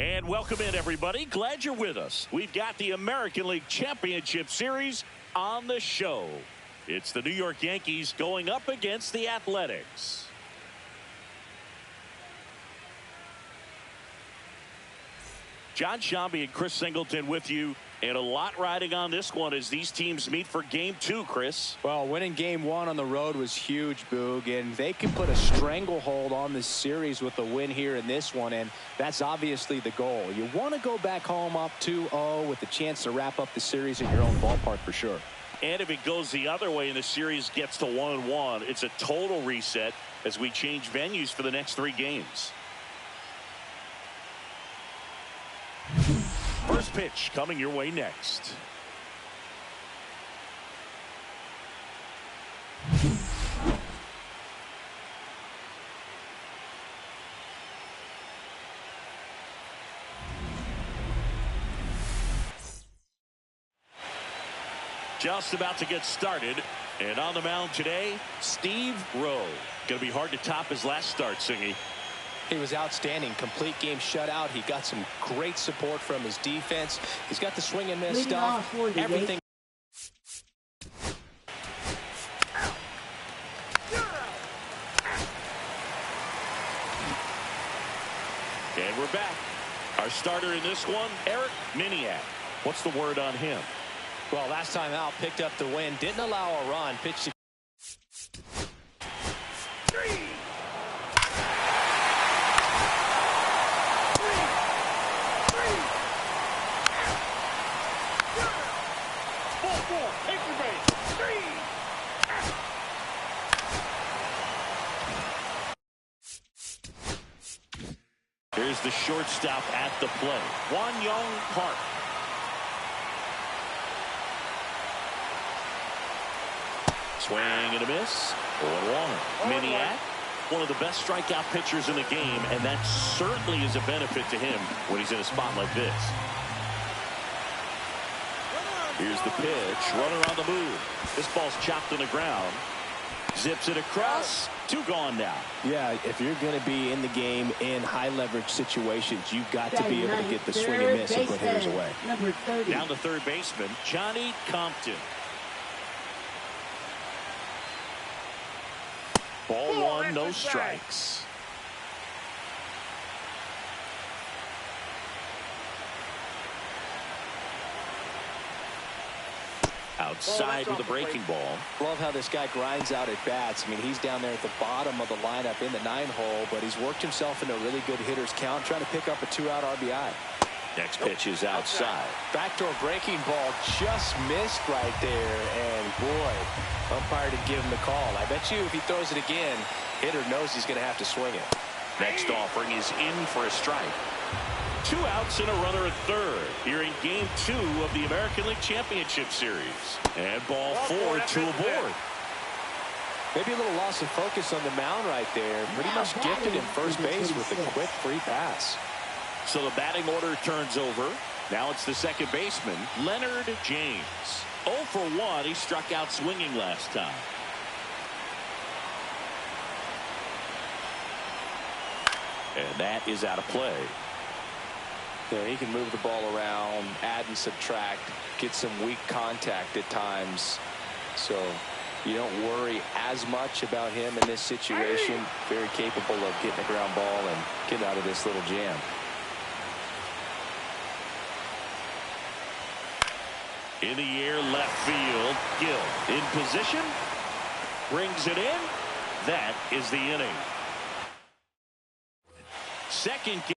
And welcome in, everybody. Glad you're with us. We've got the American League Championship Series on the show. It's the New York Yankees going up against the Athletics. John Shambi and Chris Singleton with you. And a lot riding on this one as these teams meet for game 2, Chris. Well, winning game 1 on the road was huge, Boog, and they can put a stranglehold on this series with a win here in this one, and that's obviously the goal. You want to go back home up 2-0 with a chance to wrap up the series in your own ballpark for sure. And if it goes the other way and the series gets to 1-1, it's a total reset as we change venues for the next 3 games. First pitch coming your way next. Just about to get started. And on the mound today, Steve Rowe. Going to be hard to top his last start, Singy. He was outstanding. Complete game shutout. He got some great support from his defense. He's got the swing and miss stuff. Everything. And we're back. Our starter in this one, Eric Miniak. What's the word on him? Well, last time out, picked up the win. Didn't allow a run. Pitched to Here's the shortstop at the plate, Won-Young Park. Swing and a miss. 1-1. Miniak, one of the best strikeout pitchers in the game, and that certainly is a benefit to him when he's in a spot like this. Here's the pitch. Runner on the move. This ball's chopped on the ground. Zips it across. 2 gone now. Yeah, if you're going to be in the game in high leverage situations, you've got to be able to get the swing and miss and put hitters away. Down to third baseman, Johnny Compton. Ball 1, no strikes. Outside with a breaking ball. Love how this guy grinds out at bats. I mean, he's down there at the bottom of the lineup in the 9-hole, but he's worked himself into a really good hitter's count, trying to pick up a 2-out RBI. Next pitch is outside. Backdoor breaking ball just missed right there, and boy, umpire didn't give him the call. I bet you if he throws it again, hitter knows he's going to have to swing it. Next offering is in for a strike. 2 outs and a runner at third here in game 2 of the American League Championship Series. And ball 4, 2 aboard. Maybe a little loss of focus on the mound right there. Pretty much gifted in first base with a quick free pass. So the batting order turns over. Now it's the second baseman, Leonard James. 0 for 1. He struck out swinging last time. And that is out of play. Yeah, he can move the ball around, add and subtract, get some weak contact at times. So you don't worry as much about him in this situation. Very capable of getting a ground ball and getting out of this little jam. In the air, left field, Gill in position, brings it in. That is the inning. Second game.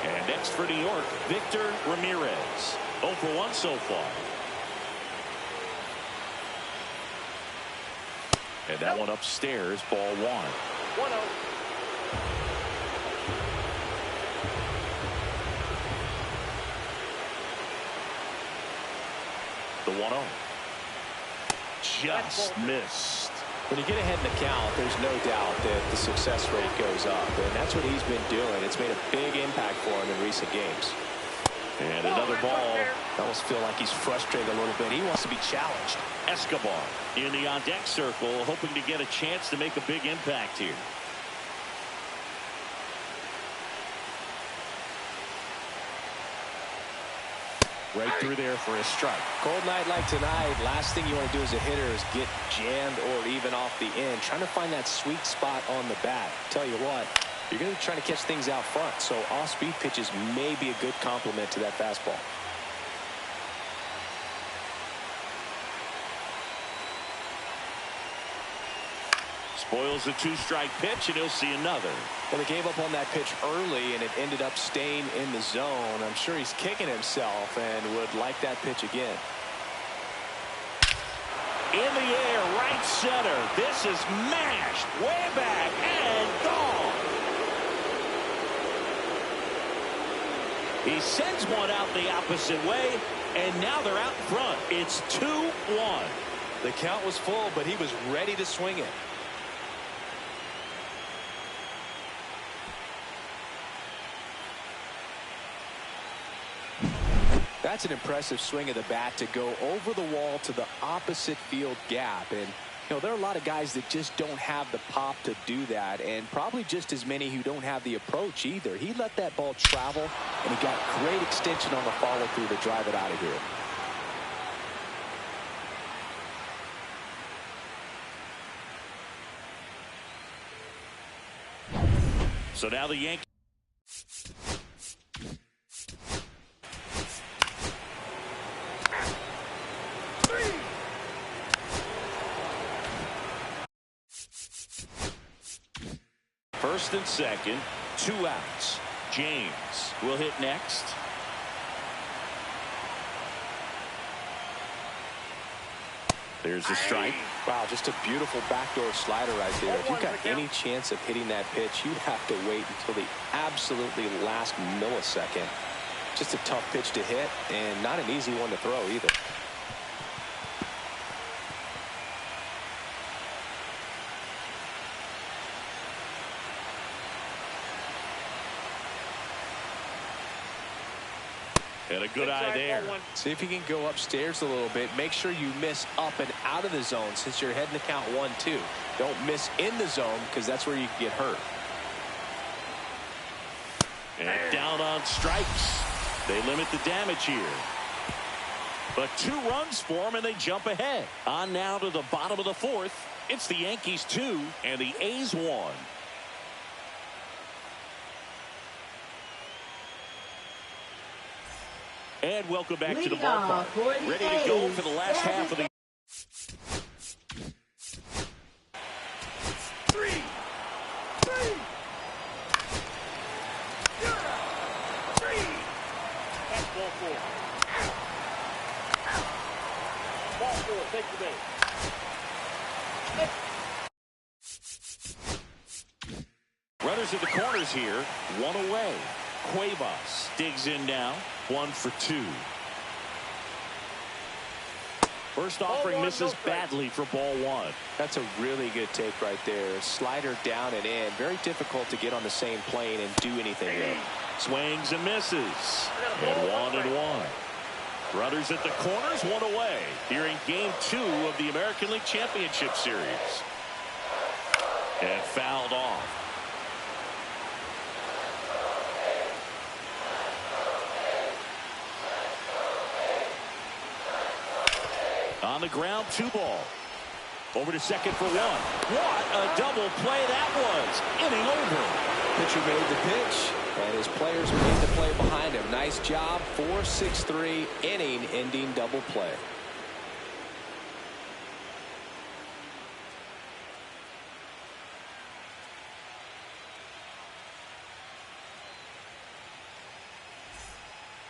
And next for New York, Victor Ramirez. 0 for 1 so far. And that one upstairs, ball 1. 1-0. The 1-0. Just missed. When you get ahead in the count, there's no doubt that the success rate goes up, and that's what he's been doing. It's made a big impact for him in recent games. And another ball. I almost feel like he's frustrated a little bit. He wants to be challenged. Escobar in the on-deck circle, hoping to get a chance to make a big impact here. Right through there for a strike. Cold night like tonight, last thing you want to do as a hitter is get jammed or even off the end. Trying to find that sweet spot on the bat. Tell you what, you're going to be trying to catch things out front, so off-speed pitches may be a good complement to that fastball. Spoils a two-strike pitch, and he'll see another. Well, they gave up on that pitch early, and it ended up staying in the zone. I'm sure he's kicking himself and would like that pitch again. In the air, right center. This is mashed way back and gone. He sends one out the opposite way, and now they're out in front. It's 2-1. The count was full, but he was ready to swing it. That's an impressive swing of the bat to go over the wall to the opposite field gap. And, you know, there are a lot of guys that just don't have the pop to do that, and probably just as many who don't have the approach either. He let that ball travel, and he got great extension on the follow-through to drive it out of here. So now the Yankees. First and second, 2 outs. James will hit next. There's a strike. Wow, just a beautiful backdoor slider right there. If you've got any chance of hitting that pitch, you have to wait until the absolutely last millisecond. Just a tough pitch to hit, and not an easy one to throw either. Had a good eye there. See if you can go upstairs a little bit. Make sure you miss up and out of the zone since you're heading to count 1-2. Don't miss in the zone because that's where you can get hurt. And down on strikes. They limit the damage here. But 2 runs for them, and they jump ahead. On now to the bottom of the 4th. It's the Yankees 2 and the A's 1. And welcome back to the ballpark. Ready to go for the last half of the. 3. That's ball 4. Ball 4, take the base. Runners at the corners here, 1 away. Cuevas digs in now, 1 for 2. First offering misses badly for ball 1. That's a really good take right there. Slider down and in. Very difficult to get on the same plane and do anything there. Swings and misses. And 1-1. Runners at the corners, 1 away. Here in game 2 of the American League Championship Series. And fouled off. On the ground, 2 ball. Over to second for 1. What a double play that was. Inning over. Pitcher made the pitch, and his players made the play behind him. Nice job. 4-6-3 inning-ending double play.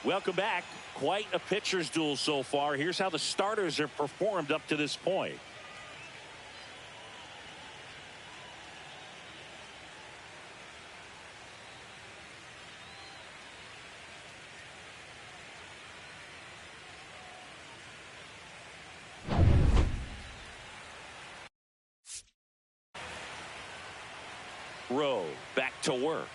Welcome back. Quite a pitcher's duel so far. Here's how the starters have performed up to this point. Rowe back to work.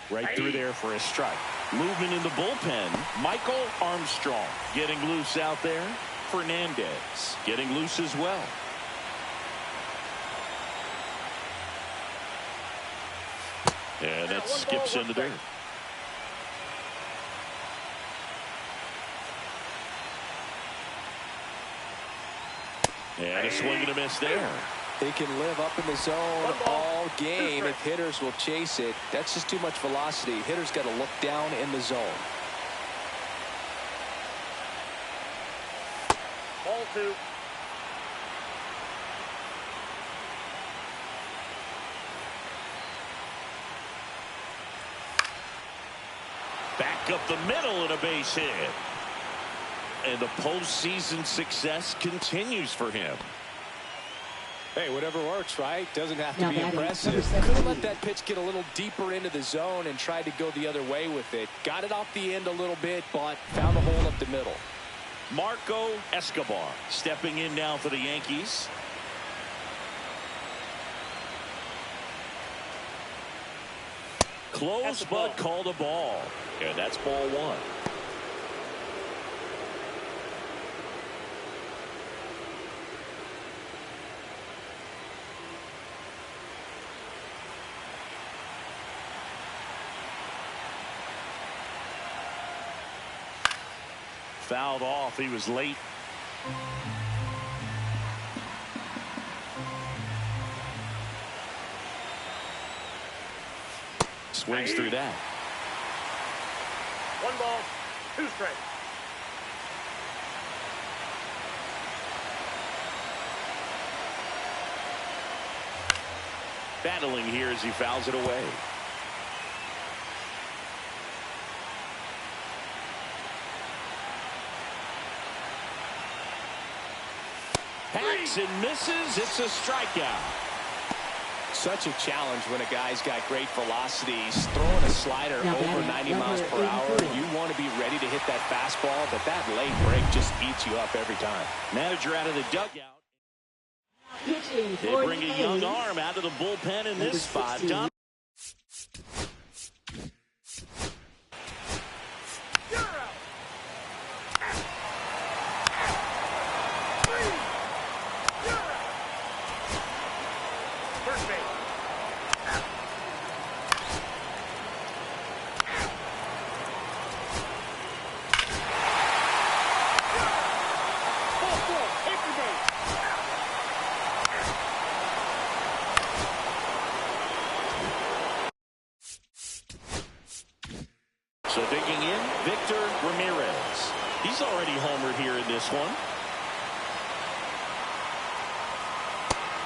Right through there for a strike. Movement in the bullpen. Michael Armstrong getting loose out there. Fernandez getting loose as well. And that skips into dirt. And a swing and a miss there. They can live up in the zone all game if hitters will chase it. That's just too much velocity. Hitters got to look down in the zone. Ball 2. Back up the middle and a base hit. And the postseason success continues for him. Hey, whatever works, right? Doesn't have to be impressive. Could have let that pitch get a little deeper into the zone and tried to go the other way with it. Got it off the end a little bit, but found a hole up the middle. Marco Escobar stepping in now for the Yankees. Close but called a ball. And that's ball 1. Fouled off. He was late. Swings through that. 1 ball, 2 strikes. Battling here as he fouls it away. Hacks and misses. It's a strikeout. Such a challenge when a guy's got great velocity. He's throwing a slider over 90 miles per hour. You want to be ready to hit that fastball, but that late break just eats you up every time. Manager out of the dugout. They bring a young arm out of the bullpen in this spot. So digging in, Victor Ramirez. He's already homered here in this one.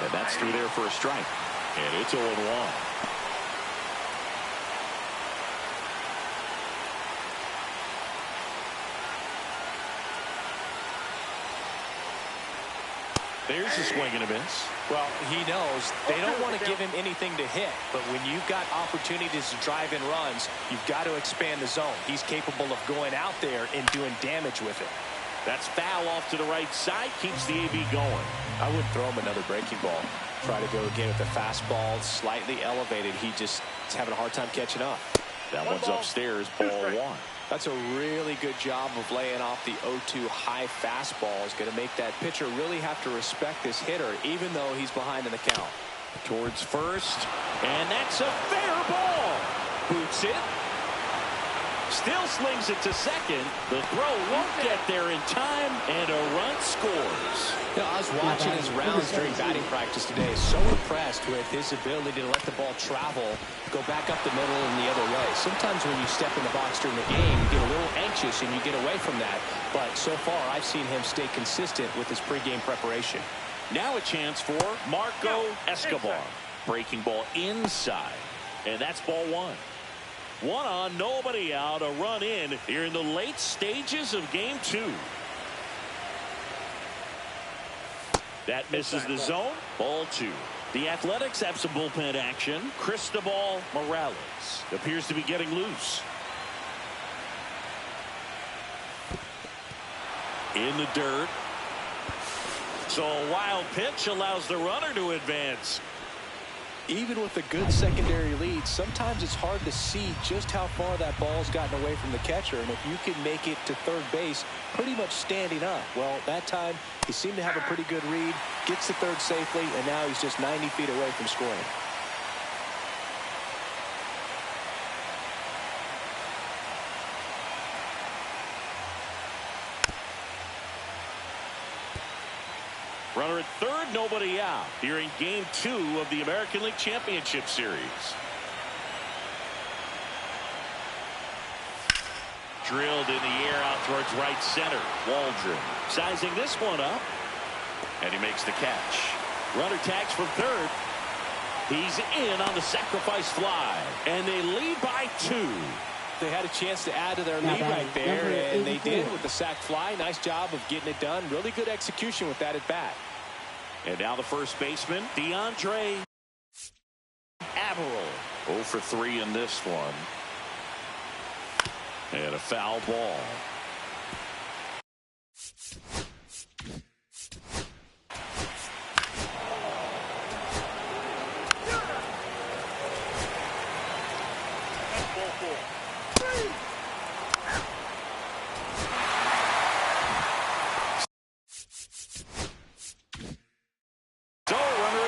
And that's through there for a strike. And it's 0-1. There's a swing and a miss. Well, he knows they don't want to give him anything to hit, but when you've got opportunities to drive in runs, you've got to expand the zone. He's capable of going out there and doing damage with it. That's foul off to the right side, keeps the AB going. I wouldn't throw him another breaking ball. Try to go again with the fastball, slightly elevated. He just is having a hard time catching up. That one's upstairs, ball 1. That's a really good job of laying off the 0-2 high fastball. Is going to make that pitcher really have to respect this hitter, even though he's behind in the count. Towards first, and that's a fair ball. Boots it. Still slings it to second. The throw won't get there in time, and a run scores. You know, I was watching his rounds during batting practice today. So impressed with his ability to let the ball travel, go back up the middle and the other way. Sometimes when you step in the box during the game, you get a little anxious and you get away from that. But so far, I've seen him stay consistent with his pregame preparation. Now a chance for Marco Escobar. Breaking ball inside, and that's ball 1. 1 on, nobody out, a run in here in the late stages of game 2. That misses the zone. Ball 2. The Athletics have some bullpen action. Cristobal Morales appears to be getting loose. In the dirt. So a wild pitch allows the runner to advance. Even with a good secondary lead, sometimes it's hard to see just how far that ball's gotten away from the catcher. And if you can make it to third base pretty much standing up, well, that time he seemed to have a pretty good read, gets to third safely, and now he's just 90 feet away from scoring. Runner at third, nobody out. Here in Game 2 of the American League Championship Series. Drilled in the air out towards right center. Waldron sizing this one up. And he makes the catch. Runner tags from third. He's in on the sacrifice fly. And they lead by 2. They had a chance to add to their lead right there, and they did with the sac fly. Nice job of getting it done. Really good execution with that at bat. And now the first baseman, DeAndre Averill. 0 for 3 in this one. And a foul ball.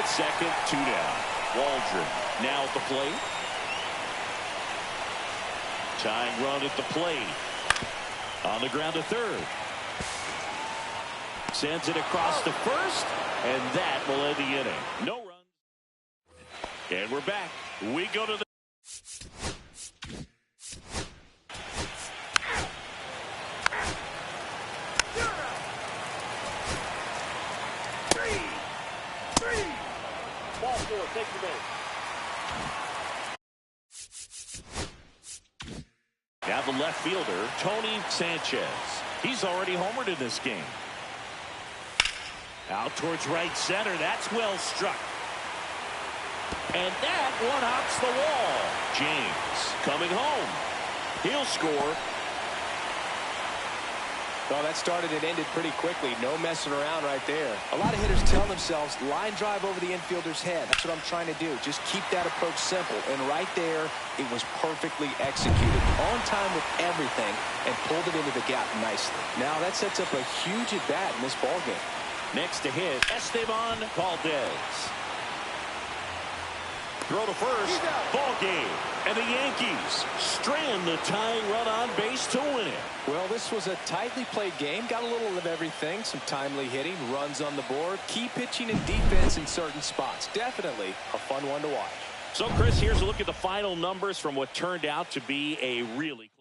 Second, 2 down. Waldron now at the plate. Tying run at the plate. On the ground to third. Sends it across to first, and that will end the inning. No runs. And we're back. We go to the Take the base. now the left fielder, Tony Sanchez. He's already homered in this game. Out towards right center. That's well struck. And that one hops the wall. James coming home. He'll score. Well, that started and ended pretty quickly. No messing around right there. A lot of hitters tell themselves, line drive over the infielder's head. That's what I'm trying to do. Just keep that approach simple. And right there, it was perfectly executed. On time with everything, and pulled it into the gap nicely. Now that sets up a huge at-bat in this ballgame. Next to hit, Esteban Valdez. Throw to first. Ball game. And the Yankees strand the tying run on base to win it. Well, this was a tightly played game. Got a little of everything. Some timely hitting, runs on the board, key pitching and defense in certain spots. Definitely a fun one to watch. So, Chris, here's a look at the final numbers from what turned out to be a really close.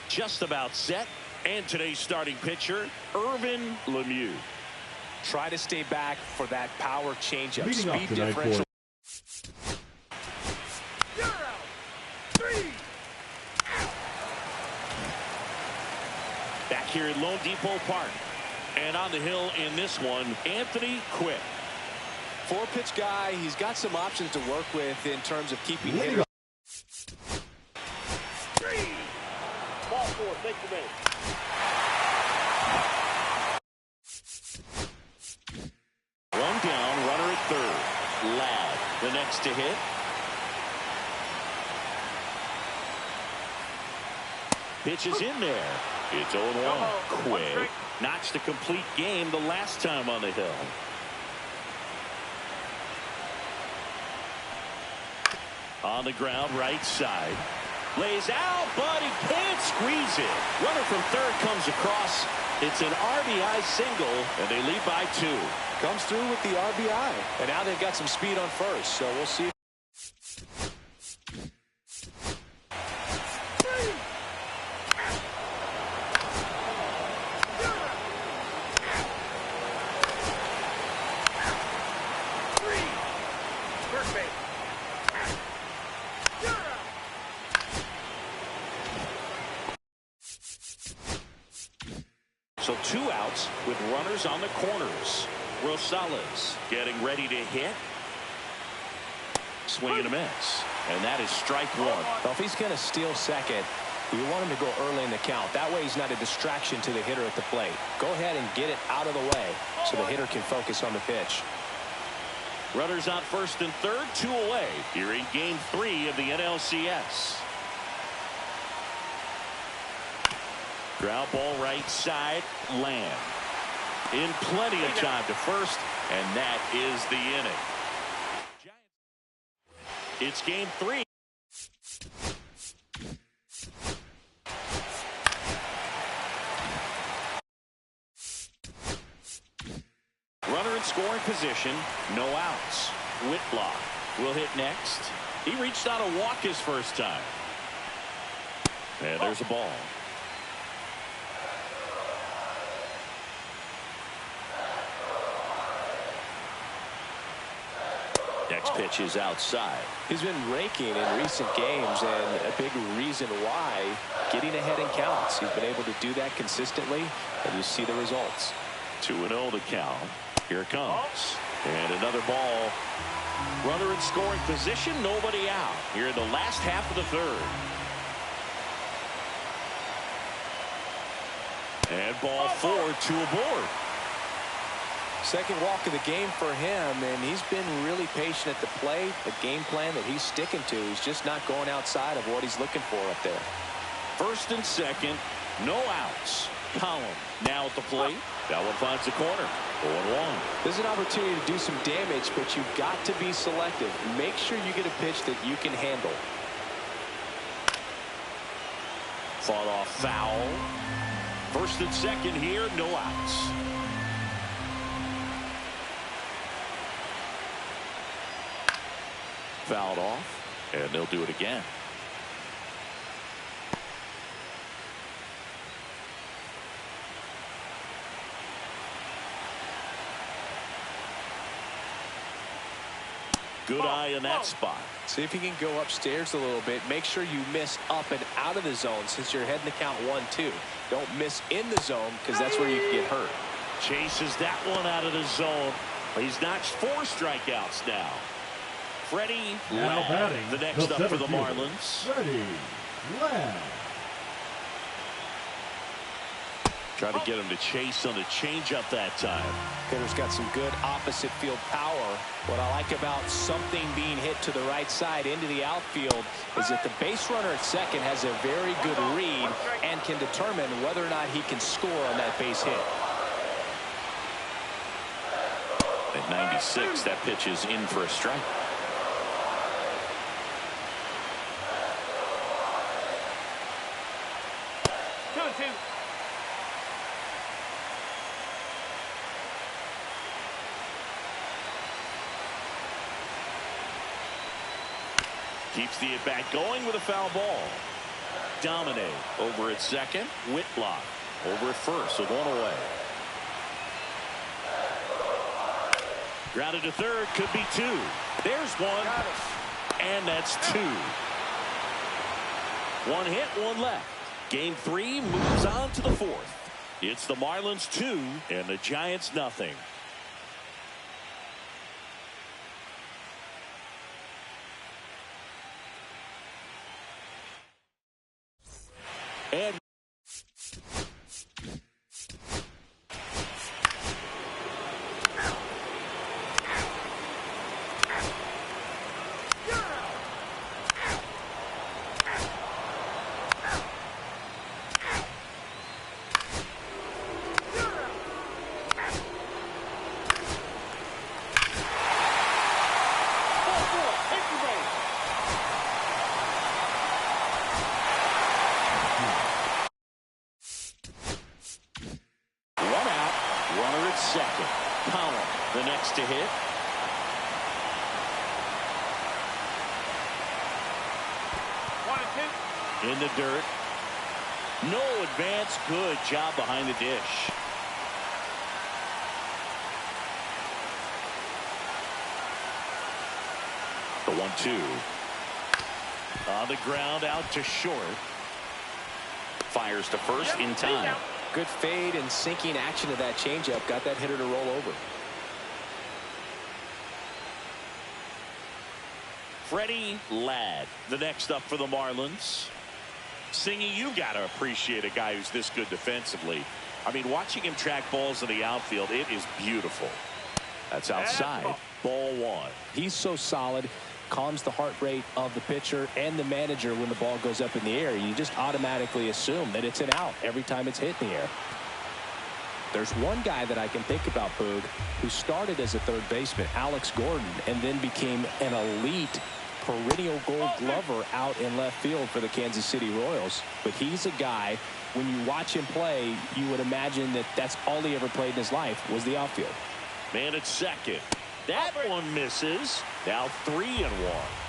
Just about set. And today's starting pitcher, Irvin Lemieux. Try to stay back for that power changeup. Speed differential. Back here at Lone Depot Park. And on the hill in this one, Anthony Quick. 4-pitch guy. He's got some options to work with in terms of keeping hitters. Ball 4, take the base. One down, runner at third. Ladd, the next to hit. Pitch is in there. It's 0-1. Quick notched a complete game the last time on the hill. On the ground, right side. Lays out, but he can't squeeze it. Runner from third comes across. It's an RBI single, and they lead by 2. Comes through with the RBI. And now they've got some speed on first, so we'll see. So 2 outs with runners on the corners. Rosales getting ready to hit. Swing and a miss. And that is strike 1. Well, if he's going to steal second, you want him to go early in the count. That way he's not a distraction to the hitter at the plate. Go ahead and get it out of the way so the hitter can focus on the pitch. Runners on first and third, 2 away. Here in game 3 of the NLCS. Ground ball right side. Land. In plenty of time to first, and that is the inning. It's game 3. Runner in scoring position, no outs. Whitlock will hit next. He reached out a walk his first time. And there's a ball. Next pitch is outside. He's been raking in recent games, and a big reason why, getting ahead in counts. He's been able to do that consistently, and you see the results. 2-0 to count. Here it comes. And another ball. Runner in scoring position, nobody out. Here in the last half of the third. And ball 4, 2 aboard. Second walk of the game for him, and he's been really patient at the plate. The game plan that he's sticking to, he's just not going outside of what he's looking for up there. First and second, no outs. Column now at the plate. That one finds the corner. 0-1. There's an opportunity to do some damage, but you've got to be selective. Make sure you get a pitch that you can handle. Fought off foul. First and second here, no outs. Fouled off, and they'll do it again. Good eye in that spot. See if you can go upstairs a little bit. Make sure you miss up and out of the zone since you're heading to count 1-2. Don't miss in the zone because that's where you can get hurt. Chases that one out of the zone. He's notched 4 strikeouts now. Freddie Ladd, the next up for the Marlins. Freddie Ladd. Try to get him to chase on the changeup that time. Hitter's got some good opposite field power. What I like about something being hit to the right side into the outfield is that the base runner at second has a very good read and can determine whether or not he can score on that base hit. At 96, that pitch is in for a strike. Keeps the at-bat going with a foul ball. Domine over at second. Whitlock over at first with 1 away. Grounded to third, could be 2. There's 1. And that's 2. 1 hit, 1 left. Game 3 moves on to the 4th. It's the Marlins 2 and the Giants nothing. And at second. Collin, the next to hit. In the dirt. No advance. Good job behind the dish. The 1-2. On the ground, out to short. Fires to first in time. Good fade and sinking action of that changeup. Got that hitter to roll over. Freddie Ladd, the next up for the Marlins. Singy, you got to appreciate a guy who's this good defensively. I mean, watching him track balls in the outfield, it is beautiful. That's outside. Ball 1. He's so solid. Calms the heart rate of the pitcher and the manager when the ball goes up in the air. You just automatically assume that it's an out every time it's hit in the air. There's one guy that I can think about, Boog, who started as a third baseman, Alex Gordon, and then became an elite perennial gold glover out in left field for the Kansas City Royals. But he's a guy, when you watch him play, you would imagine that that's all he ever played in his life was the outfield. Man at second. That one misses. Now 3-1.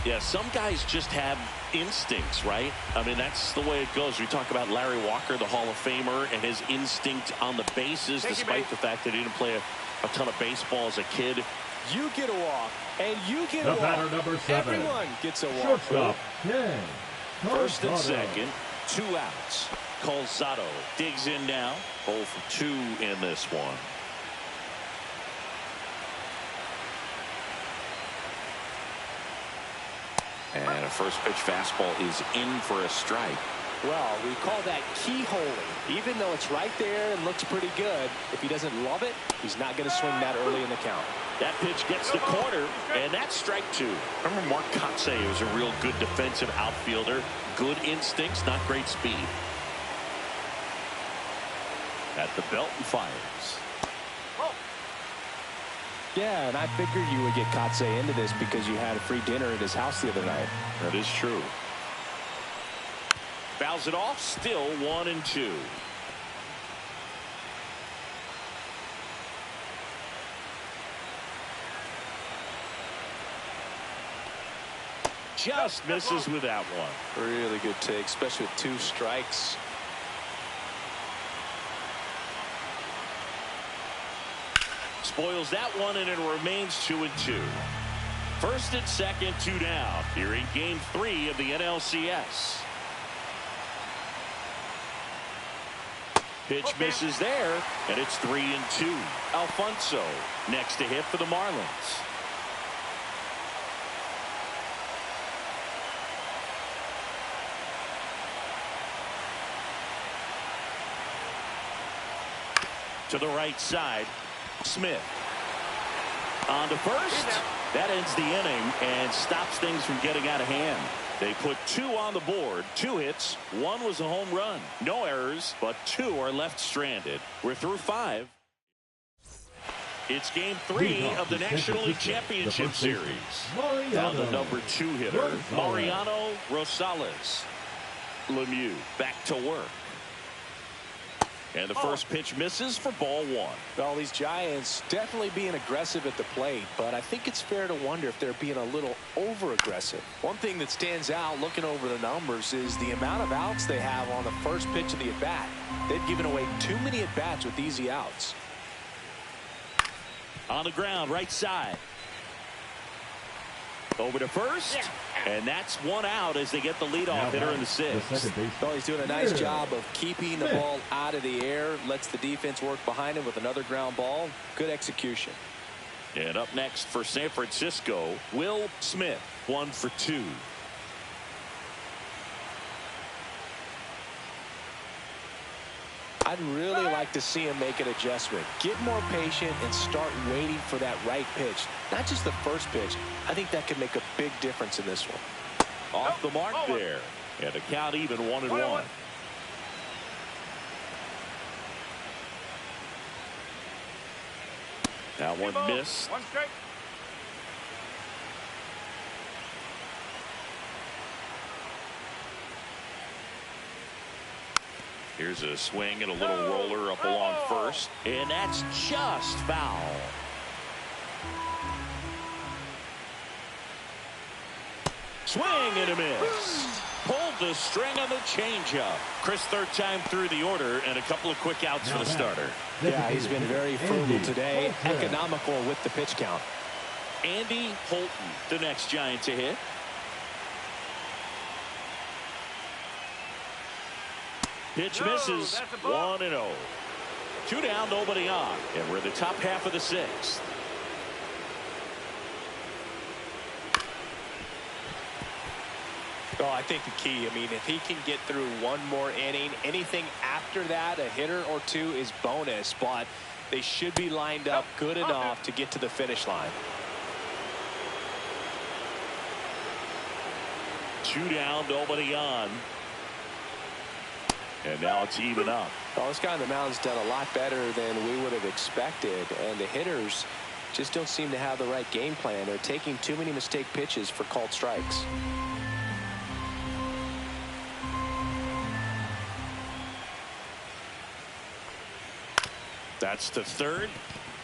Yeah, some guys just have instincts, right? I mean, that's the way it goes. We talk about Larry Walker, the Hall of Famer, and his instinct on the bases, despite the fact that he didn't play a ton of baseball as a kid. You get a walk, and you get The a batter, walk. number 7. Everyone gets a walk. Shortstop, Ken. First and Colorado. second, 2 outs. Calzado digs in now. 0 for 2 in this one. And a first pitch fastball is in for a strike. Well, we call that keyholing. Even though it's right there and looks pretty good, if he doesn't love it, he's not going to swing that early in the count. That pitch gets the corner, and that's strike 2. Remember Mark Kotsay was a real good defensive outfielder. Good instincts, not great speed. At the belt and fires. Yeah, and I figured you would get Kotsay into this because you had a free dinner at his house the other night. That is true. Fouls it off, still 1-2. Just misses with that one. Really good take, especially with 2 strikes. Spoils that one, and it remains 2-2. First and second, 2 down. Here in game 3 of the NLCS. Pitch misses there, and it's 3-2. Alfonso next to hit for the Marlins. To the right side, Smith. On to first. That ends the inning and stops things from getting out of hand. They put 2 on the board, 2 hits, 1 was a home run. No errors, but 2 are left stranded. We're through 5. It's game 3 of the National League Championship Series. Down the number 2 hitter, Mariano Rosales. Lemieux back to work. And the first pitch misses for ball 1. Well, these Giants definitely being aggressive at the plate, but I think it's fair to wonder if they're being a little over-aggressive. One thing that stands out looking over the numbers is the amount of outs they have on the first pitch of the at-bat. They've given away too many at-bats with easy outs. On the ground, right side. Over to first. And that's 1 out as they get the leadoff hitter in the 6th. Well, he's doing a nice job of keeping the ball out of the air. Lets the defense work behind him with another ground ball. Good execution. And up next for San Francisco, Will Smith, 1 for 2. I'd really like to see him make an adjustment. Get more patient and start waiting for that right pitch. Not just the first pitch. I think that could make a big difference in this one. Off the mark there. And the count even 1-1. That one missed. 1 strike. Here's a swing and a little roller up along first. And that's just foul. Swing and a miss. Pulled the string on the changeup. Chris, third time through the order and a couple of quick outs for the starter. Yeah, he's been very frugal today. Economical with the pitch count. Andy Holton, the next Giant to hit. Pitch misses. 1-0. 2 down, nobody on. And we're in the top half of the 6th. Well, I think the key, I mean, if he can get through one more inning, anything after that, a hitter or two is bonus, but they should be lined up good enough to get to the finish line. 2 down, nobody on. And now it's even up. Well, this guy on the mound's done a lot better than we would have expected, and the hitters just don't seem to have the right game plan. They're taking too many mistake pitches for called strikes. That's to third.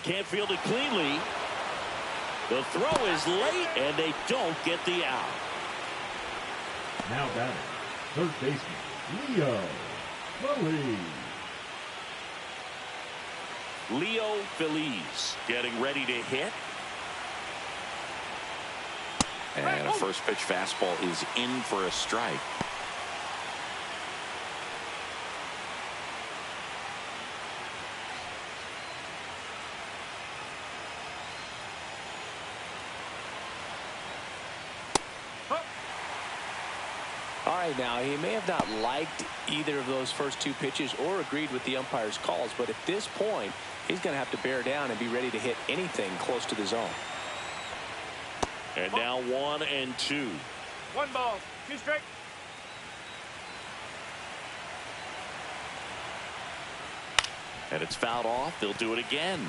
Can't field it cleanly. The throw is late, and they don't get the out. Now batting, third baseman, Leo Feliz. Leo Feliz getting ready to hit. And a first pitch fastball is in for a strike. All right, now he may have not liked either of those first 2 pitches or agreed with the umpire's calls, but at this point he's going to have to bear down and be ready to hit anything close to the zone. And now 1-2. 1 ball, 2 strikes. And it's fouled off. They'll do it again.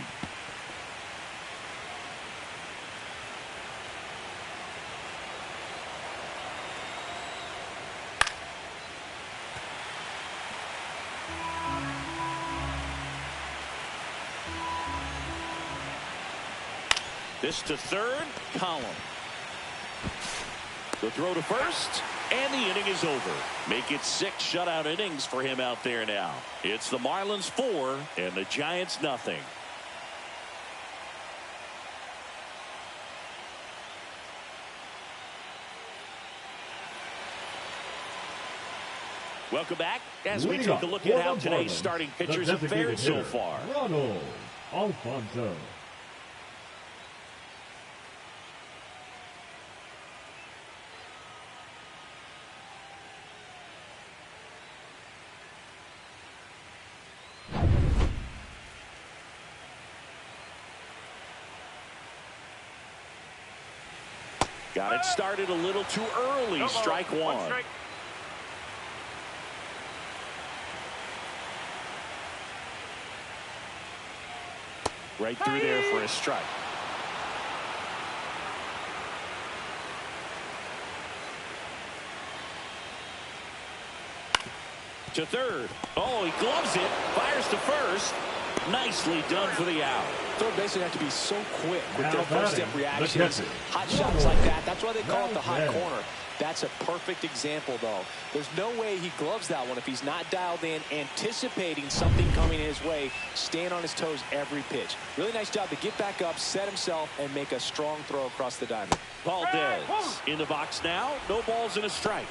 This to third, Column. The throw to first, and the inning is over. Make it 6 shutout innings for him out there now. It's the Marlins 4 and the Giants nothing. Welcome back as we take a look at how today's starting pitchers have fared so far. Ronald Alfonso. Got it started a little too early. Strike 1. Strike. Right through there for a strike. To third. Oh, he gloves it. Fires to first. Nicely done for the out. Third basemen have to be so quick with their first step reactions. catcher. Hot shots like that. That's why they call it the hot corner. That's a perfect example, though. There's no way he gloves that one if he's not dialed in, anticipating something coming his way, staying on his toes every pitch. Really nice job to get back up, set himself, and make a strong throw across the diamond. Valdez in the box now. No balls and a strike.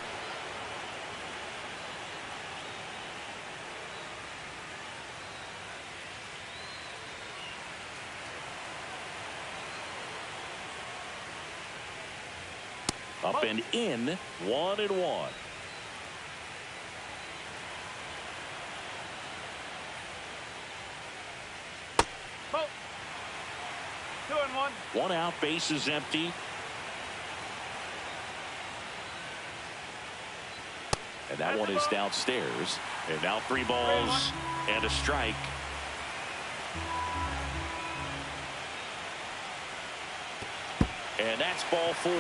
Up and in, 1-1. Ball. 2-1. 1 out, base is empty. And that one is downstairs. And now 3 balls and a strike. And that's ball 4.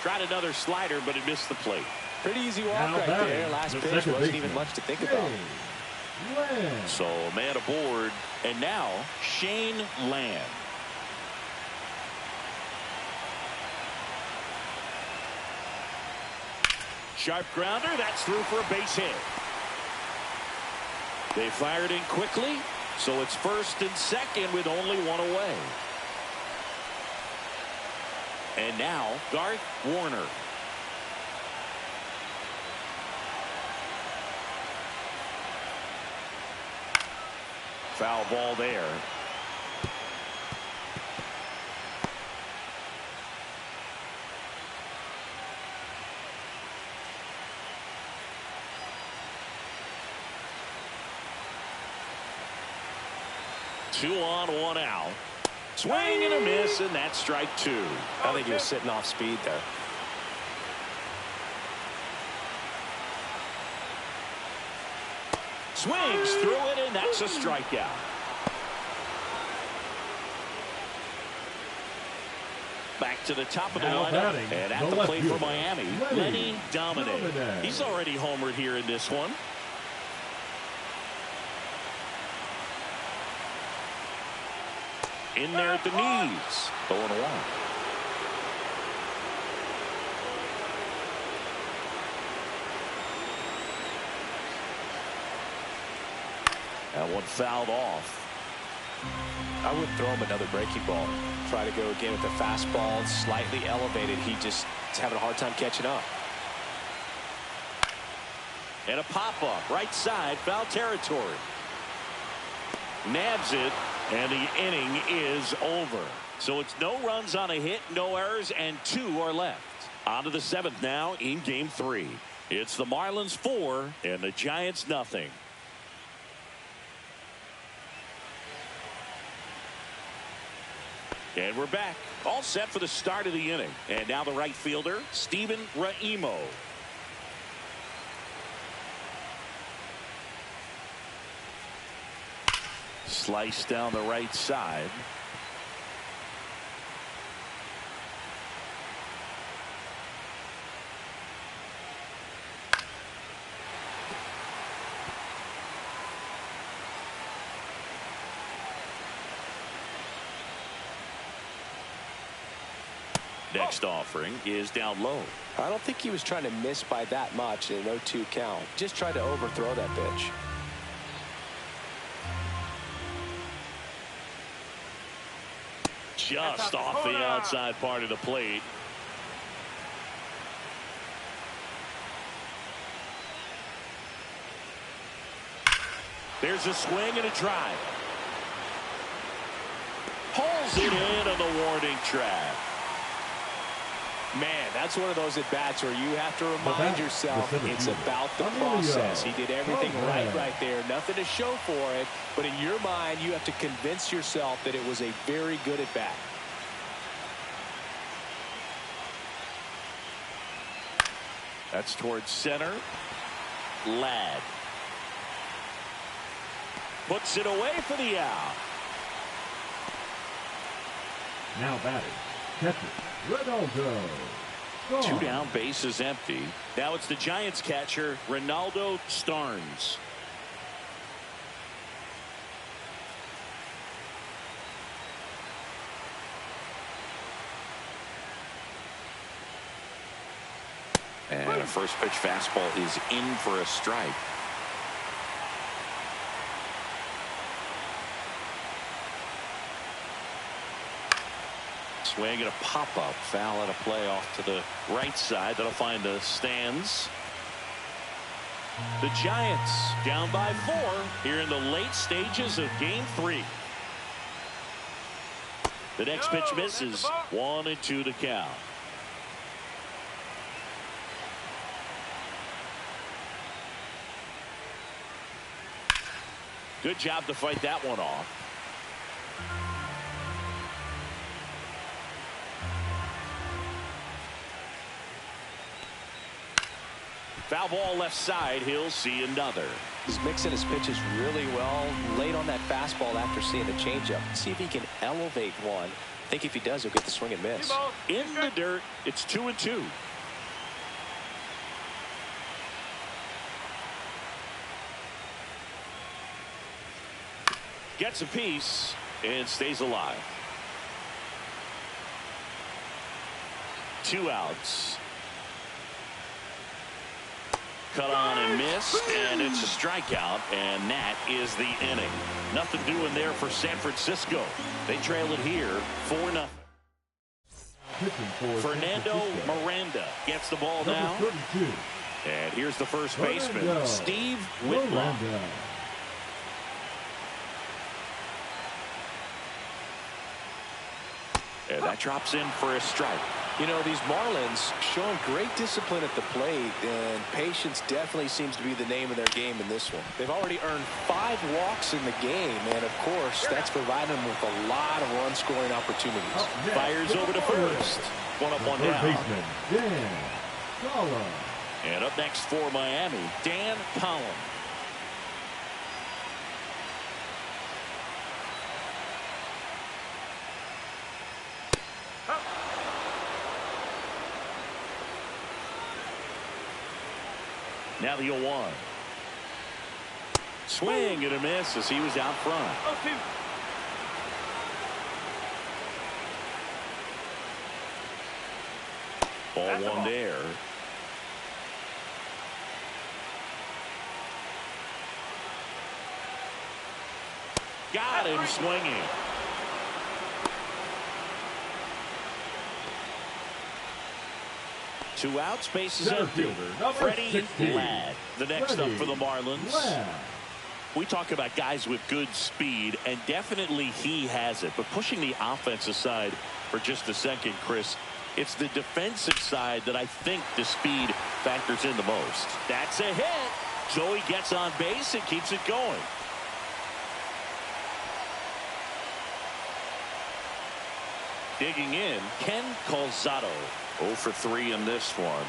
Tried another slider, but it missed the plate. Pretty easy walk Now right batting, there. Last the pitch second wasn't even baseman, much to think about. Land. So a man aboard, and now Shane Land. Sharp grounder, that's through for a base hit. They fired in quickly, so it's first and second with only one away. And now Garth Warner. Foul ball there. Two on, one out. Swing and a miss, and that's strike two. I think he was sitting off speed there. Swings through it, and that's a strikeout. Back to the top of the Now lineup, batting, and at the the plate for left Miami, fielder, Lenny Domine. Domine. He's already homered here in this one. In there at the knees. 0-1. That one fouled off. I would throw him another breaking ball. Try to go again with the fastball slightly elevated. He just is having a hard time catching up. And a pop-up right side, foul territory. Nabs it, and the inning is over. So it's no runs on a hit, no errors, and 2 are left. On to the 7th now in game 3. It's the Marlins 4 and the Giants nothing. And we're back, all set for the start of the inning. And now the right fielder, Steven Raimo. Slice down the right side. Next offering is down low. I don't think he was trying to miss by that much in an 0-2 count. Just tried to overthrow that pitch. Just off the outside part of the plate. There's a swing and a drive. Pulls it in on the warning track. Man, that's one of those at-bats where you have to remind yourself it's about the process. He did everything right there. Nothing to show for it, but in your mind, you have to convince yourself that it was a very good at-bat. That's towards center. Ladd. Puts it away for the out. Now batting, catcher, Ronaldo. Gone. 2 down, base is empty. Now it's the Giants catcher, Ronaldo Starnes. And a first pitch fastball is in for a strike. Swing and a pop-up, foul at a play off to the right side. That'll find the stands. The Giants down by 4 here in the late stages of game 3. The next pitch misses. 1-2 to count. Good job to fight that one off. Foul ball left side. He'll see another. He's mixing his pitches really well. Late on that fastball after seeing the changeup. See if he can elevate one. I think if he does, he'll get the swing and miss. In the dirt, it's 2-2. Gets a piece and stays alive. 2 outs. Cut on and missed, and it's a strikeout, and that is the inning. Nothing doing there for San Francisco. They trail it here 4-0. Fernando Miranda gets the ball now. And here's the first baseman, Steve Whitlock. And that drops in for a strike. You know, these Marlins showing great discipline at the plate, and patience definitely seems to be the name of their game in this one. They've already earned 5 walks in the game, and of course, that's provided them with a lot of run-scoring opportunities. Fires over to first. 1 up, 1 down. And up next for Miami, Dan Collins. Now the 0-1. Swing and a miss as he was out front. 0-2. Ball 1 there. Got him swinging. Two outs, bases empty. Freddie Ladd, the next up for the Marlins. We talk about guys with good speed, and definitely he has it. But pushing the offense aside for just a second, Chris, it's the defensive side that I think the speed factors in the most. That's a hit. Joey gets on base and keeps it going. Digging in, Ken Calzado. 0 for 3 in this one.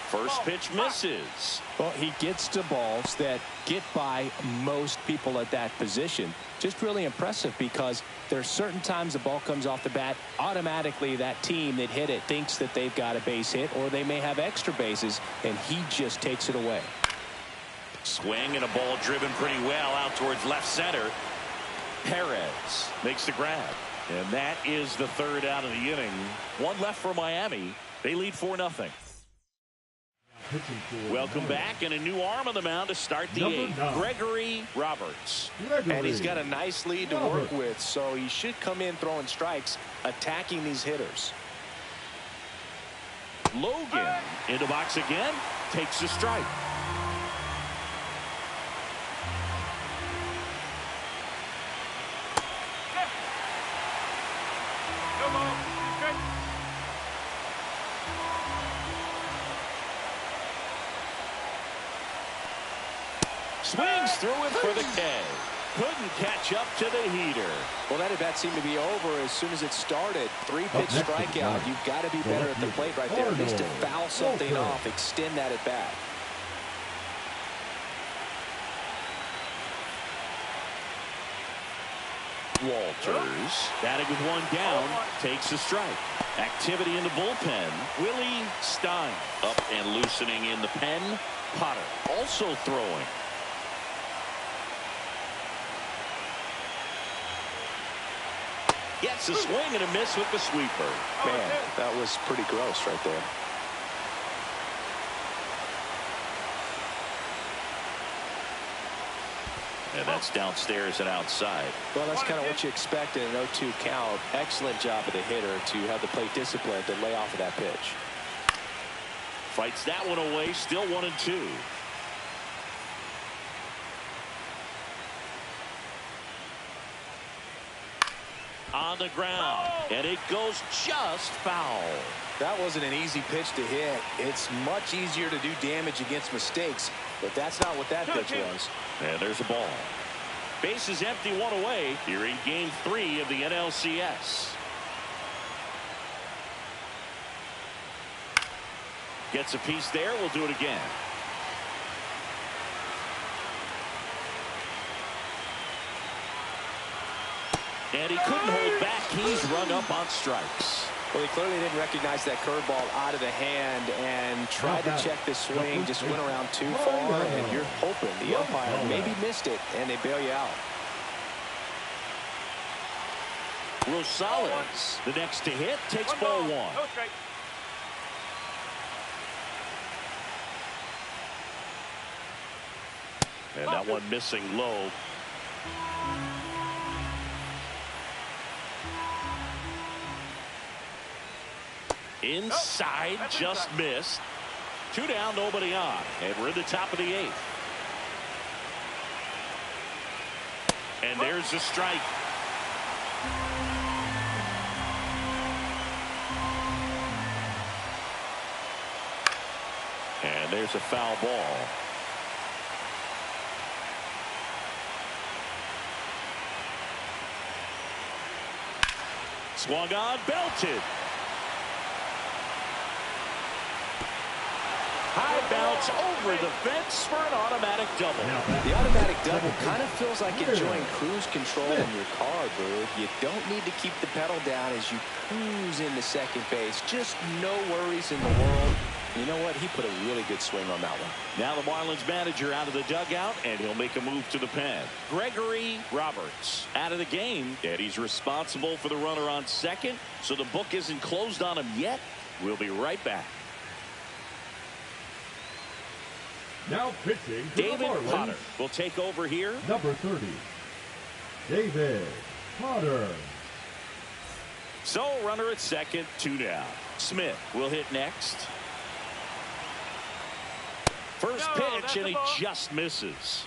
First pitch misses. Well, he gets to balls that get by most people at that position. Just really impressive, because there's certain times the ball comes off the bat, automatically that team that hit it thinks that they've got a base hit, or they may have extra bases, and he just takes it away. Swing and a ball driven pretty well out towards left center. Perez makes the grab. And that is the 3rd out of the inning. 1 left for Miami. They lead 4-0. Welcome back, and a new arm on the mound to start the 8th. Gregory Roberts. And he's got a nice lead to work with, so he should come in throwing strikes, attacking these hitters. Logan in the box again, takes the strike. Swings through it for the K. Couldn't catch up to the heater. Well, that at bat seemed to be over as soon as it started. 3-pitch strikeout. You've got to be better at the plate right there. At least to foul something off, extend that at bat. Walters, batting with 1 down, takes the strike. Activity in the bullpen. Willie Stein up and loosening in the pen. Potter also throwing. Gets a swing and a miss with the sweeper. Man, that was pretty gross right there. And that's downstairs and outside. Well, that's kind of what you expect in an 0-2 count. Excellent job of the hitter to have the plate discipline to lay off of that pitch. Fights that one away, still 1-2. On the ground, and it goes just foul. That wasn't an easy pitch to hit. It's much easier to do damage against mistakes, but that's not what that pitch was. And there's a ball. Base is empty, 1 away here in Game 3 of the NLCS. Gets a piece there. We'll do it again. And he couldn't hold back. He's rung up on strikes. Well, he clearly didn't recognize that curveball out of the hand and tried to check the swing, just went around too far, and you're hoping the umpire maybe missed it, and they bail you out. Rosales, the next to hit, takes ball one. No strike. And that one missing low. Inside, just missed. 2 down, nobody on. And we're in the top of the 8th. And there's the strike. And there's a foul ball. Swung on, belted. High bounce over the fence for an automatic double. The automatic double kind of feels like enjoying cruise control in your car, Boo. You don't need to keep the pedal down as you cruise into second base. Just no worries in the world. You know what? He put a really good swing on that one. Now the Marlins manager out of the dugout, and he'll make a move to the pen. Gregory Roberts out of the game, and he's responsible for the runner on second, so the book isn't closed on him yet. We'll be right back. Now pitching to David the Marlins, Potter will take over here. number 30, David Potter. So runner at second, 2 down. Smith will hit next. First pitch, and he just misses.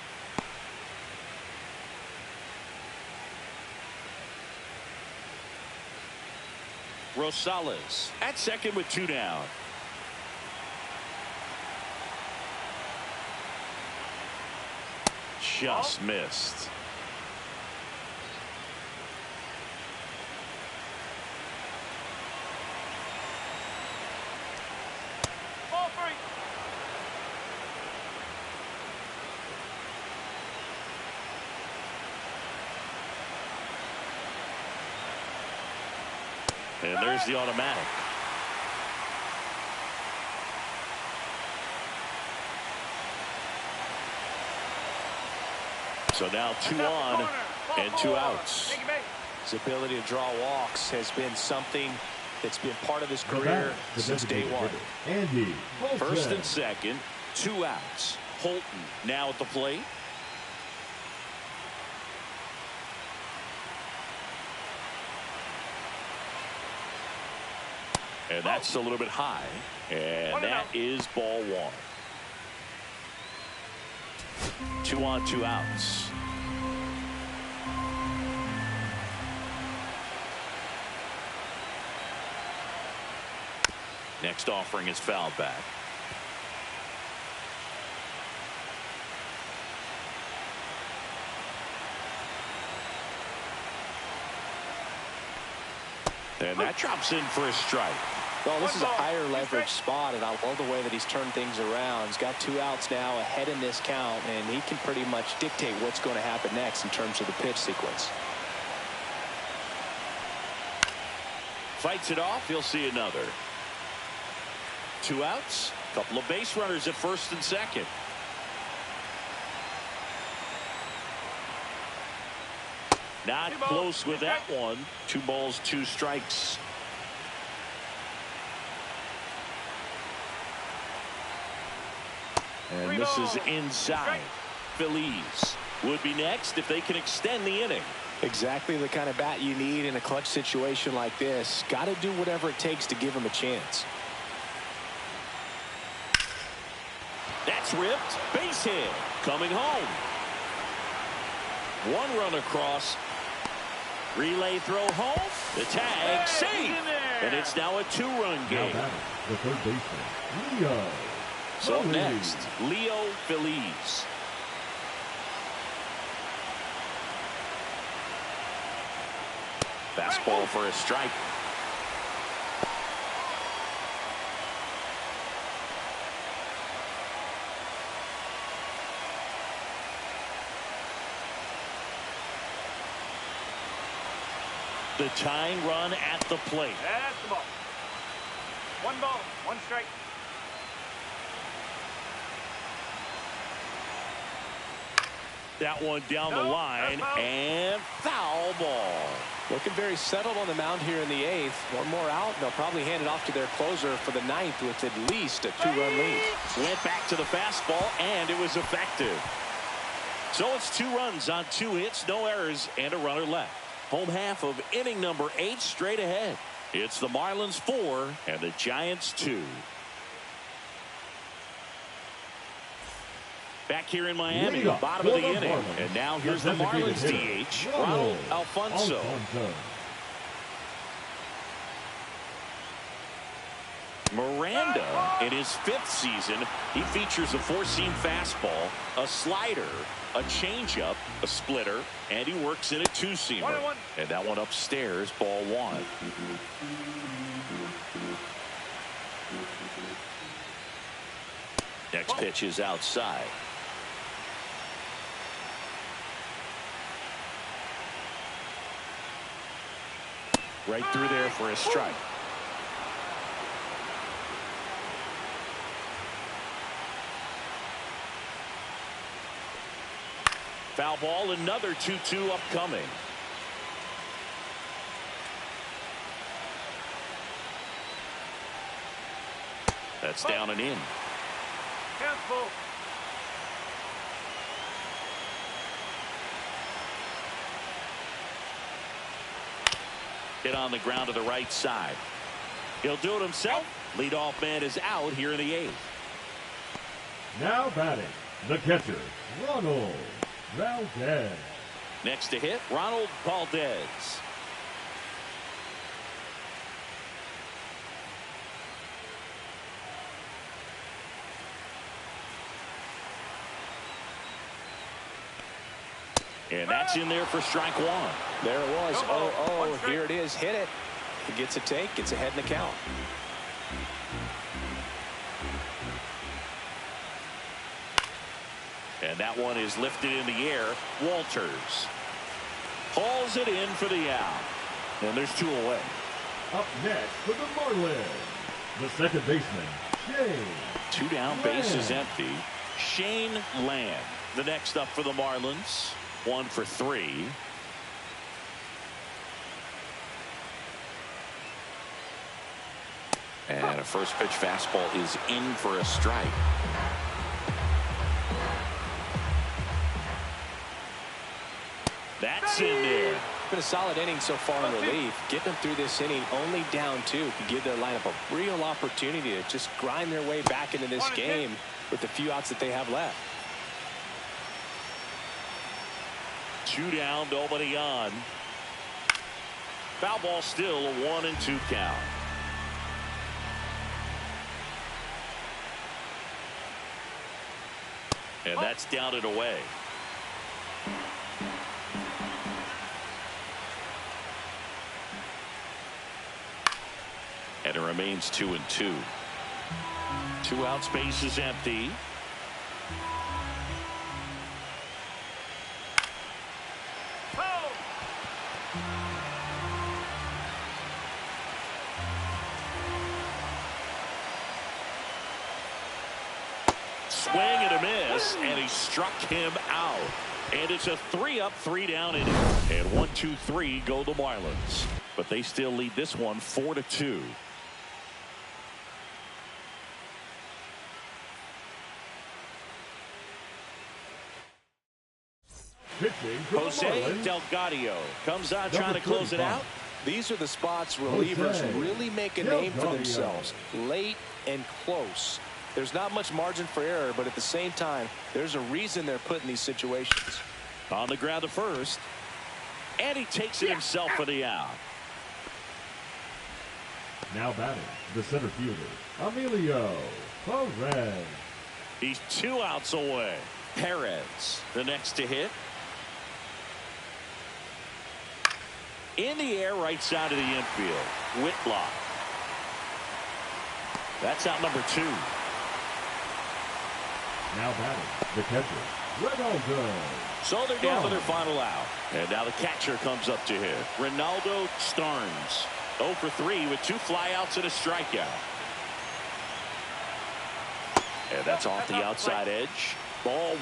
Rosales at second with 2 down. Just missed. Ball 3. And there's the automatic. So now 2 on and 2 outs. His ability to draw walks has been something that's been part of his career since day one. Andy Holton. First and second, 2 outs. Holton now at the plate. And that's a little bit high. And that is ball 1. 2 on, 2 outs. Next offering is fouled back. And that drops in for a strike. Well, this is a higher leverage spot, and I love the way that he's turned things around. He's got 2 outs now ahead in this count, and he can pretty much dictate what's going to happen next in terms of the pitch sequence. Fights it off. He'll see another. 2 outs. Couple of base runners at first and second. Not close with that one. 2 balls, 2 strikes. And this is inside. Phillies would be next if they can extend the inning. Exactly the kind of bat you need in a clutch situation like this. Got to do whatever it takes to give him a chance. That's ripped. Base hit. Coming home. 1 run across. Relay throw home. The tag safe. And it's now a 2-run game. Now the third baseman, Leo. So next, Leo Feliz. Fastball for a strike. The tying run at the plate. That's the ball. One ball, one strike. That one down the line, and foul ball. Looking very settled on the mound here in the 8th. One more out, and they'll probably hand it off to their closer for the 9th with at least a 2-run lead. Went back to the fastball, and it was effective. So it's 2 runs on 2 hits, no errors, and a runner left. Home half of inning number 8 straight ahead. It's the Marlins 4 and the Giants 2. Back here in Miami, bottom of the inning. And now here's the Marlins DH, Ronald Alfonso. Miranda, in his 5th season, he features a 4-seam fastball, a slider, a changeup, a splitter, and he works in a 2-seamer. And that one upstairs, ball 1. Next pitch is outside. Right through there for a strike. Foul ball, another 2-2 upcoming. That's down and in. Careful. Hit on the ground to the right side. He'll do it himself. Leadoff man is out here in the 8th. Now batting, the catcher, Ronald Valdez. Next to hit, Ronald Valdez. And that's in there for strike 1. There it was. Oh, here it is. Hit it. He gets a take, gets ahead in the count. And that one is lifted in the air. Walters hauls it in for the out. And there's 2 away. Up next for the Marlins, the second baseman, Shane. 2 down, base is empty. Shane Land, the next up for the Marlins. 1 for 3. And a first pitch fastball is in for a strike. That's in there. Been a solid inning so far in relief. Getting them through this inning only down 2 can give their lineup a real opportunity to just grind their way back into this game with the few outs that they have left. 2 down, nobody on. Foul ball still, a 1-2 count. And that's down and away. And it remains 2-2. 2 out, space is empty. Swing and a miss, and he struck him out. And it's a 3-up, 3-down inning. And 1, 2, 3 go the Marlins. But they still lead this one 4-2. Jose Delgado comes out trying to close it out. These are the spots relievers really make a name for themselves. Late and close. There's not much margin for error, but at the same time, there's a reason they're put in these situations. On the ground to first. And he takes it himself for the out. Now batting, the center fielder, Emilio Perez. He's 2 outs away. Perez, the next to hit. In the air, right side of the infield. Whitlock. That's out number 2. Now batting, the catcher, Ronaldo. So they're down to their final out. And now the catcher comes up to hit. Ronaldo Starnes. 0 for 3 with 2 flyouts and a strikeout. And that's off the outside edge. Ball 1.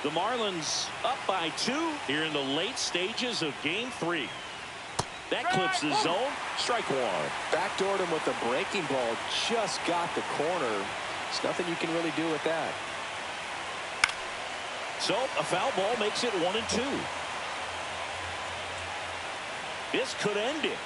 The Marlins up by 2 here in the late stages of game 3. That clips the zone. Strike 1. Backdoored him with a breaking ball. Just got the corner. There's nothing you can really do with that. So a foul ball makes it 1-2. This could end it.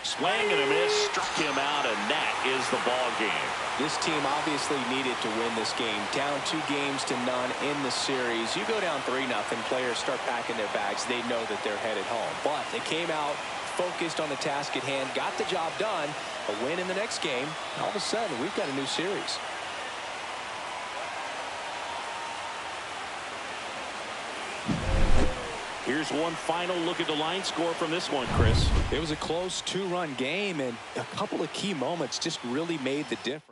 Swing and a miss, struck him out, and that is the ball game. This team obviously needed to win this game. Down 2 games to none in the series. You go down 3-0, players start packing their bags. They know that they're headed home. But they came out focused on the task at hand, got the job done. A win in the next game. All of a sudden, we've got a new series. Here's one final look at the line score from this one, Chris. It was a close 2-run game, and a couple of key moments just really made the difference.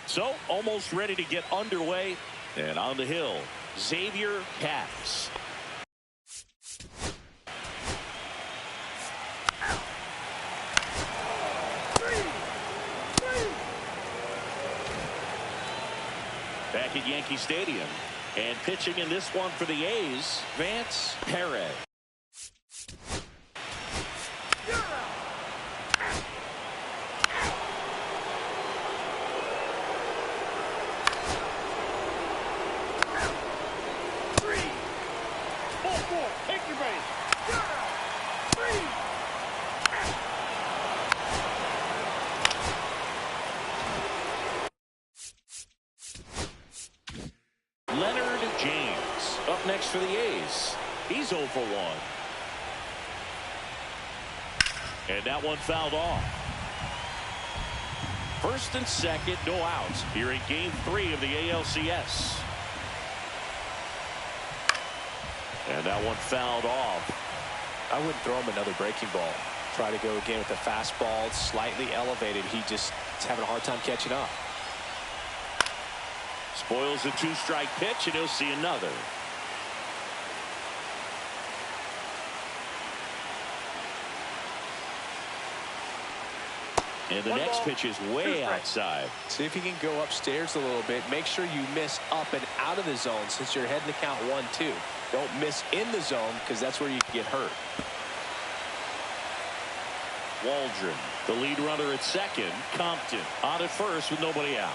So almost ready to get underway. And on the hill, Xavier Katz. Back at Yankee Stadium. And pitching in this one for the A's, Vance Perez. James up next for the A's. He's 0 for 1. And that one fouled off. First and second, no outs here in game 3 of the ALCS. And that one fouled off. I wouldn't throw him another breaking ball. Try to go again with the fastball. It's slightly elevated. He just is having a hard time catching up. Spoils a 2-strike pitch, and he'll see another. And the next pitch is way outside. See if you can go upstairs a little bit. Make sure you miss up and out of the zone since you're heading to count 1-2. Don't miss in the zone because that's where you can get hurt. Waldron, the lead runner at second. Compton on at first with nobody out.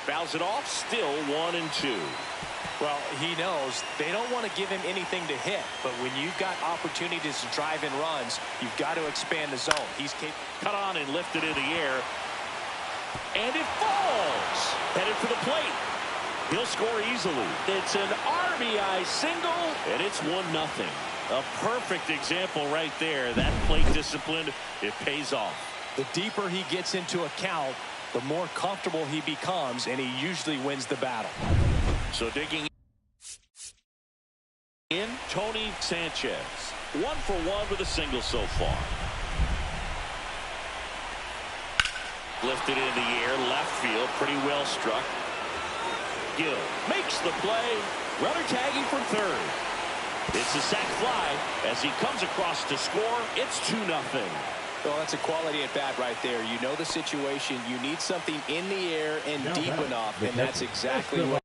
Fouls it off, still 1-2. Well, he knows they don't want to give him anything to hit, but when you've got opportunities to drive in runs, you've got to expand the zone. He's cut on and lifted in the air, and it falls. Headed for the plate. He'll score easily. It's an RBI single, and it's 1-0. A perfect example right there. That plate discipline, it pays off. The deeper he gets into a count, the more comfortable he becomes, and he usually wins the battle. So digging in, Tony Sanchez. 1 for 1 with a single so far. Lifted in the air, left field, pretty well struck. Gill makes the play. Runner tagging from third. It's a sac fly as he comes across to score. It's 2-0. Well, that's a quality at bat right there. You know the situation. You need something in the air and deep enough, and that's exactly what.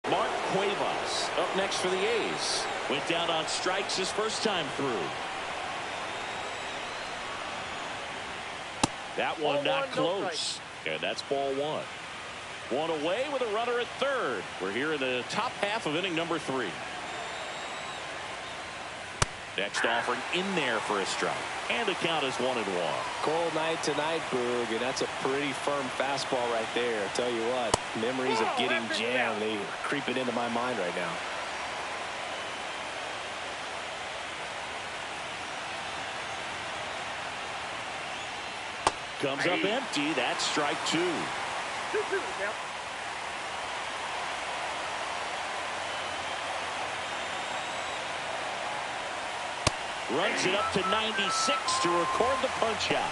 Mark Cuevas up next for the A's. Went down on strikes his first time through. That one not close. And that's ball 1. One away with a runner at third. We're here in the top half of inning number 3. Next offering in there for a strike. And the count is 1-1. Cold night tonight, Boog, and that's a pretty firm fastball right there. I tell you what, memories of getting jammed, they are creeping into my mind right now. Comes up empty. That's strike 2. Runs it up to 96 to record the punch out.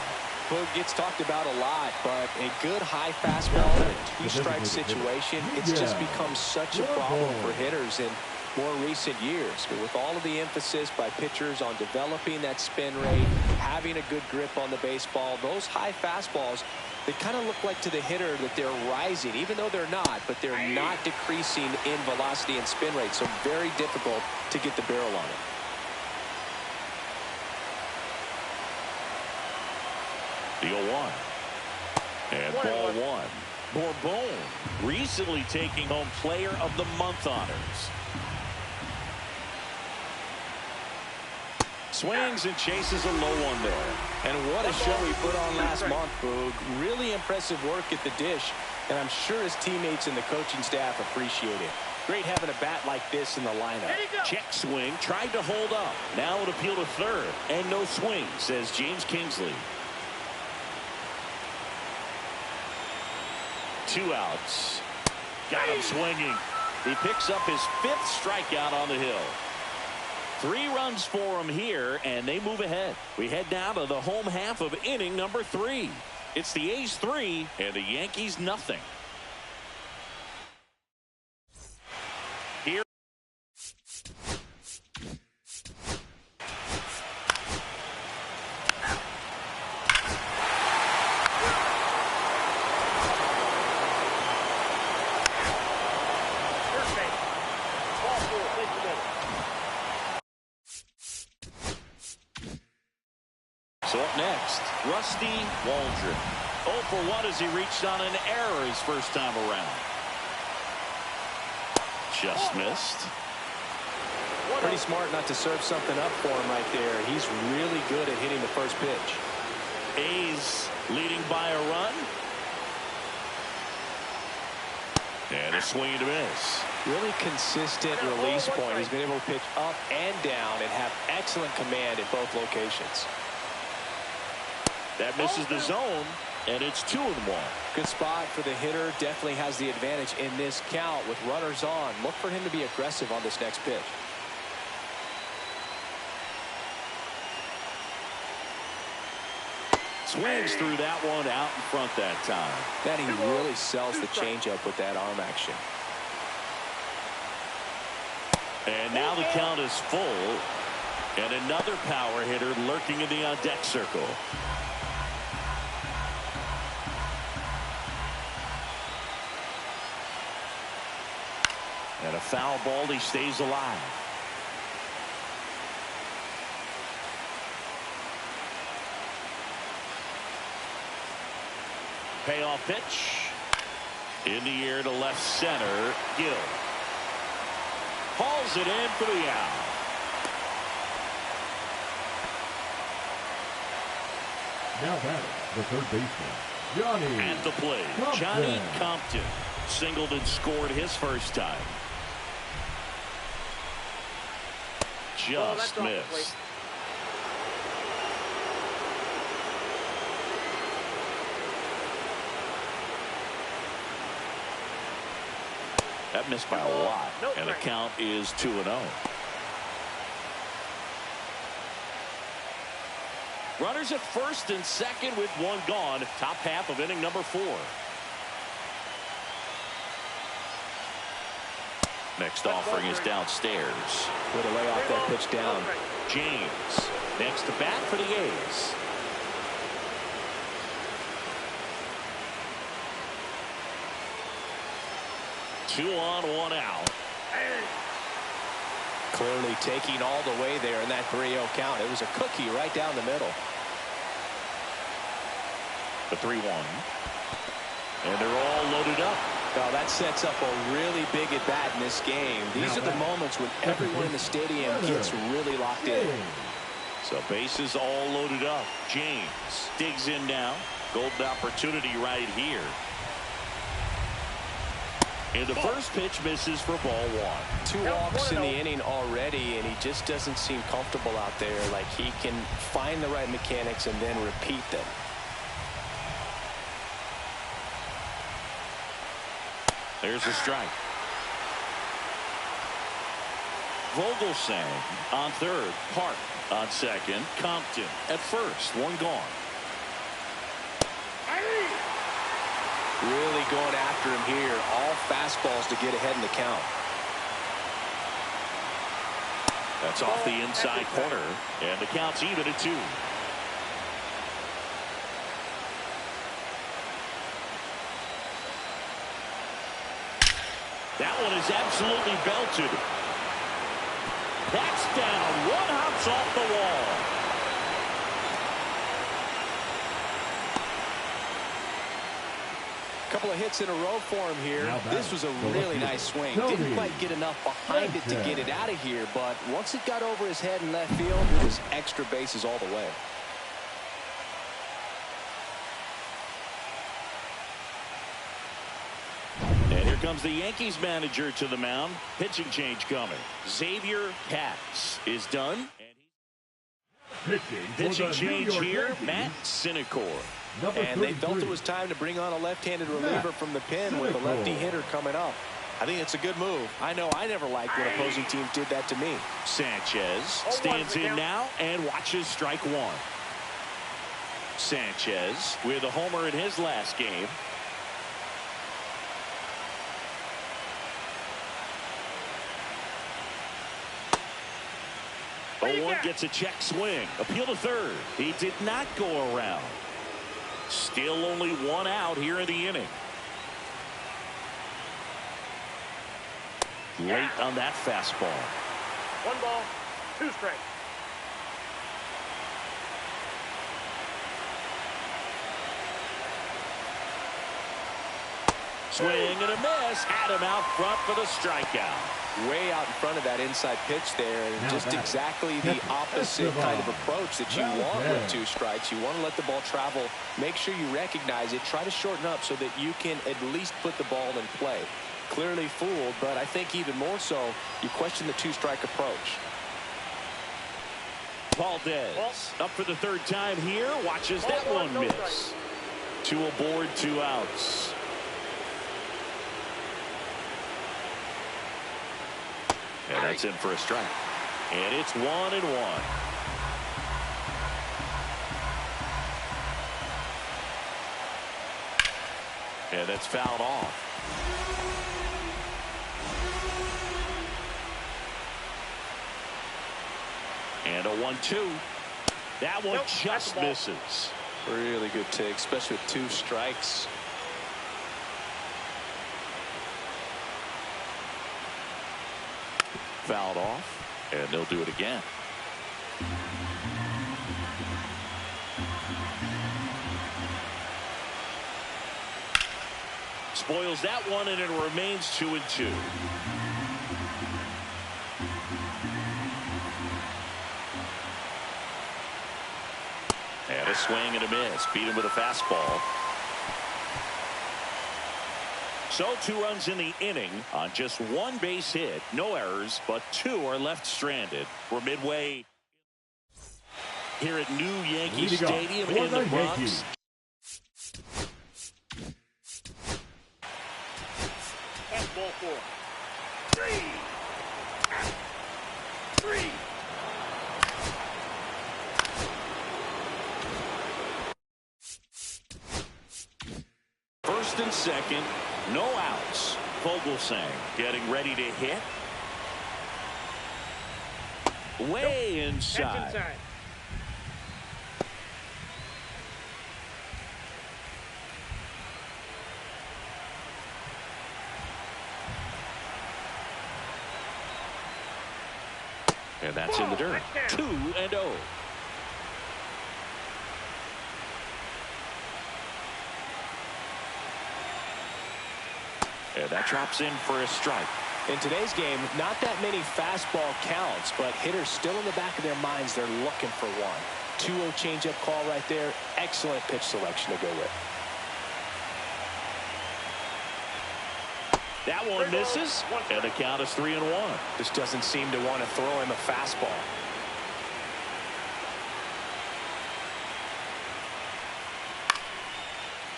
Boog gets talked about a lot, but a good high fastball in a two-strike situation, it's just become such a problem for hitters in more recent years. But with all of the emphasis by pitchers on developing that spin rate, having a good grip on the baseball, those high fastballs, they kind of look like to the hitter that they're rising, even though they're not, but they're not decreasing in velocity and spin rate. So very difficult to get the barrel on it. The 0-1. And ball 1. Bourbon recently taking home Player of the Month honors. Swings and chases a low one there. And what a show he put on last month, Boog. Really impressive work at the dish, and I'm sure his teammates and the coaching staff appreciate it. Great having a bat like this in the lineup. Check swing, tried to hold up. Now an appeal to third, and no swing, says James Kingsley. 2 outs. Got him swinging. He picks up his 5th strikeout on the hill. 3 runs for him here, and they move ahead. We head now to the home half of inning number 3. It's the A's 3 and the Yankees nothing. Here. So up next, Rusty Waldron. 0 for 1 as he reached on an error his first time around. Just missed. Pretty smart not to serve something up for him right there. He's really good at hitting the first pitch. A's leading by a run. And a swing and a miss. Really consistent release point. He's been able to pitch up and down and have excellent command at both locations. That misses the zone, and it's 2-1. Good spot for the hitter. Definitely has the advantage in this count with runners on. Look for him to be aggressive on this next pitch. Swings through that one out in front that time. That he really sells the changeup with that arm action. And now the count is full. And another power hitter lurking in the on-deck circle. And a foul ball, he stays alive. Payoff pitch. In the air to left center. Gill. Hauls it in for the out. Now batting, the third baseman, Johnny. At the plate, Johnny Compton. Singled and scored his first time. Just missed. That missed by a lot. And the count is 2-0. Runners at first and second with one gone. Top half of inning number 4. Next offering is downstairs. Way to lay off that pitch down. James next to bat for the A's. Two on, one out. Clearly taking all the way there in that 3-0 count. It was a cookie right down the middle. The 3-1. And they're all loaded up. Now that sets up a really big at bat in this game. These are the moments when everyone in the stadium gets really locked in. So bases all loaded up. James digs in now. Golden opportunity right here. And the first pitch misses for ball 1. 2 walks in the inning already, and he just doesn't seem comfortable out there. Like he can find the right mechanics and then repeat them. There's a strike. Vogelsang on third. Park on second. Compton at first. One gone. Really going after him here. All fastballs to get ahead in the count. That's off the inside corner. And the count's even at 2. That one is absolutely belted. That's down. One hops off the wall. Couple of hits in a row for him here. This was a really nice swing. Didn't quite get enough behind it to get it out of here, but once it got over his head in left field, it was extra bases all the way. And here comes the Yankees manager to the mound. Pitching change coming. Xavier Katz is done. Pitching change here, Matt Synecor. And they felt it was time to bring on a left-handed reliever from the pen with a lefty hitter coming up. I think it's a good move. I know I never liked when opposing teams did that to me. Sanchez stands in now and watches strike 1. Sanchez with a homer in his last game. One gets a check swing. Appeal to third. He did not go around. Still only one out here in the inning. Late on that fastball. 1 ball, 2 strikes. Swing and a miss. Had him out front for the strikeout. Way out in front of that inside pitch there, and just exactly the opposite kind of approach that you want with 2 strikes. You want to let the ball travel, make sure you recognize it, try to shorten up so that you can at least put the ball in play. Clearly fooled, but I think even more so, you question the 2-strike approach. Valdez up for the 3rd time here, watches that one miss. 2 aboard, 2 outs. And that's in for a strike. And it's 1-1. And that's fouled off. And a 1-2. That one just misses. Really good take, especially with 2 strikes. Fouled off, and they'll do it again. Spoils that one, and it remains 2-2. And a swing and a miss. Beat him with a fastball. So 2 runs in the inning on just 1 base hit. No errors, but 2 are left stranded. We're midway here at New Yankee Stadium in the Bronx. That's ball 4. First and second, no outs. Vogelsang getting ready to hit. Way inside. And that's in the dirt. 2-0. And that drops in for a strike. In today's game, not that many fastball counts, but hitters still in the back of their minds, they're looking for one. 2-0 changeup call right there. Excellent pitch selection to go with. That one misses, and the count is 3-1. Just doesn't seem to want to throw him a fastball.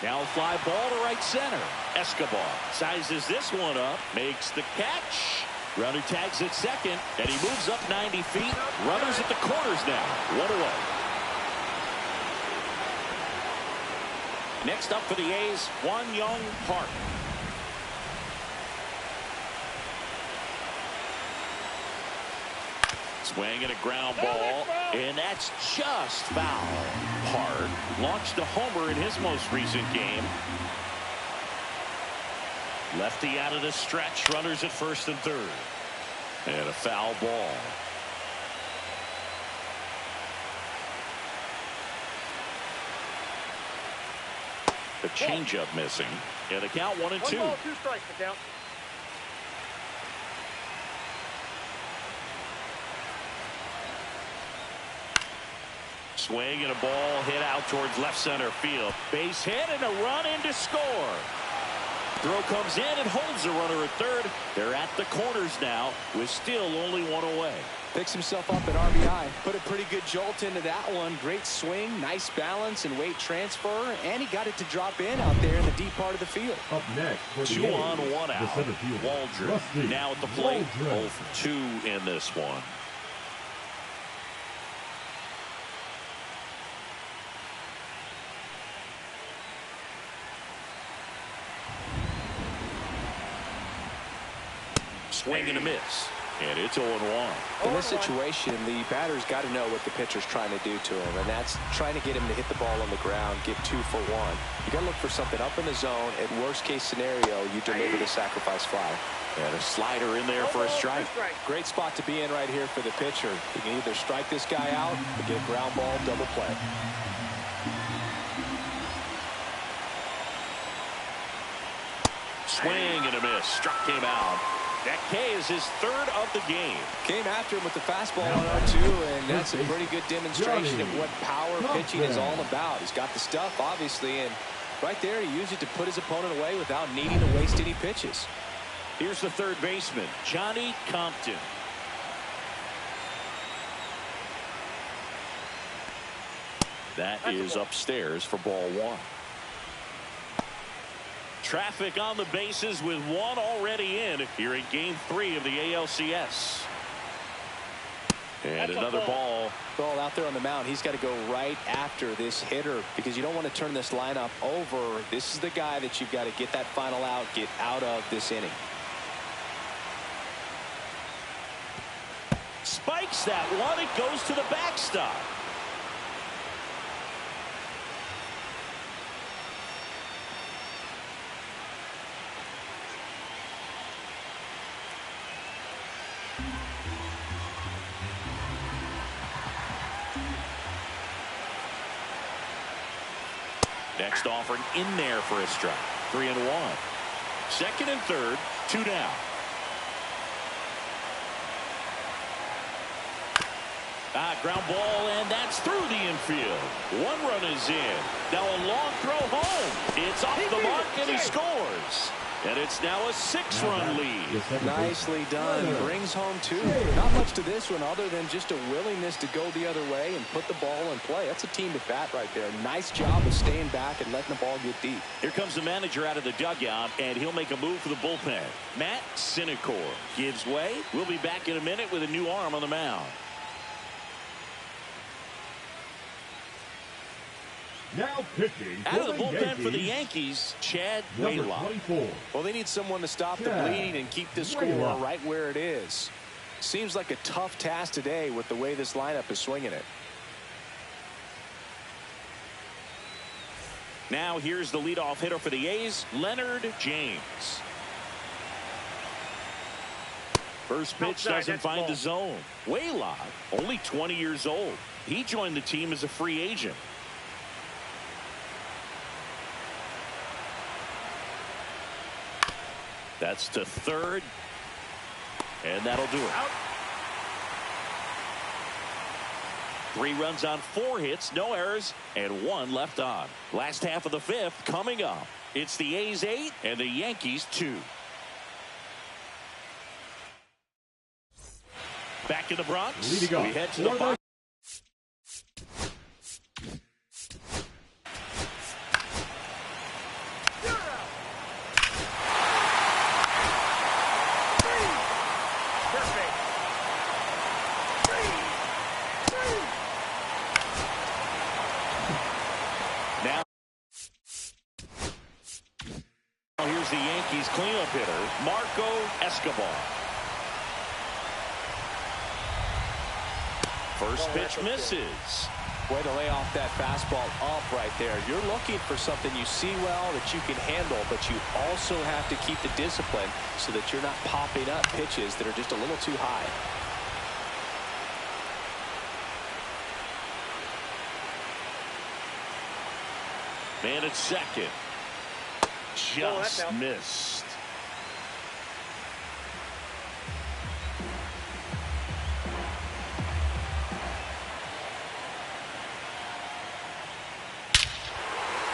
Now a fly ball to right center. Escobar sizes this one up, makes the catch. Runner tags at second, and he moves up 90 feet. Runners at the corners now. 1 away. Next up for the A's, Won-Young Park. Swing and a ground ball, and that's just foul. Hard launched a homer in his most recent game. Lefty out of the stretch, runners at first and third. And a foul ball. The changeup missing, and the count 1-2. 1 ball, 2 strikes, the count. Swing and a ball hit out towards left center field. Base hit and a run in to score. Throw comes in and holds the runner at third. They're at the corners now with still only 1 away. Picks himself up at RBI. Put a pretty good jolt into that one. Great swing, nice balance and weight transfer. And he got it to drop in out there in the deep part of the field. Up next for the 2 A's, on, 1 out. the center fielder, Waldron Rusty now at the plate. Waldron. 0 for 2 in this one. Swing and a miss. And it's 0-1. In this situation, the batter's got to know what the pitcher's trying to do to him, and that's trying to get him to hit the ball on the ground, get 2 for 1. You got to look for something up in the zone. At worst case scenario, you deliver the sacrifice fly. And a slider in there for a strike. Great spot to be in right here for the pitcher. You can either strike this guy out or get a ground ball double play. Swing and a miss. Struck him out. That K is his 3rd of the game. Came after him with the fastball on 0-2, and that's a pretty good demonstration of what power pitching is all about. He's got the stuff, obviously, and right there he used it to put his opponent away without needing to waste any pitches. Here's the third baseman, Johnny Compton. That is upstairs for ball 1. Traffic on the bases with 1 already in here in game 3 of the ALCS. And another ball. Ball out there on the mound. He's got to go right after this hitter because you don't want to turn this lineup over. This is the guy that you've got to get that final out, get out of this inning. Spikes that one. It goes to the backstop. Next offering in there for a strike. 3-1. Second and third, 2 down. Ground ball, and that's through the infield. 1 run is in. Now a long throw home. It's off the mark, and he scores. And it's now a 6-run lead. Nicely done. Brings home 2. Not much to this one other than just a willingness to go the other way and put the ball in play. That's a team at bat right there. Nice job of staying back and letting the ball get deep. Here comes the manager out of the dugout, and he'll make a move for the bullpen. Matt Sinicor gives way. We'll be back in a minute with a new arm on the mound. Now pitching out of the bullpen for the Yankees, Chad Waylock. Well, they need someone to stop the bleeding and keep the score right where it is. Seems like a tough task today with the way this lineup is swinging it. Now here's the leadoff hitter for the A's, Leonard James. First pitch doesn't find the zone. Waylock, only 20 years old. He joined the team as a free agent. That's to third. And that'll do it. 3 runs on 4 hits, no errors, and 1 left on. Last half of the 5th coming up. It's the A's 8 and the Yankees 2. Back in the Bronx. We head to the box. The Yankees cleanup hitter, Marco Escobar. First pitch misses. Way to lay off that fastball up right there. You're looking for something you see well that you can handle, but you also have to keep the discipline so that you're not popping up pitches that are just a little too high. Man at second. Just missed.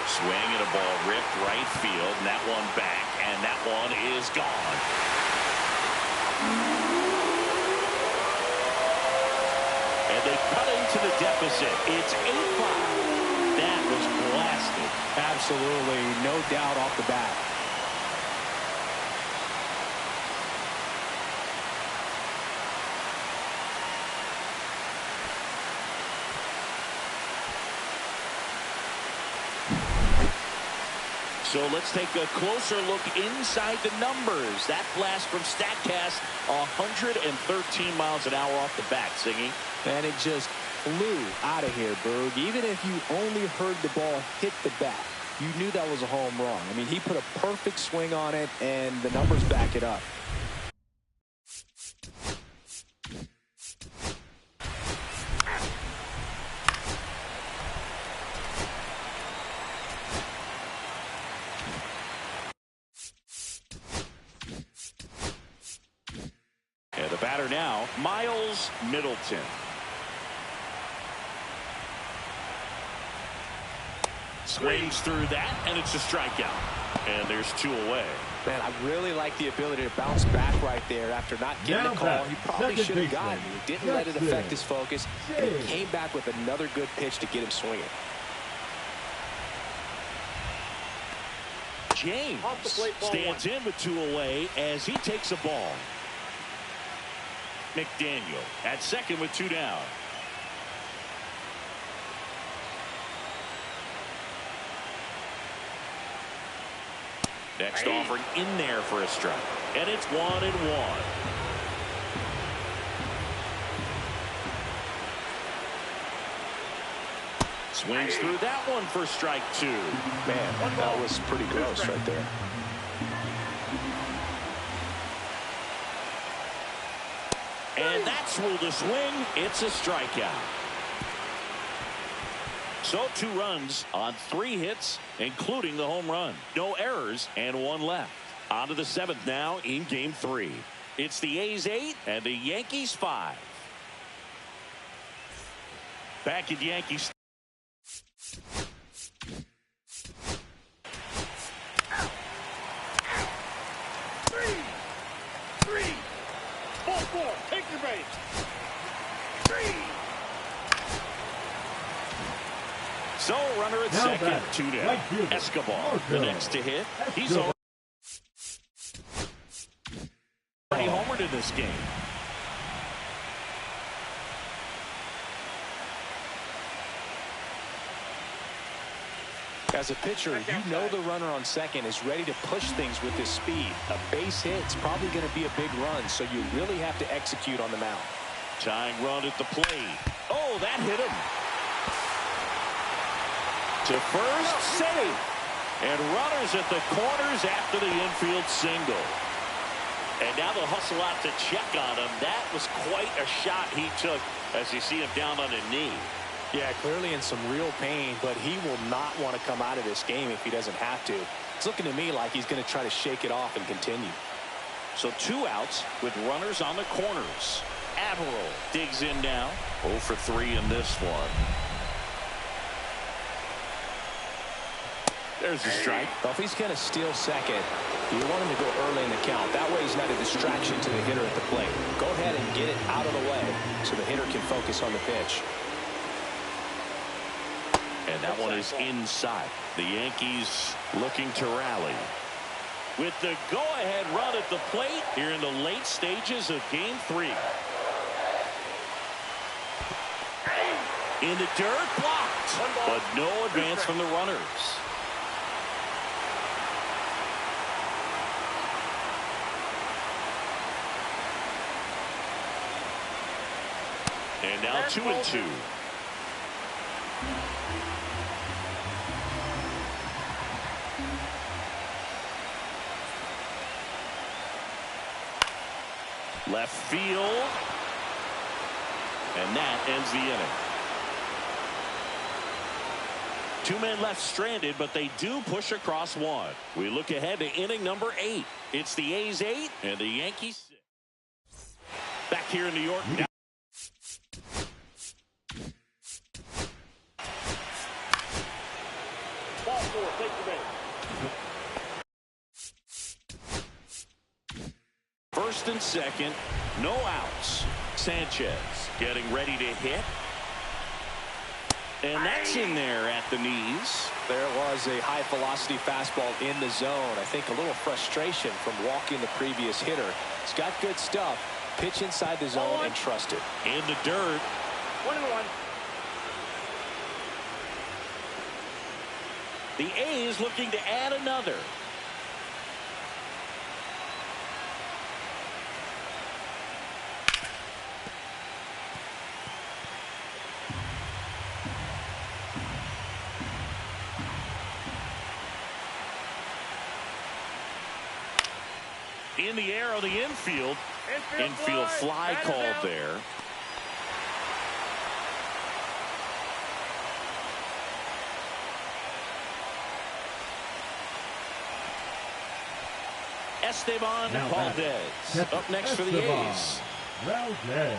Swing and a ball ripped right field, and that one back, and that one is gone. And they cut into the deficit. It's 8-5. That was blasted. Absolutely, no doubt off the bat. So let's take a closer look inside the numbers. That blast from StatCast, 113 miles an hour off the bat, Singy. And it just flew out of here, Berg. Even if you only heard the ball hit the bat, you knew that was a home run. I mean, he put a perfect swing on it, and the numbers back it up. And the batter now, Miles Middleton. Swings through that, and it's a strikeout. And there's 2 away. Man, I really like the ability to bounce back right there after not getting the call. He probably should have gotten it. He didn't let it affect his focus, and he came back with another good pitch to get him swinging. James stands in with 2 away as he takes a ball. McDaniel at second with 2 down. Next offering in there for a strike. And it's 1-1. Swings through that one for strike 2. Man, that was pretty gross right there. And that's ruled a swing. It's a strikeout. So 2 runs on 3 hits, including the home run. No errors and 1 left. On to the 7th now in game 3. It's the A's 8 and the Yankees 5. Back at Yankees. strike. So runner at Now second, batter, 2 down. right fielder, Escobar, the next to hit. He's already homered in this game. As a pitcher, you know the runner on second is ready to push things with his speed. A base hit's probably going to be a big run, so you really have to execute on the mound. Tying run at the plate. Oh, that hit him. To first, save. And runners at the corners after the infield single. And now they'll hustle out to check on him. That was quite a shot he took as you see him down on a knee. Yeah, clearly in some real pain, but he will not want to come out of this game if he doesn't have to. It's looking to me like he's going to try to shake it off and continue. So 2 outs with runners on the corners. Averill digs in now. 0 for 3 in this one. There's a strike. Well, if he's going to steal second, you want him to go early in the count. That way he's not a distraction to the hitter at the plate. Go ahead and get it out of the way so the hitter can focus on the pitch. And that one is inside. The Yankees looking to rally. With the go-ahead run at the plate here in the late stages of Game 3. In the dirt, blocked. But no advance from the runners. And now 2-2. Left field. And that ends the inning. 2 men left stranded, but they do push across 1. We look ahead to inning number 8. It's the A's 8 and the Yankees 6. Back here in New York. Now Ball 4, take the base. first and second, no outs. Sanchez getting ready to hit. And that's in there at the knees. There was a high velocity fastball in the zone. I think a little frustration from walking the previous hitter. He's got good stuff. Pitch inside the zone and trust it. In the dirt. 1-1. The A's looking to add another. In the air on the infield. Infield fly called there. Esteban Now Valdez up next for the A's. Valdez.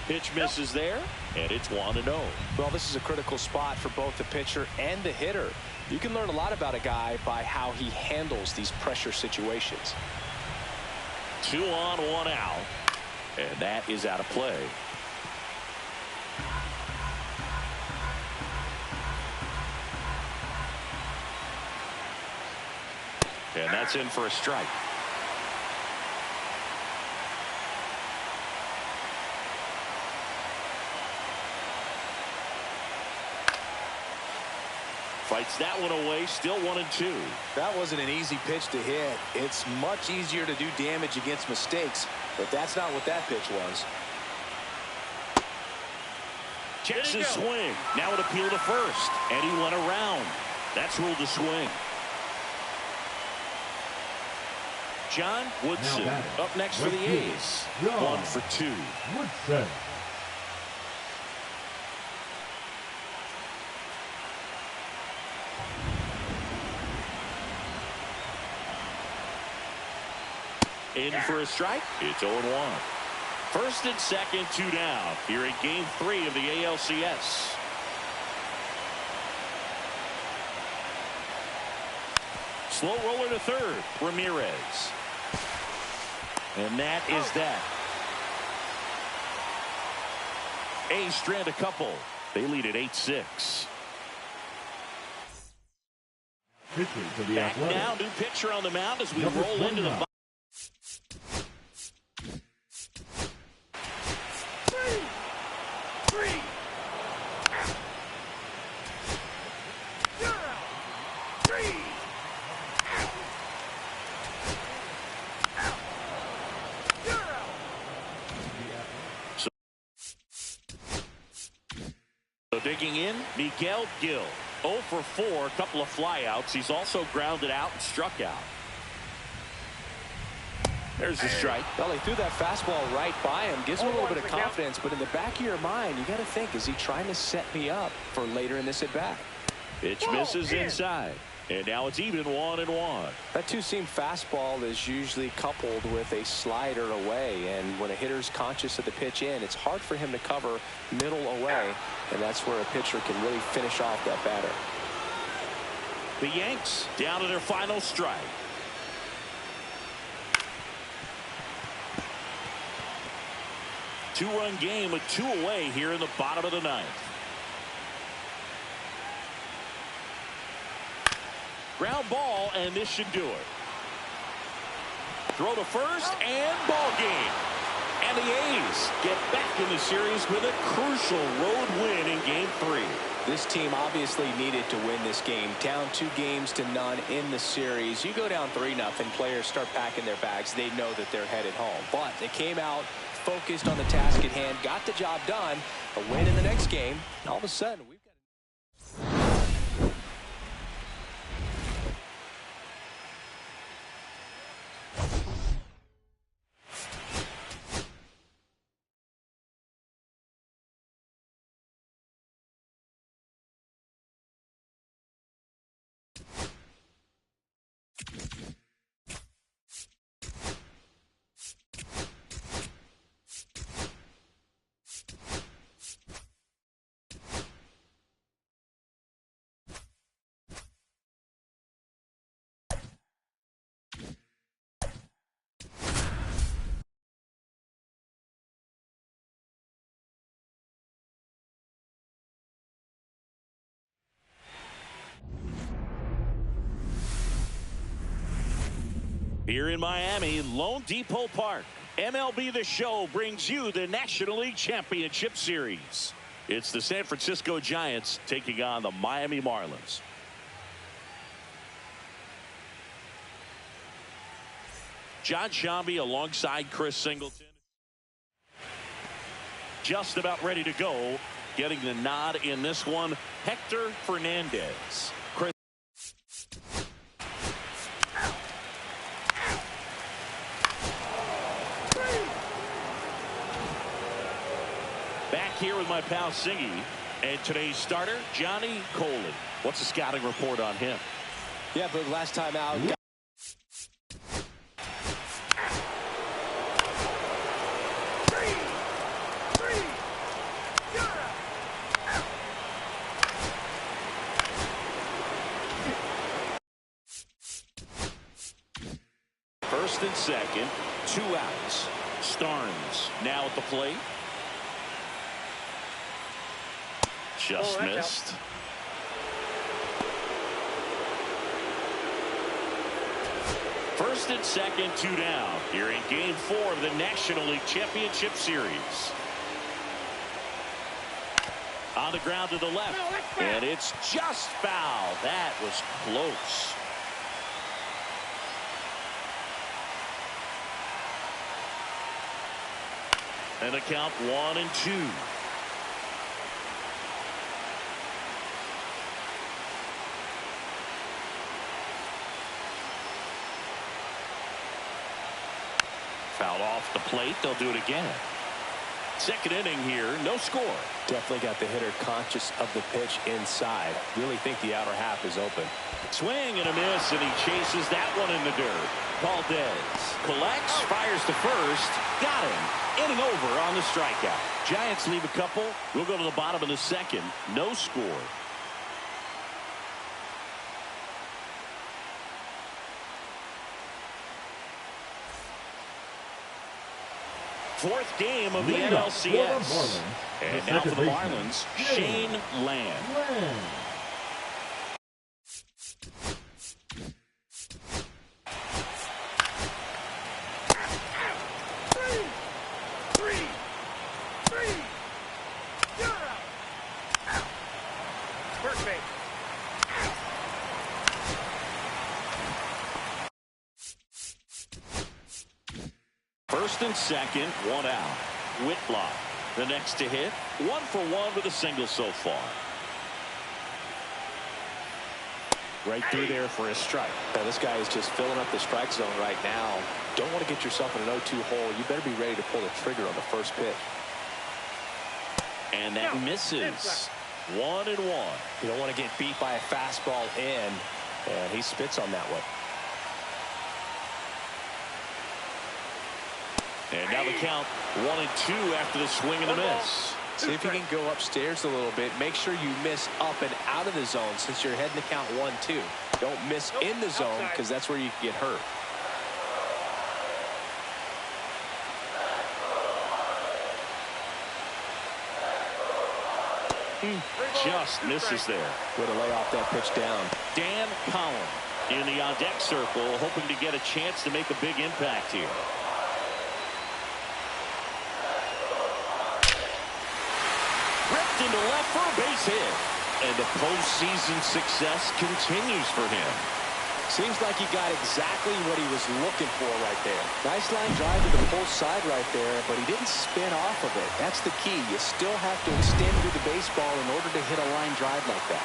Pitch misses there, and it's 1-0. Well, this is a critical spot for both the pitcher and the hitter. You can learn a lot about a guy by how he handles these pressure situations. 2 on, 1 out, and that is out of play. And that's in for a strike. Fights that one away, still 1-2. That wasn't an easy pitch to hit. It's much easier to do damage against mistakes, but that's not what that pitch was. Checks his swing. Now it appeal to first, and he went around. That's ruled a swing. John Woodson up next for the A's. 1 for 2. Woodson. In for a strike. It's 0-1. First and second, 2 down. Here in Game 3 of the ALCS. Slow roller to third. Ramirez. And that is that. A's strand a couple. They lead at 8-6. Pitching for the Back Athletics. now, new pitcher on the mound as we Number roll into the 29. So digging in, Miguel Gil. 0 for 4, a couple of flyouts. He's also grounded out and struck out. There's the strike. Well, he threw that fastball right by him. Gives him a little bit of confidence, but in the back of your mind, you got to think, is he trying to set me up for later in this at-bat? Pitch misses inside. And now it's even 1-1. That two-seam fastball is usually coupled with a slider away, and when a hitter's conscious of the pitch in, it's hard for him to cover middle away, and that's where a pitcher can really finish off that batter. The Yanks down to their final strike. Two-run game with 2 away here in the bottom of the 9th. Ground ball, and this should do it. Throw to first, and ball game. And the A's get back in the series with a crucial road win in Game 3. This team obviously needed to win this game. Down 2-0 in the series. You go down 3-0, players start packing their bags. They know that they're headed home. But they came out focused on the task at hand, got the job done. A win in the next game. And all of a sudden, we've got... Here in Miami, Lone Depot Park, MLB The Show brings you the National League Championship Series. It's the San Francisco Giants taking on the Miami Marlins. John Shambi alongside Chris Singleton. Just about ready to go. Getting the nod in this one, Hector Fernandez. Chris. Back here with my pal Singy, and today's starter, Johnny Coley. What's the scouting report on him? Yeah, but last time out... First and second, 2 outs. Starnes now at the plate. Just missed. First and second, 2 down. Here in Game 4 of the National League Championship Series. On the ground to the left. And it's just foul. That was close. And a count 1-2. Fouled off the plate. They'll do it again. Second inning here. No score. Definitely got the hitter conscious of the pitch inside. Really think the outer half is open. Swing and a miss, and he chases that one in the dirt. Valdez collects, fires to first. Got him. Inning over on the strikeout. Giants leave a couple. We'll go to the bottom of the second. No score. fourth game of the Leadoff NLCS. for the Marlins, And the now for second the baseman, Marlins, Shane Land. First base. First and second, one out. Whitlock, the next to hit. 1 for 1 with a single so far. Right through there for a strike. Now, this guy is just filling up the strike zone right now. Don't want to get yourself in an 0-2 hole. You better be ready to pull the trigger on the first pitch. And that misses. 1-1. You don't want to get beat by a fastball in, and he spits on that one. And now the count 1-2 after the swing and the miss. See if you can go upstairs a little bit. Make sure you miss up and out of the zone since you're heading to count 1-2. Don't miss in the zone because that's where you can get hurt. Just misses there. Way to lay off that pitch down. Dan Collin in the on-deck circle, hoping to get a chance to make a big impact here. Ripped into left for a base hit. And the postseason success continues for him. Seems like he got exactly what he was looking for right there. Nice line drive to the pull side right there, but he didn't spin off of it. That's the key. You still have to extend through the baseball in order to hit a line drive like that.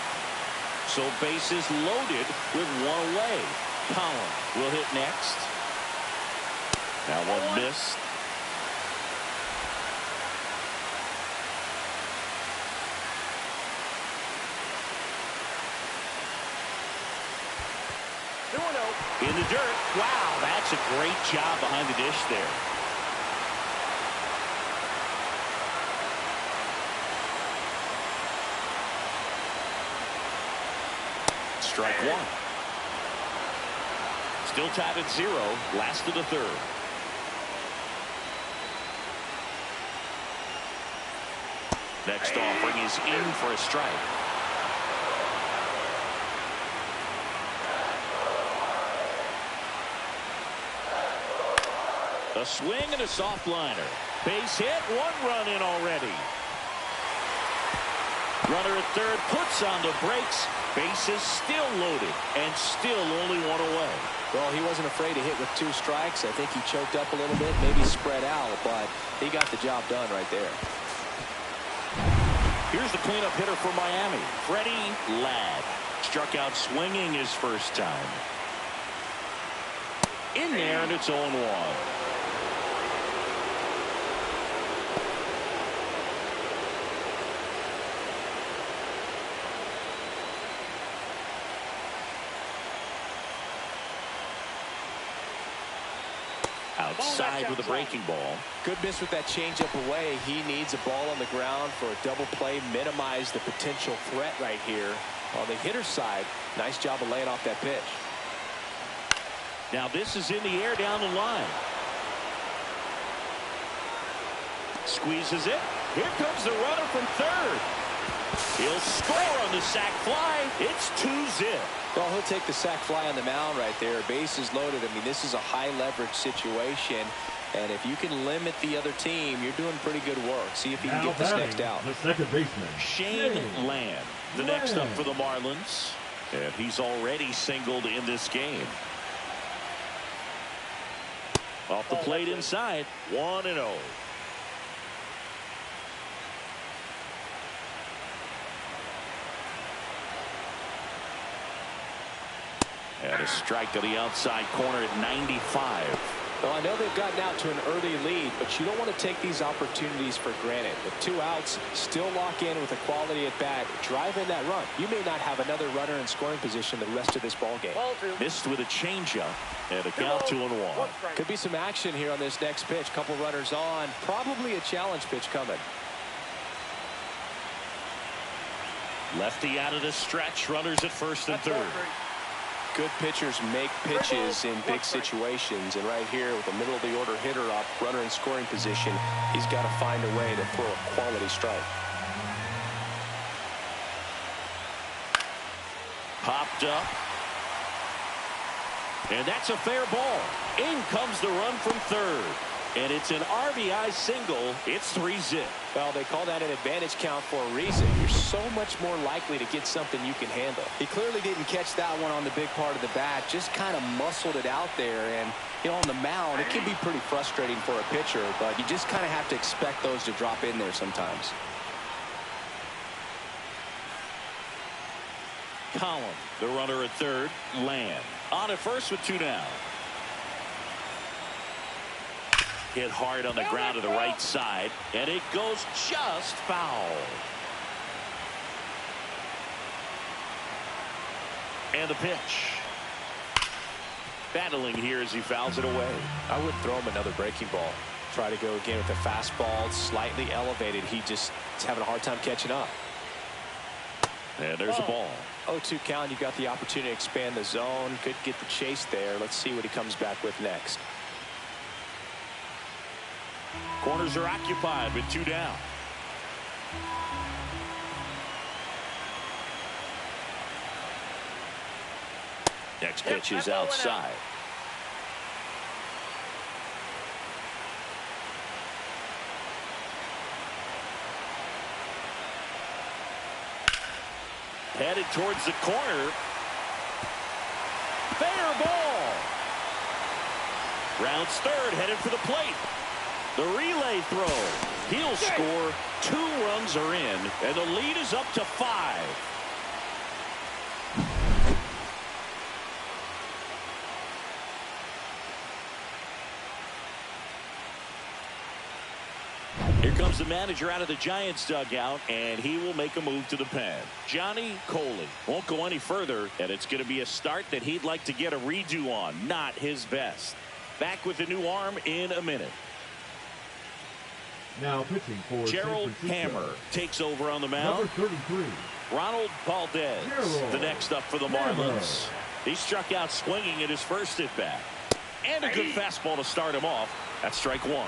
So bases loaded with one away. Collin will hit next. Now one missed. In the dirt. Wow, that's a great job behind the dish there. Strike one. Still tied at 0. Last of the third. Next offering is in for a strike. A swing and a soft liner. Base hit, 1 run in already. Runner at third puts on the brakes. Bases still loaded and still only 1 away. Well, he wasn't afraid to hit with 2 strikes. I think he choked up a little bit, maybe spread out, but he got the job done right there. Here's the cleanup hitter for Miami, Freddie Ladd. Struck out swinging his first time. In there, and it's 0-1. Outside with a breaking ball. Good miss with that changeup away. He needs a ball on the ground for a double play. Minimize the potential threat right here. On the hitter's side, nice job of laying off that pitch. Now this is in the air down the line. Squeezes it. Here comes the runner from third. He'll score on the sac fly. It's 2-0. Well, he'll take the sac fly on the mound right there. Bases loaded. I mean, this is a high leverage situation. And if you can limit the other team, you're doing pretty good work. See if you can get this next out. The second baseman, Shane Land, the next up for the Marlins. And he's already singled in this game. Off the plate inside, 1-0. And a strike to the outside corner at 95. Well, I know they've gotten out to an early lead, but you don't want to take these opportunities for granted. With 2 outs, still lock in with a quality at bat, drive in that run. You may not have another runner in scoring position the rest of this ball game. Missed with a changeup and a count 2-1. Could be some action here on this next pitch. Couple runners on, probably a challenge pitch coming. Lefty out of the stretch, runners at first and third. Good pitchers make pitches in big situations, and right here with the middle of the order hitter up, runner in scoring position, he's got to find a way to throw a quality strike. Popped up. And that's a fair ball. In comes the run from third. And it's an RBI single. It's 3-zip. Well, they call that an advantage count for a reason. You're so much more likely to get something you can handle. He clearly didn't catch that one on the big part of the bat. Just kind of muscled it out there. And, you know, on the mound, it can be pretty frustrating for a pitcher. But you just kind of have to expect those to drop in there sometimes. Collin, the runner at third. Land on at first with 2 down. Hit hard on the ground to the right side, and it goes just foul. And the pitch. Battling here as he fouls it away. I wouldn't throw him another breaking ball. Try to go again with the fastball, slightly elevated. He just is having a hard time catching up. And there's a ball. 0-2 count. You got the opportunity to expand the zone. Could get the chase there. Let's see what he comes back with next. Corners are occupied with 2 down. Next pitch is outside. Headed towards the corner. Fair ball. Rounds third, headed for the plate. The relay throw. He'll score. 2 runs are in, and the lead is up to 5. Here comes the manager out of the Giants dugout, and he will make a move to the pen. Johnny Coley won't go any further, and it's going to be a start that he'd like to get a redo on. Not his best. Back with the new arm in a minute. Now pitching for Gerald Hammer takes over on the mound. Number 33. Ronald Valdez, Gerald the next up for the Marlins. He struck out swinging at his first at bat. And a good fastball to start him off. That's strike 1.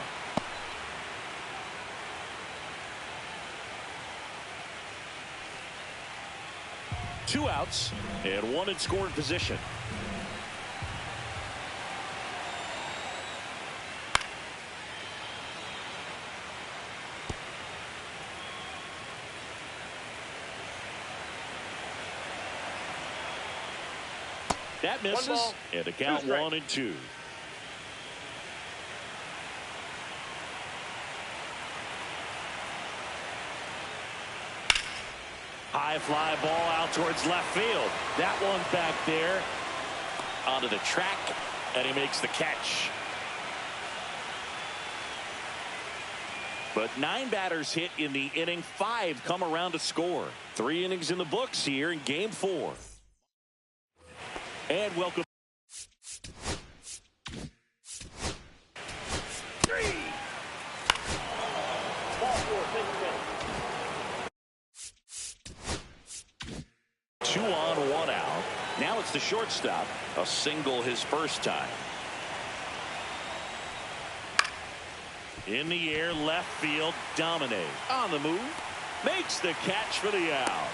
Two outs and 1 in scoring position. That misses, and a count 1-2. High fly ball out towards left field. That one back there onto the track, and he makes the catch. But 9 batters hit in the inning. 5 come around to score. 3 innings in the books here in Game 4. And welcome. 3. Ball 4, 2 on, 1 out. Now it's the shortstop. A single his first time. In the air, left field, dominate. On the move, makes the catch for the out.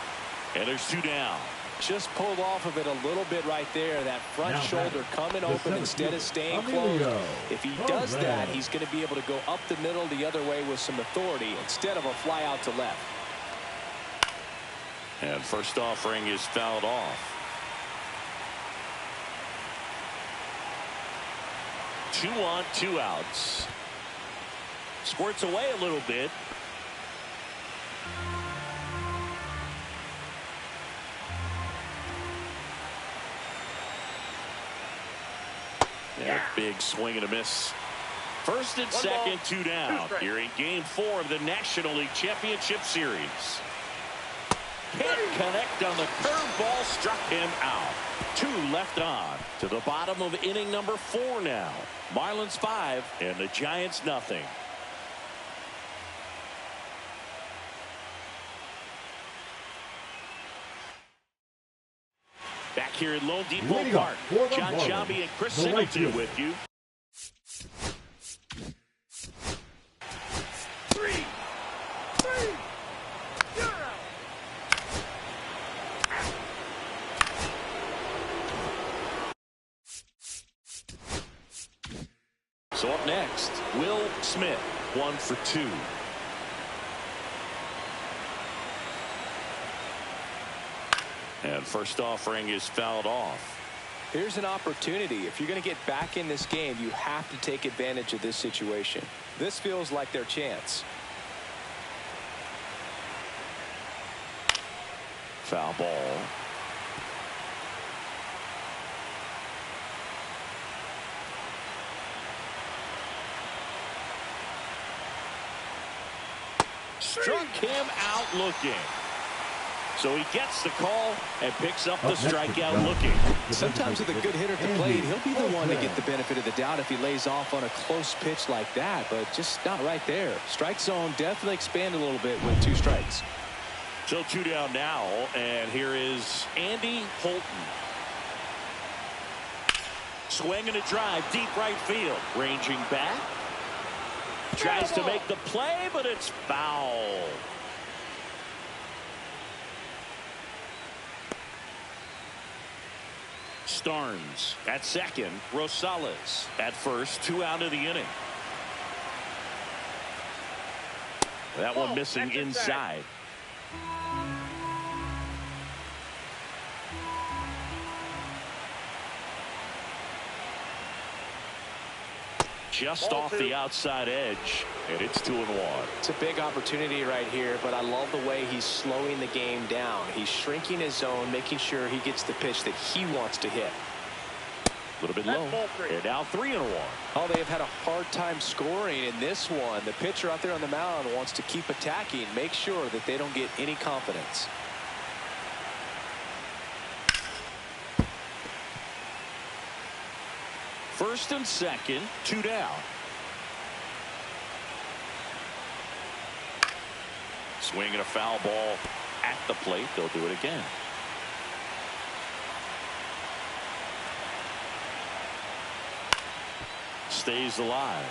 And there's 2 down. Just pulled off of it a little bit right there. That front shoulder coming open instead of staying closed. If he does that, he's going to be able to go up the middle the other way with some authority instead of a fly out to left. And first offering is fouled off. 2 on, 2 outs. Squirts away a little bit. Yeah, big swing and a miss. First and second, 2 down. Here in Game 4 of the National League Championship Series. Can't connect on the curveball, struck him out. 2 left on to the bottom of inning number 4 now. Marlins 5 and the Giants nothing. Back here at Lone Depot Leading Park. up for the John Marlins, Sciambi and Chris the right Singleton fielder. with you. So up next, Will Smith, 1 for 2. And first offering is fouled off. Here's an opportunity. If you're going to get back in this game, you have to take advantage of this situation. This feels like their chance. Foul ball. Struck him out looking. So he gets the call and picks up the strikeout looking. Sometimes with a good hitter at the plate, he'll be the one to get the benefit of the doubt if he lays off on a close pitch like that, but just not right there. Strike zone definitely expanded a little bit with 2 strikes. So 2 down now, and here is Andy Holton. Swinging a drive, deep right field. Ranging back. Tries to make the play, but it's foul. Starnes at second. Rosales at first. 2 out of the inning. That one missing inside. Just off the outside edge, and it's 2-1. It's a big opportunity right here, but I love the way he's slowing the game down. He's shrinking his zone, making sure he gets the pitch that he wants to hit. A little bit low. And now 3-1. Oh, they have had a hard time scoring in this one. The pitcher out there on the mound wants to keep attacking, make sure that they don't get any confidence. First and second, 2 down. Swinging a foul ball at the plate. They'll do it again. Stays alive.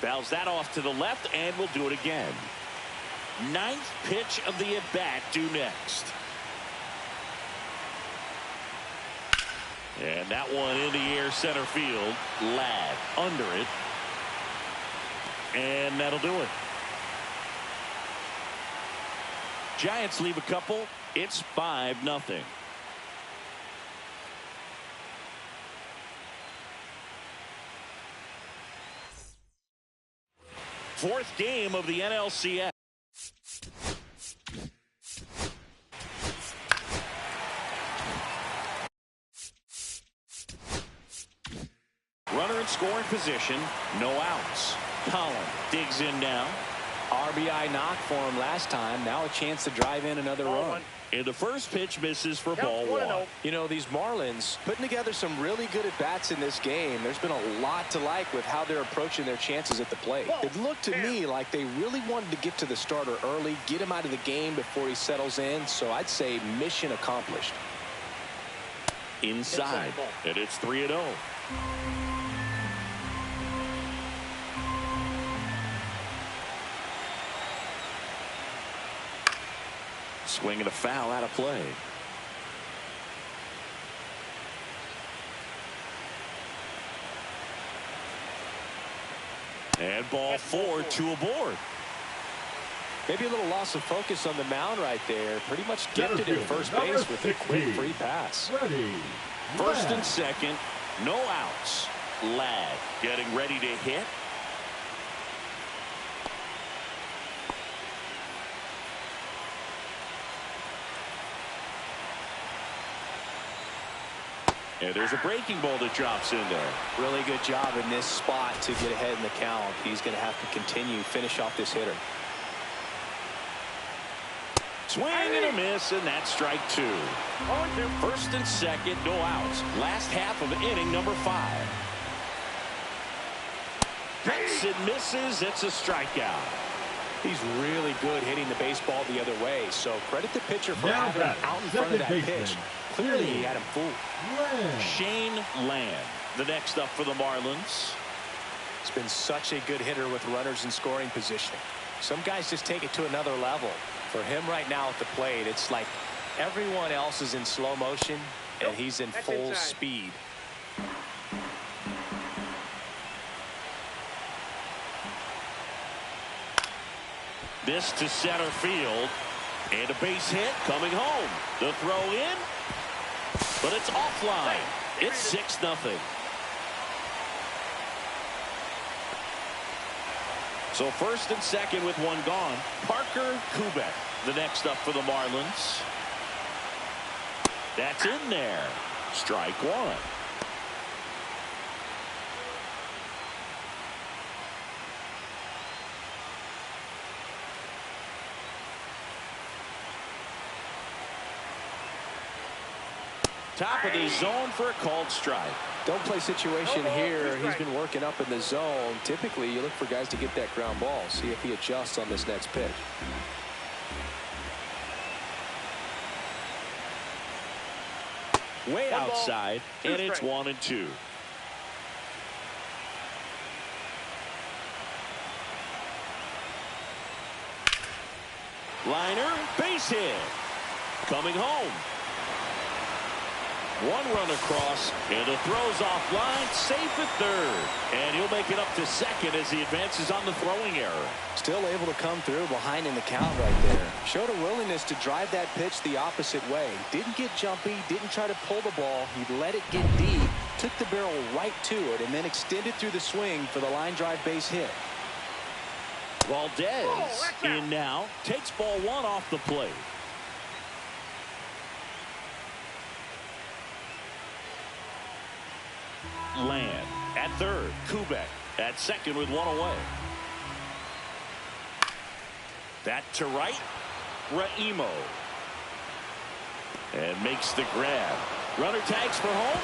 Fouls that off to the left, and we'll do it again. 9th pitch of the at-bat due next. And that one in the air center field. Ladd under it. And that'll do it. Giants leave a couple. It's 5-0. Fourth game of the NLCS. Runner in scoring position, no outs. Collin digs in now. RBI knock for him last time. Now a chance to drive in another run. And the first pitch misses for ball 1. You know, these Marlins putting together some really good at-bats in this game. There's been a lot to like with how they're approaching their chances at the plate. It looked to me like they really wanted to get to the starter early, get him out of the game before he settles in. So I'd say mission accomplished. Inside, and it's 3-0. Swinging a foul out of play. And ball 4, 2 aboard. Maybe a little loss of focus on the mound right there. Pretty much gifted at first base with a quick free pass. First and second, no outs. Ladd getting ready to hit. And there's a breaking ball that drops in there. Really good job in this spot to get ahead in the count. He's going to have to continue, finish off this hitter. Swing and a miss, and that's strike 2. First and second, no outs. Last half of inning number 5. Hits and misses. It's a strikeout. He's really good hitting the baseball the other way, so credit the pitcher for having him out in front of that pitch. Clearly, he had him fooled. Shane Land, the next up for the Marlins. He's been such a good hitter with runners in scoring position. Some guys just take it to another level. For him right now at the plate, it's like everyone else is in slow motion, and he's in full speed. This to center field. And a base hit coming home. The throw in. But it's offline. It's 6-0. So first and second with one gone. Parker Kubek, the next up for the Marlins. That's in there. Strike one. Top of the zone for a called strike. Don't play situation here. He's been working up in the zone. Typically, you look for guys to get that ground ball. See if he adjusts on this next pitch. Way outside, and it's 1-2. Liner, base hit. Coming home. One run across, and the throw's offline, safe at third. And he'll make it up to second as he advances on the throwing error. Still able to come through behind in the count right there. Showed a willingness to drive that pitch the opposite way. Didn't get jumpy, didn't try to pull the ball. He let it get deep, took the barrel right to it, and then extended through the swing for the line drive base hit. Valdez in now, takes ball one off the plate. Land at third. Kubek at second with one away. That to right. Raimo. And makes the grab. Runner tags for home.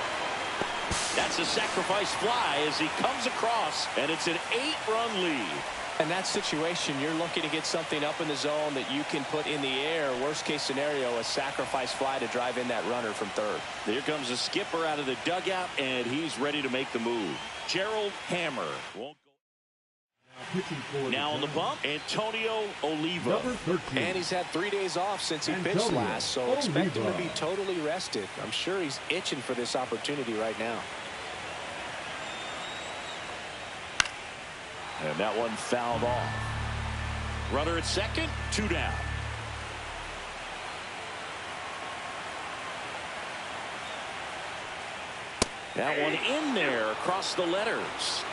That's a sacrifice fly as he comes across, and it's an 8-run lead. In that situation, you're looking to get something up in the zone that you can put in the air. Worst case scenario, a sacrifice fly to drive in that runner from third. Here comes the skipper out of the dugout, and he's ready to make the move. Gerald Hammer won't go. Now on the bump, Antonio Oliva. And he's had 3 days off since he pitched last, so expect him to be totally rested. I'm sure he's itching for this opportunity right now. And that one fouled off. Runner at second, 2 down. That one in there across the letters.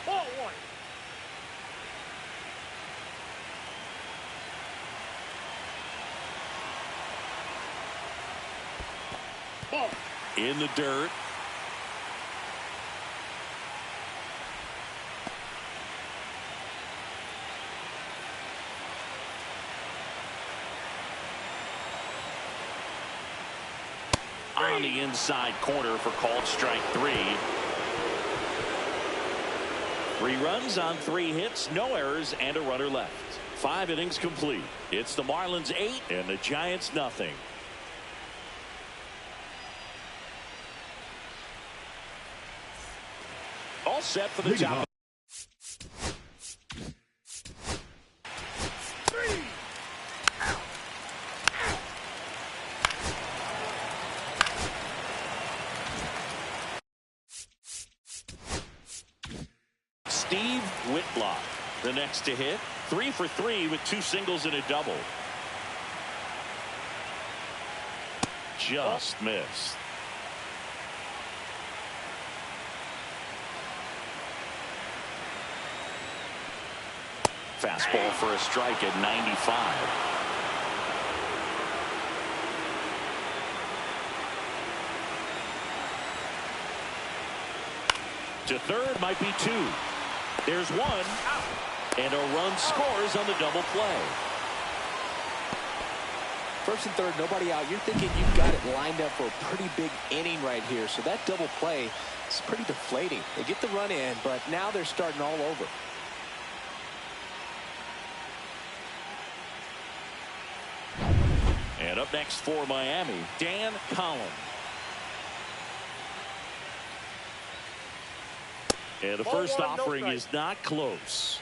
Ball one. In the dirt. On the inside corner for called strike 3. 3 runs on 3 hits, no errors, and a runner left. 5 innings complete. It's the Marlins 8 and the Giants nothing. All set for the top. Steve Whitlock, the next to hit. 3 for 3 with 2 singles and a double. Just missed. Fastball for a strike at 95. To third might be 2. There's 1. And a run scores on the double play. First and third, nobody out. You're thinking you've got it lined up for a pretty big inning right here. So that double play is pretty deflating. They get the run in, but now they're starting all over. And up next for Miami, Dan Collins. And the first offering is not close.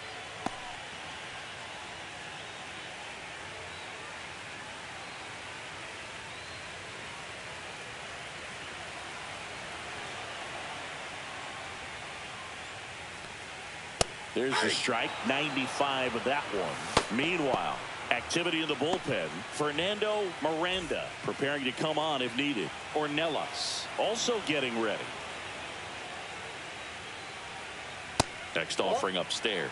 There's the strike, 95 of that one. Meanwhile, activity in the bullpen. Fernando Miranda preparing to come on if needed. Ornelas also getting ready. Next offering upstairs.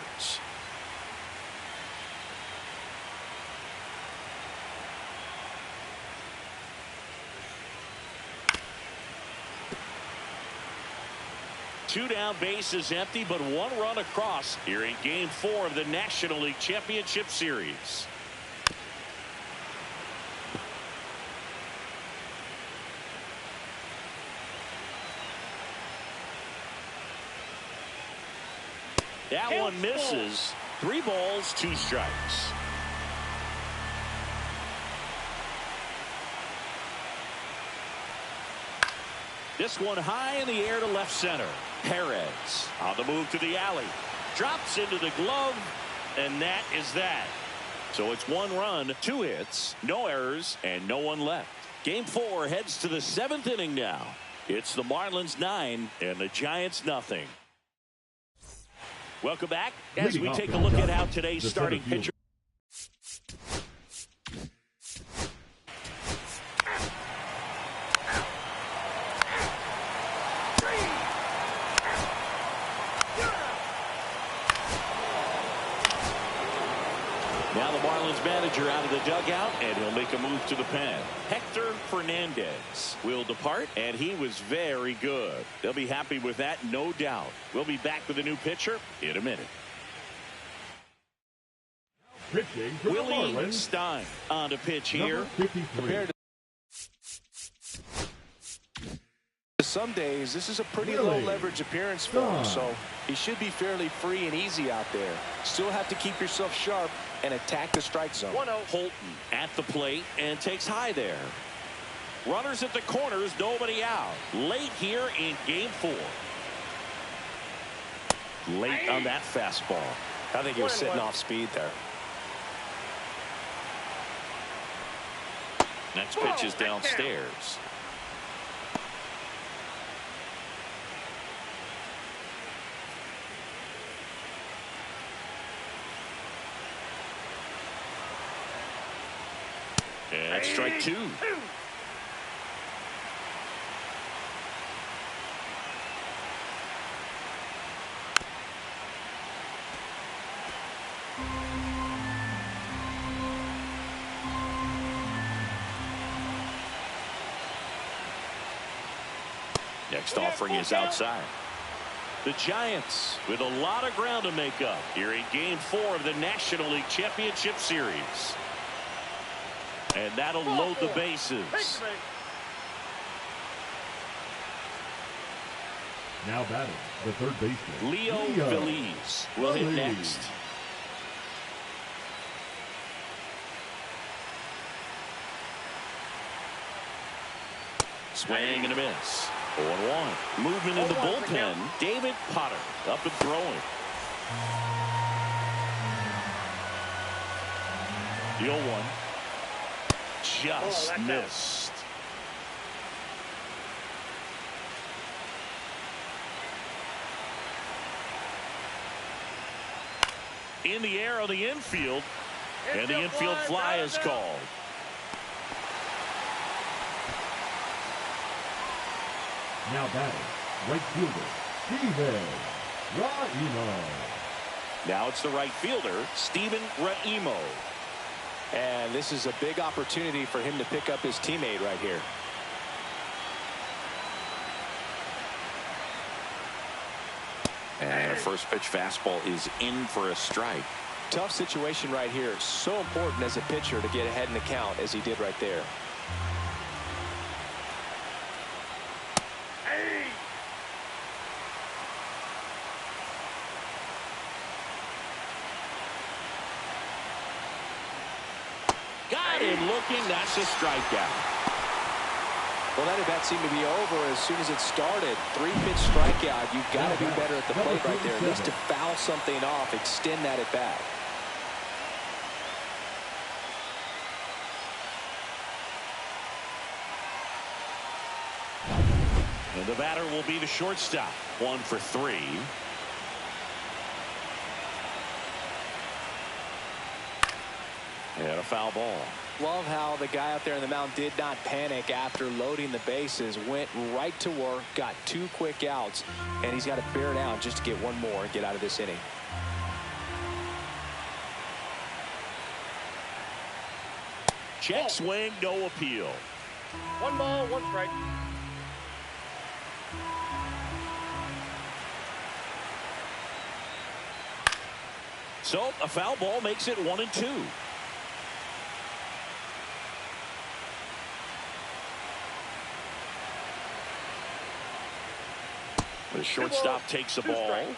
Two down, bases empty, but one run across here in Game 4 of the National League Championship Series. That one misses. 3 balls, 2 strikes. This one high in the air to left center. Perez on the move to the alley. Drops into the glove, and that is that. So it's 1 run, 2 hits, no errors, and no one left. Game 4 heads to the 7th inning now. It's the Marlins 9 and the Giants nothing. Welcome back as we take a look at how today's starting pitcher. Now the Marlins manager out of the dugout, and he'll make a move to the pen. Hector Fernandez will depart, and he was very good. They'll be happy with that, no doubt. We'll be back with a new pitcher in a minute. Pitching for Willie the Marlins, Stein on the pitch here. number 53. Some days this is a pretty low leverage appearance for him, so he should be fairly free and easy out there. Still have to keep yourself sharp and attack the strike zone. 1-0. Holton at the plate and takes high there. Runners at the corners, nobody out. Late here in Game 4. Late on that fastball. I think he was sitting off speed there. Next pitch is downstairs. And that's strike 2. Next offering is outside. The Giants with a lot of ground to make up here in Game 4 of the National League Championship Series. And that'll load the bases. Now batting, the third baseman, Leo Feliz will hit next. Swing and a miss. 0-1. Movement in the bullpen. David Potter up and throwing. The 0-1. Just missed. In the air on the infield, and the infield fly is called. Now batting, right fielder, Steven Raimo. Now it's the right fielder, Steven Raimo. And this is a big opportunity for him to pick up his teammate right here. And a first pitch fastball is in for a strike. Tough situation right here. So important as a pitcher to get ahead in the count as he did right there. Got him looking. That's a strikeout. Well, that at bat seemed to be over as soon as it started. 3-pitch strikeout. You've got to be better at the plate right there. At least to foul something off, extend that at bat. And the batter will be the shortstop. 1 for 3. And a foul ball. Love how the guy out there in the mound did not panic after loading the bases. Went right to work, got 2 quick outs, and he's got to bear down just to get one more and get out of this inning. Check swing, no appeal. 1 ball, 1 strike. So a foul ball makes it 1-2. The shortstop takes the ball. Strike.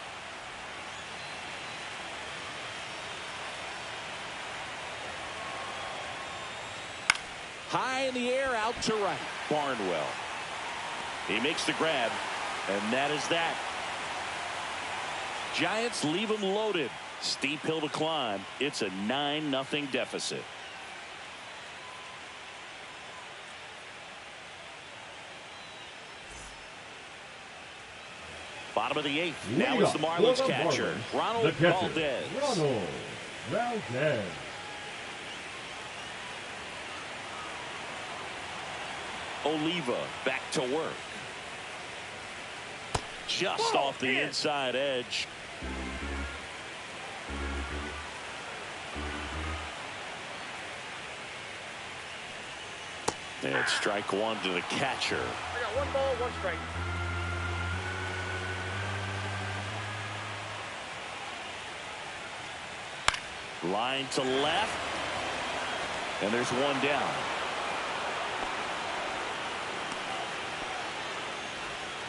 High in the air, out to right. Barnwell. He makes the grab, and that is that. Giants leave him loaded. Steep hill to climb. It's a 9-0 deficit. Bottom of the 8th. Now is the Marlins catcher, Ronald Valdez. Ronald Valdez. Oliva back to work. Just off the inside edge. And strike 1 to the catcher. I got 1 ball, 1 strike. Line to left. And there's 1 down.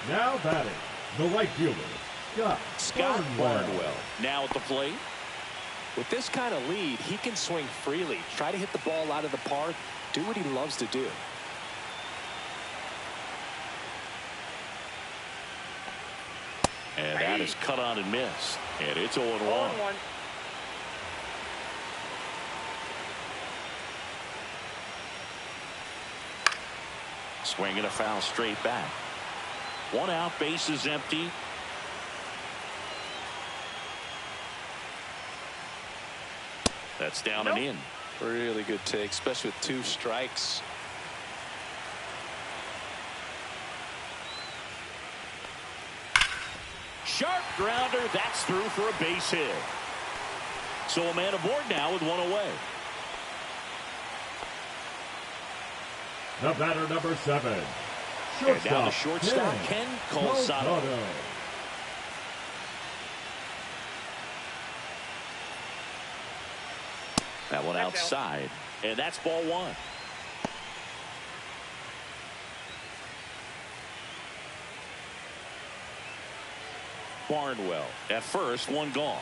Now batting, the right fielder, Scott Barnwell. Now at the plate. With this kind of lead, he can swing freely. Try to hit the ball out of the park. Do what he loves to do. And that is cut on and missed. And it's 0-1. 0-1. Swinging a foul straight back. 1 out, base is empty. That's down and in. Really good take, especially with 2 strikes. Sharp grounder. That's through for a base hit. So a man aboard now with 1 away. The batter, number 7. And now the shortstop, Ken Calzado. That one outside, and that's ball 1. Barnwell at first, 1 gone.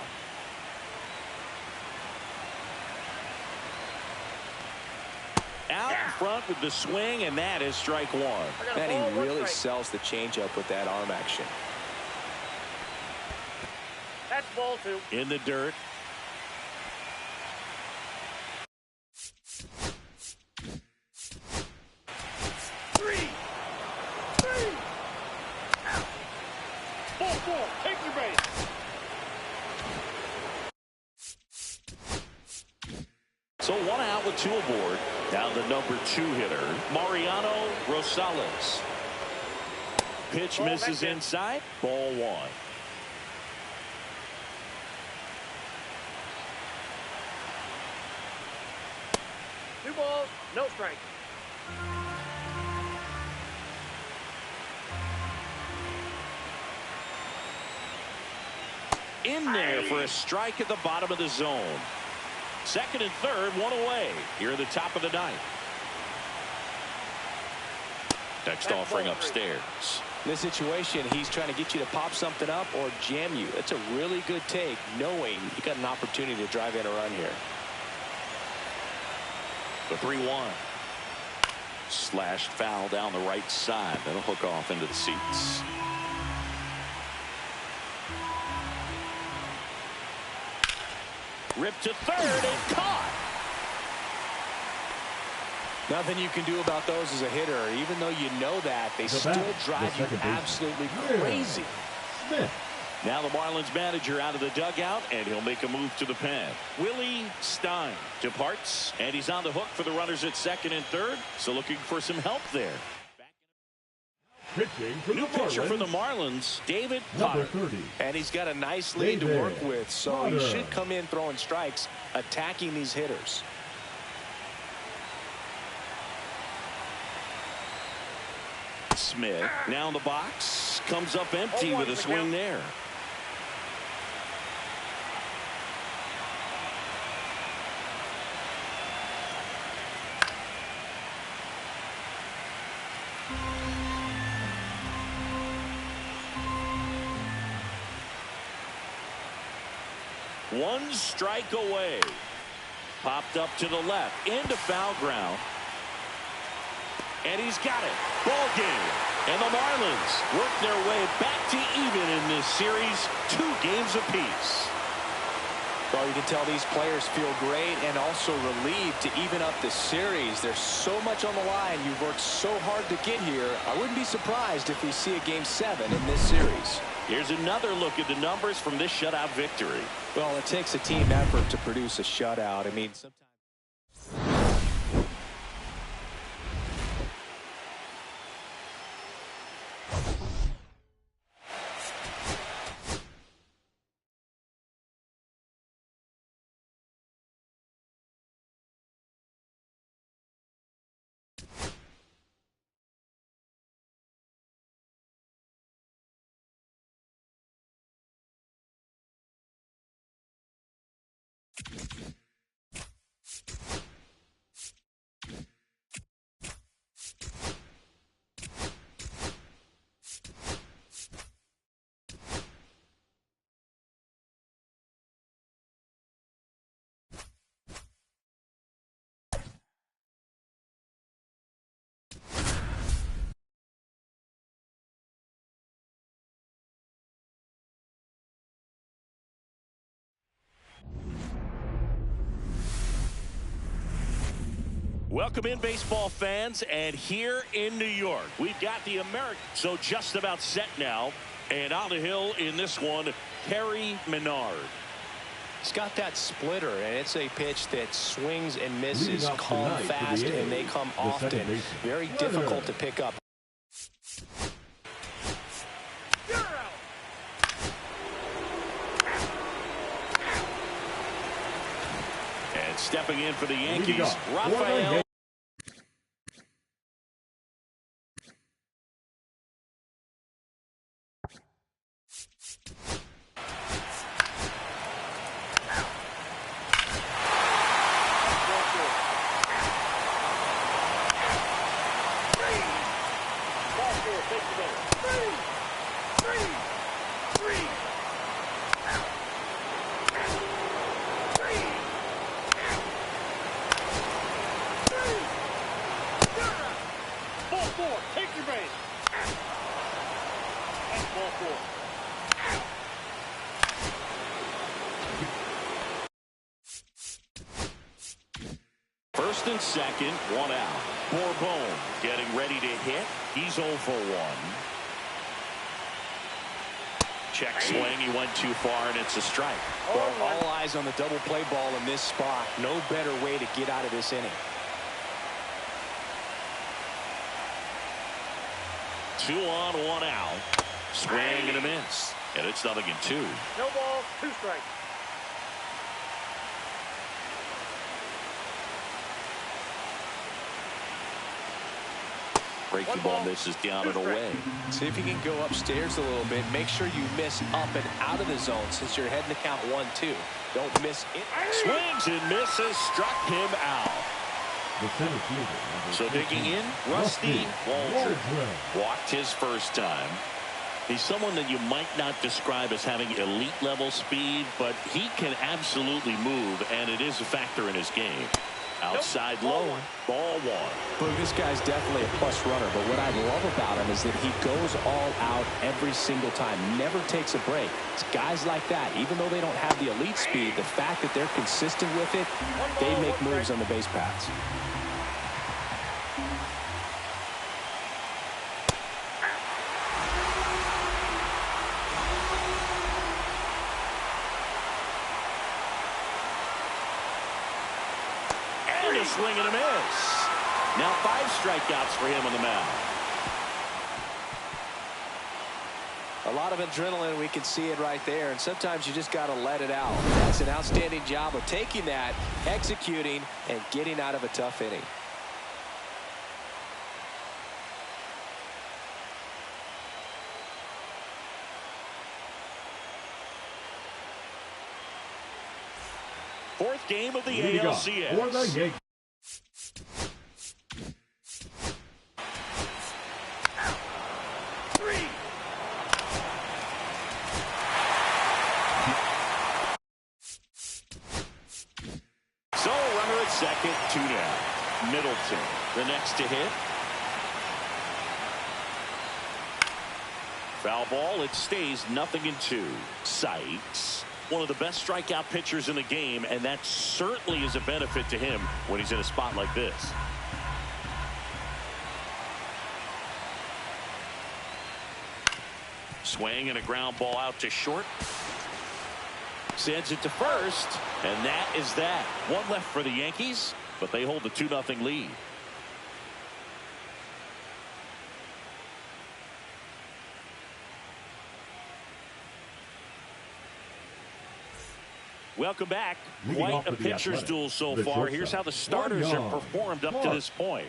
Out in front with the swing, and that is strike 1. And he really sells the changeup with that arm action. That's ball 2. In the dirt. Ball 4. Take your base. So 1 out with 2 aboard. Now the number 2 hitter, Mariano Rosales. Pitch misses inside. Ball 1. Two balls, no strike. in there for a strike at the bottom of the zone. Second and third, one away here at the top of the ninth. Next offering upstairs. In this situation, he's trying to get you to pop something up or jam you. That's a really good take, knowing you got an opportunity to drive in a run here. The 3-1. Slashed foul down the right side. That'll hook off into the seats. Ripped to third and caught. Nothing you can do about those as a hitter. Even though you know that, they still drive you absolutely crazy. Smith. Now the Marlins manager out of the dugout, and he'll make a move to the pen. Willie Stein departs, and he's on the hook for the runners at second and third, so looking for some help there. Pitching for New the pitcher Marlins. for the Marlins, David Number Potter. 30. And he's got a nice lead to work David with, so Potter. he should come in throwing strikes, attacking these hitters. Smith now in the box, comes up empty with a swing there. One strike away. Popped up to the left into foul ground. And he's got it. Ball game. And the Marlins work their way back to even in this series. 2 games apiece. Well, you can tell these players feel great and also relieved to even up the series. There's so much on the line. You've worked so hard to get here. I wouldn't be surprised if we see a Game 7 in this series. Here's another look at the numbers from this shutout victory. Well, it takes a team effort to produce a shutout. I mean, sometimes. Welcome in, baseball fans, and here in New York, we've got the American. So just about set now, and on the hill in this one, Terry Menard. He's got that splitter, and it's a pitch that swings and misses, come fast, and they come often. Very difficult to pick up. And stepping in for the Yankees, Rafael. Take your base. That's ball 4. First and second, one out. Bourbon getting ready to hit. He's 0 for 1. Check swing. He went too far, and it's a strike. Well, all eyes on the double play ball in this spot. No better way to get out of this inning. 2 on, 1 out. Swing and a miss. And it's 0-2. No ball, 2 strikes. Breaking ball misses down and away. See if you can go upstairs a little bit. Make sure you miss up and out of the zone since you're heading to count 1-2. Don't miss it. Swings and misses. Struck him out. The center fielder. So digging in, Rusty Waldron walked his first time. He's someone that you might not describe as having elite level speed, but he can absolutely move, and it is a factor in his game. Outside low, ball one. Well, this guy's definitely a plus runner, but what I love about him is that he goes all out every single time, never takes a break. It's guys like that, even though they don't have the elite speed, the fact that they're consistent with it, they make moves on the base paths. A swing and a miss. Now 5 strikeouts for him on the mound. A lot of adrenaline, we can see it right there, and sometimes you just got to let it out. That's an outstanding job of taking that, executing, and getting out of a tough inning. Fourth game of the Leading ALCS. for the Yankees. So runner at second, 2 down. Middleton, the next to hit. Foul ball, it stays 0-2. Sykes, one of the best strikeout pitchers in the game, and that certainly is a benefit to him when he's in a spot like this. Swing and a ground ball out to short. Sends it to first, and that is that. One left for the Yankees, but they hold the 2-0 lead. Welcome back. Quite a pitcher's duel so far. Here's how the starters have performed up to this point.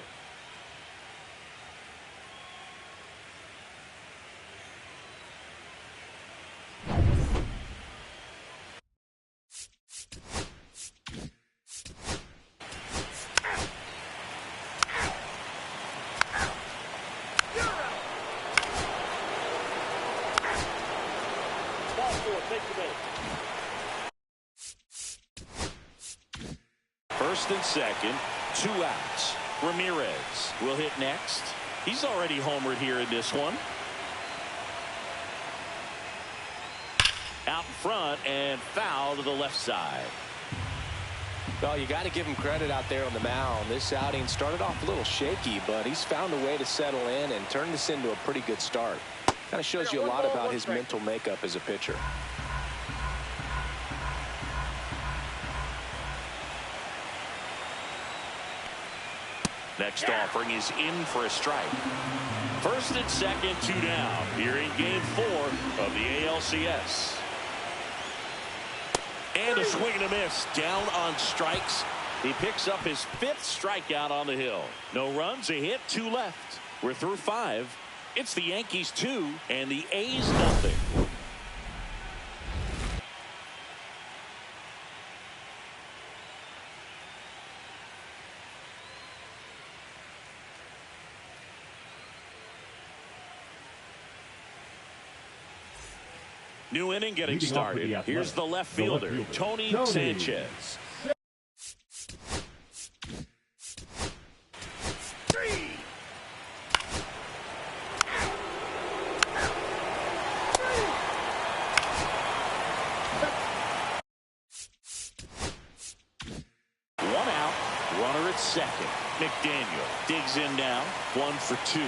First and second, 2 outs. Ramirez will hit next. He's already homered here in this one. Out in front and foul to the left side. Well, you got to give him credit out there on the mound. This outing started off a little shaky, but he's found a way to settle in and turn this into a pretty good start. Kind of shows you a lot about his mental makeup as a pitcher. Next offering is in for a strike. First and second, 2 down here in game 4 of the ALCS. And a swing and a miss down on strikes. He picks up his 5th strikeout on the hill. No runs, a hit, 2 left. We're through 5. It's the Yankees 2 and the A's 0. New inning getting started. Here's the left fielder, Tony Sanchez. One out, runner at second. McDaniel digs in now, 1 for 2.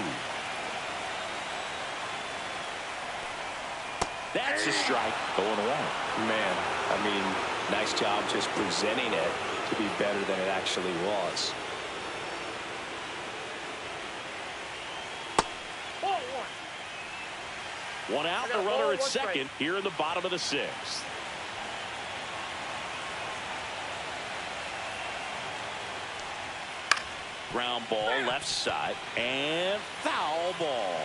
That's a strike going away. Man, I mean, nice job just presenting it to be better than it actually was. One out, the runner at second here in the bottom of the 6th. Ground ball left side and foul ball.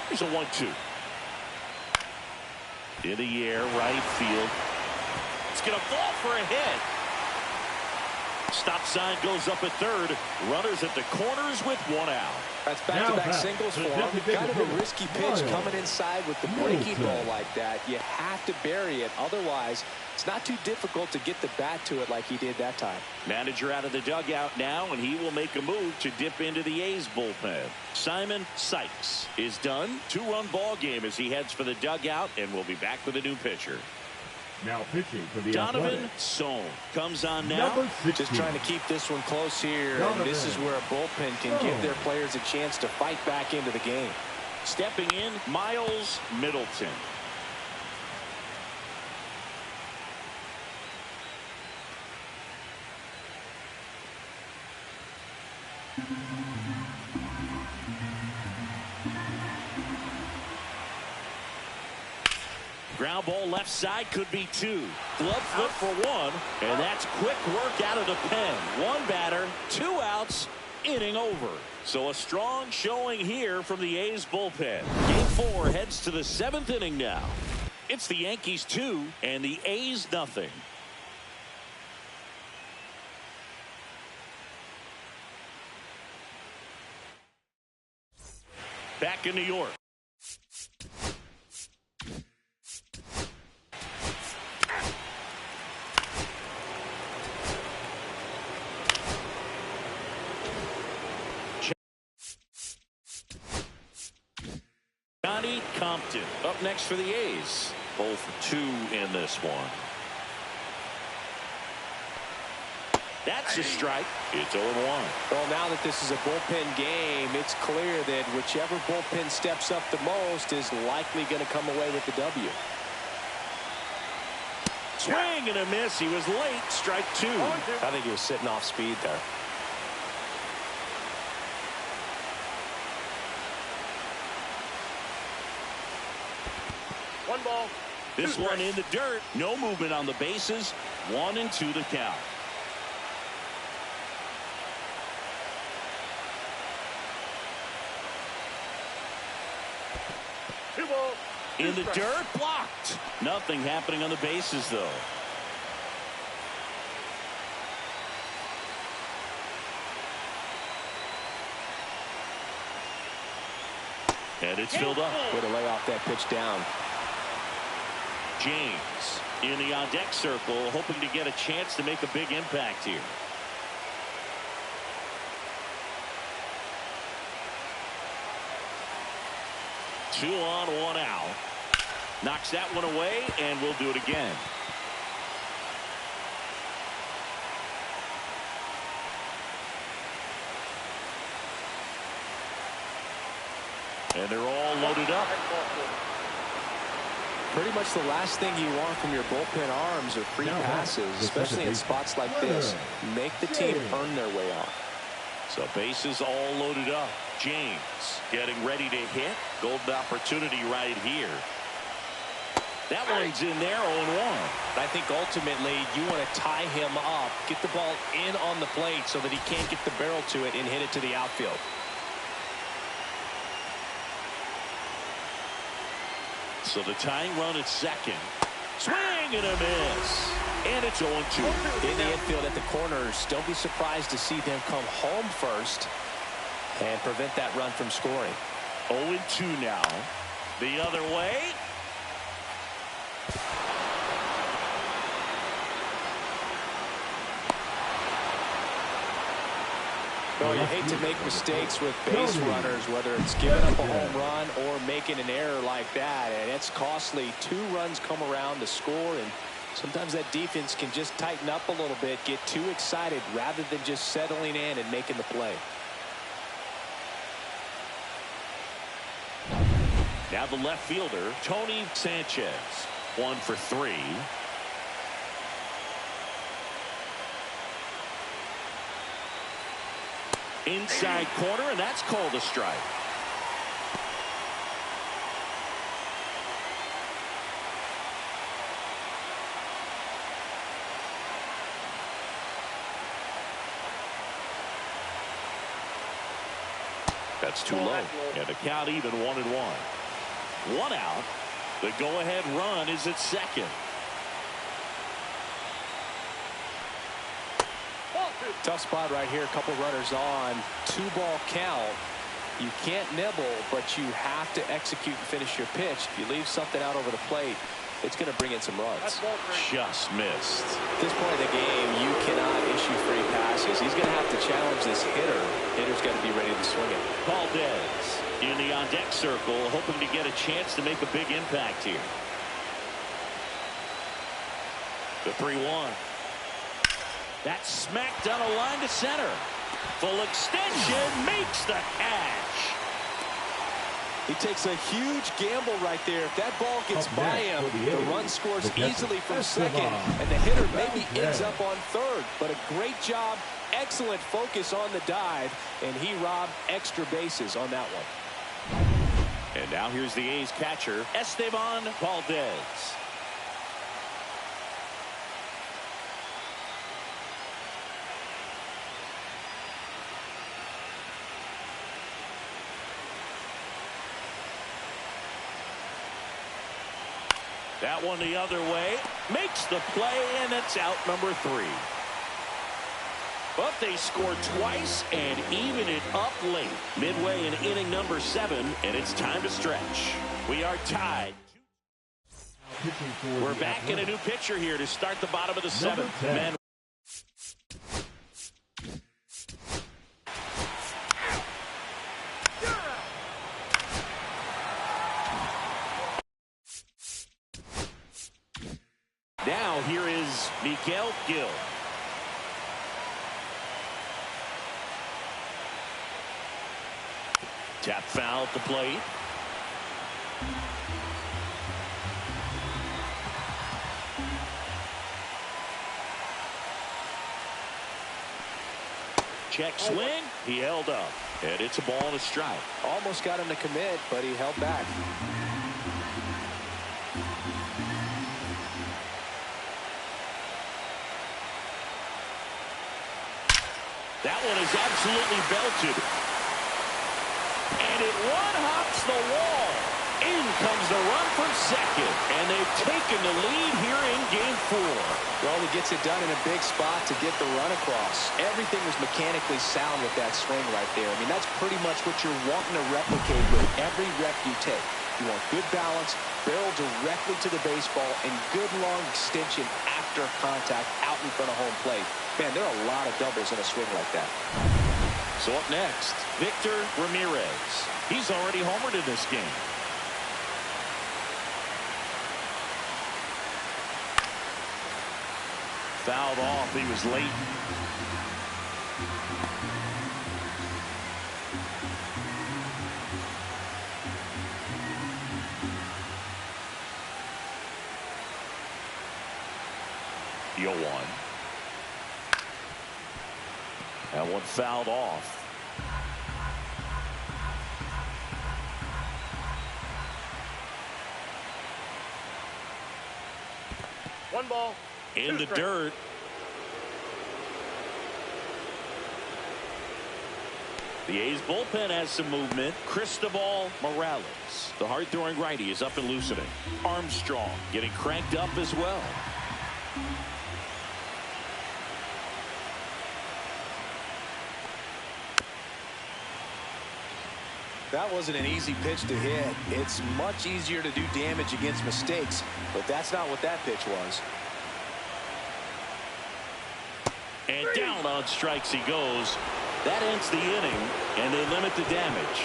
Here's a 1-2. In the air, right field. It's going to fall for a hit. Stop sign goes up at third. Runners at the corners with one out. That's back-to-back singles for him. Kind of a risky pitch coming inside with the breaking ball like that. You have to bury it. Otherwise, it's not too difficult to get the bat to it like he did that time. Manager out of the dugout now, and he will make a move to dip into the A's bullpen. Simon Sykes is done. 2-run ball game as he heads for the dugout, and we'll be back with a new pitcher. Now pitching for the Donovan Athletics. Sohn comes on now. Just trying to keep this one close here. And this is where a bullpen can give their players a chance to fight back into the game. Stepping in, Miles Middleton. Ground ball left side, could be two. Glove flip for one, and that's quick work out of the pen. One batter, 2 outs, inning over. So a strong showing here from the A's bullpen. Game 4 heads to the 7th inning now. It's the Yankees 2 and the A's nothing. Back in New York. Johnny Compton up next for the A's. 0 for 2 in this one. That's a strike. It's 0-1. Well, now that this is a bullpen game, it's clear that whichever bullpen steps up the most is likely going to come away with the W. Swing and a miss. He was late. Strike 2. I think he was sitting off speed there. One ball. This one in the dirt. No movement on the bases. 1-2 the count. In the dirt, blocked. Nothing happening on the bases, though. And it's filled up. Way to lay off that pitch down. James in the on-deck circle, hoping to get a chance to make a big impact here. Two on, one out. Knocks that one away, and we'll do it again. And they're all loaded up. Pretty much the last thing you want from your bullpen arms are free passes, especially in spots like this. Make the team earn their way on. So bases all loaded up. James getting ready to hit. Golden opportunity right here. That one's in there, 0-1. I think ultimately you want to tie him up, get the ball in on the plate so that he can't get the barrel to it and hit it to the outfield. So the tying run at second. Swing and a miss. And it's 0-2. In the infield at the corners, don't be surprised to see them come home first and prevent that run from scoring. 0-2 now. The other way. Well, you hate to make mistakes with base runners, whether it's giving up a home run or making an error like that, and it's costly. 2 runs come around to score, and sometimes that defense can just tighten up a little bit, get too excited rather than just settling in and making the play. Now the left fielder, Tony Sanchez, 1 for 3. Inside corner, and that's called a strike. That's too low. And the count even 1-1. 1 out. The go-ahead run is at second. Tough spot right here. A couple runners on. 2-ball count. You can't nibble, but you have to execute and finish your pitch. If you leave something out over the plate, it's going to bring in some runs. Just missed. At this point in the game, you cannot issue free passes. He's going to have to challenge this hitter. Hitter's got to be ready to swing it. Valdez in the on-deck circle, hoping to get a chance to make a big impact here. The 3-1. That's smacked down a line to center. Full extension, makes the catch. He takes a huge gamble right there. If that ball gets by him, the run scores easily from second, and the hitter maybe ends up on third. But a great job, excellent focus on the dive, and he robbed extra bases on that one. And now here's the A's catcher, Esteban Valdez. That one the other way, makes the play, and it's out number 3. But they scored twice and even it up late. Midway in inning number 7, and it's time to stretch. We are tied. We're back in a new pitcher here to start the bottom of the 7th. Men. Now here is Miguel Gil. Tap foul at the plate. Check swing. He held up. And it's a ball and a strike. Almost got him to commit, but he held back. That one is absolutely belted. And it one-hops the wall. In comes the run from second. And they've taken the lead here in Game 4. Well, he gets it done in a big spot to get the run across. Everything was mechanically sound with that swing right there. I mean, that's pretty much what you're wanting to replicate with every rep you take. You want good balance, barrel directly to the baseball, and good long extension after contact out in front of home plate. Man, there are a lot of doubles in a swing like that. So up next, Victor Ramirez. He's already homered in this game. Fouled off. He was late. The 0-1. That one fouled off. One ball. In the dirt. The A's bullpen has some movement. Cristobal Morales, the hard-throwing righty, is up and loosening. Armstrong getting cranked up as well. That wasn't an easy pitch to hit. It's much easier to do damage against mistakes, but that's not what that pitch was. And down on strikes he goes. That ends the inning, and they limit the damage.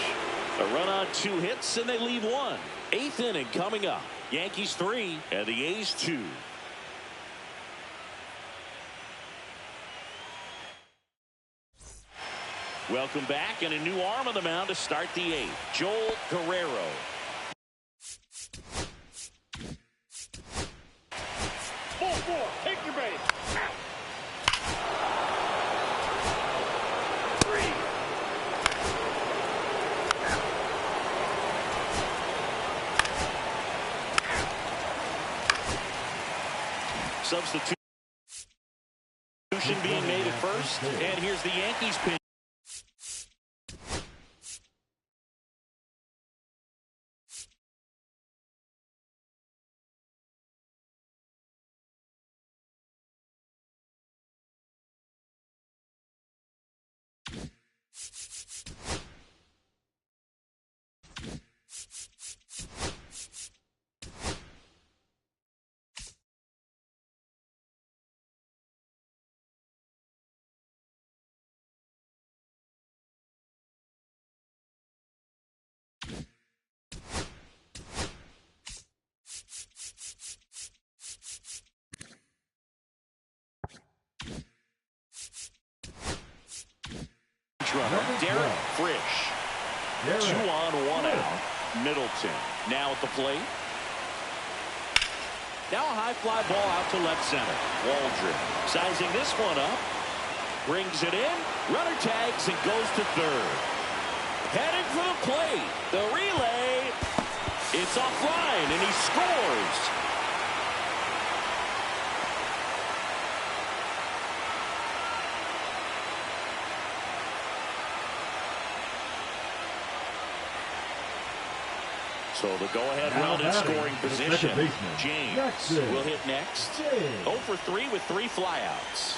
A run on 2 hits, and they leave 1. 8th inning coming up. Yankees 3 and the A's 2. Welcome back, and a new arm on the mound to start the 8th. Joel Guerrero. Ball 4. Take your base. Substitution being made at first, and here's the Yankees pitch. Garrett. 2 on, 1 out. Middleton now at the plate. Now a high fly ball out to left center. Waldron sizing this one up. Brings it in. Runner tags and goes to third. Heading for the plate. The relay. It's offline and he scores. So the go-ahead round in scoring position. James will hit next. 0 for 3 with 3 flyouts.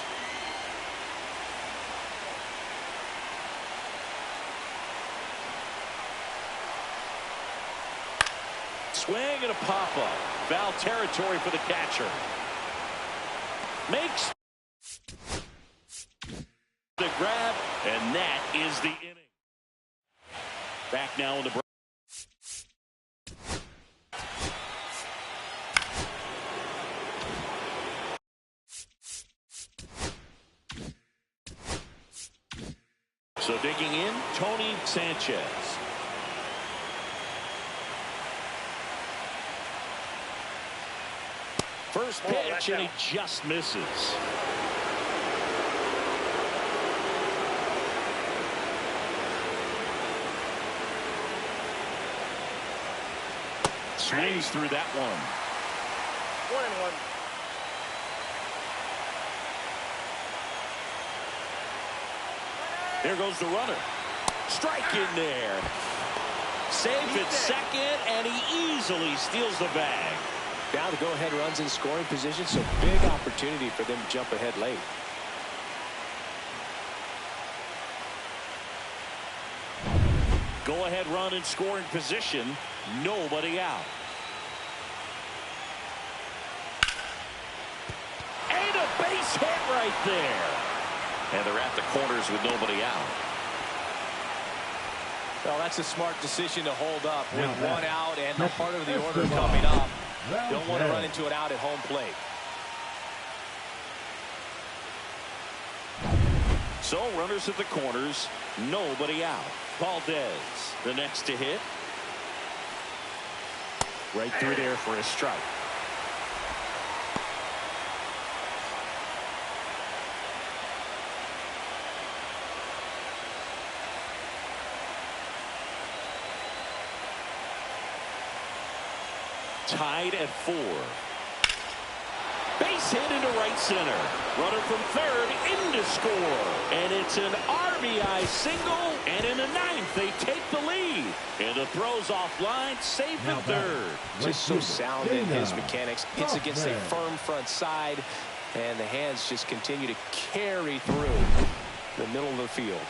Swing and a pop-up. Foul territory for the catcher. Makes the grab, and that is the inning. Back now in the break. So digging in, Tony Sanchez. First pitch, and he just misses. Swings through that one. 1-1. There goes the runner. Strike in there. Safe at second, and he easily steals the bag. Now the go-ahead runs in scoring position, so big opportunity for them to jump ahead late. Go-ahead run in scoring position. Nobody out. And a base hit right there. And they're at the corners with nobody out. Well, that's a smart decision to hold up with 1 out and the heart of the order coming up. Don't want to run into it out at home plate. So runners at the corners, nobody out. Valdez, the next to hit. Right through there for a strike. Tied at 4. Base hit into right center. Runner from third into score. And it's an RBI single. And in the 9th, they take the lead. And the throw's offline, safe at third. Just so sound in his mechanics. Hits against a firm front side. And the hands just continue to carry through the middle of the field.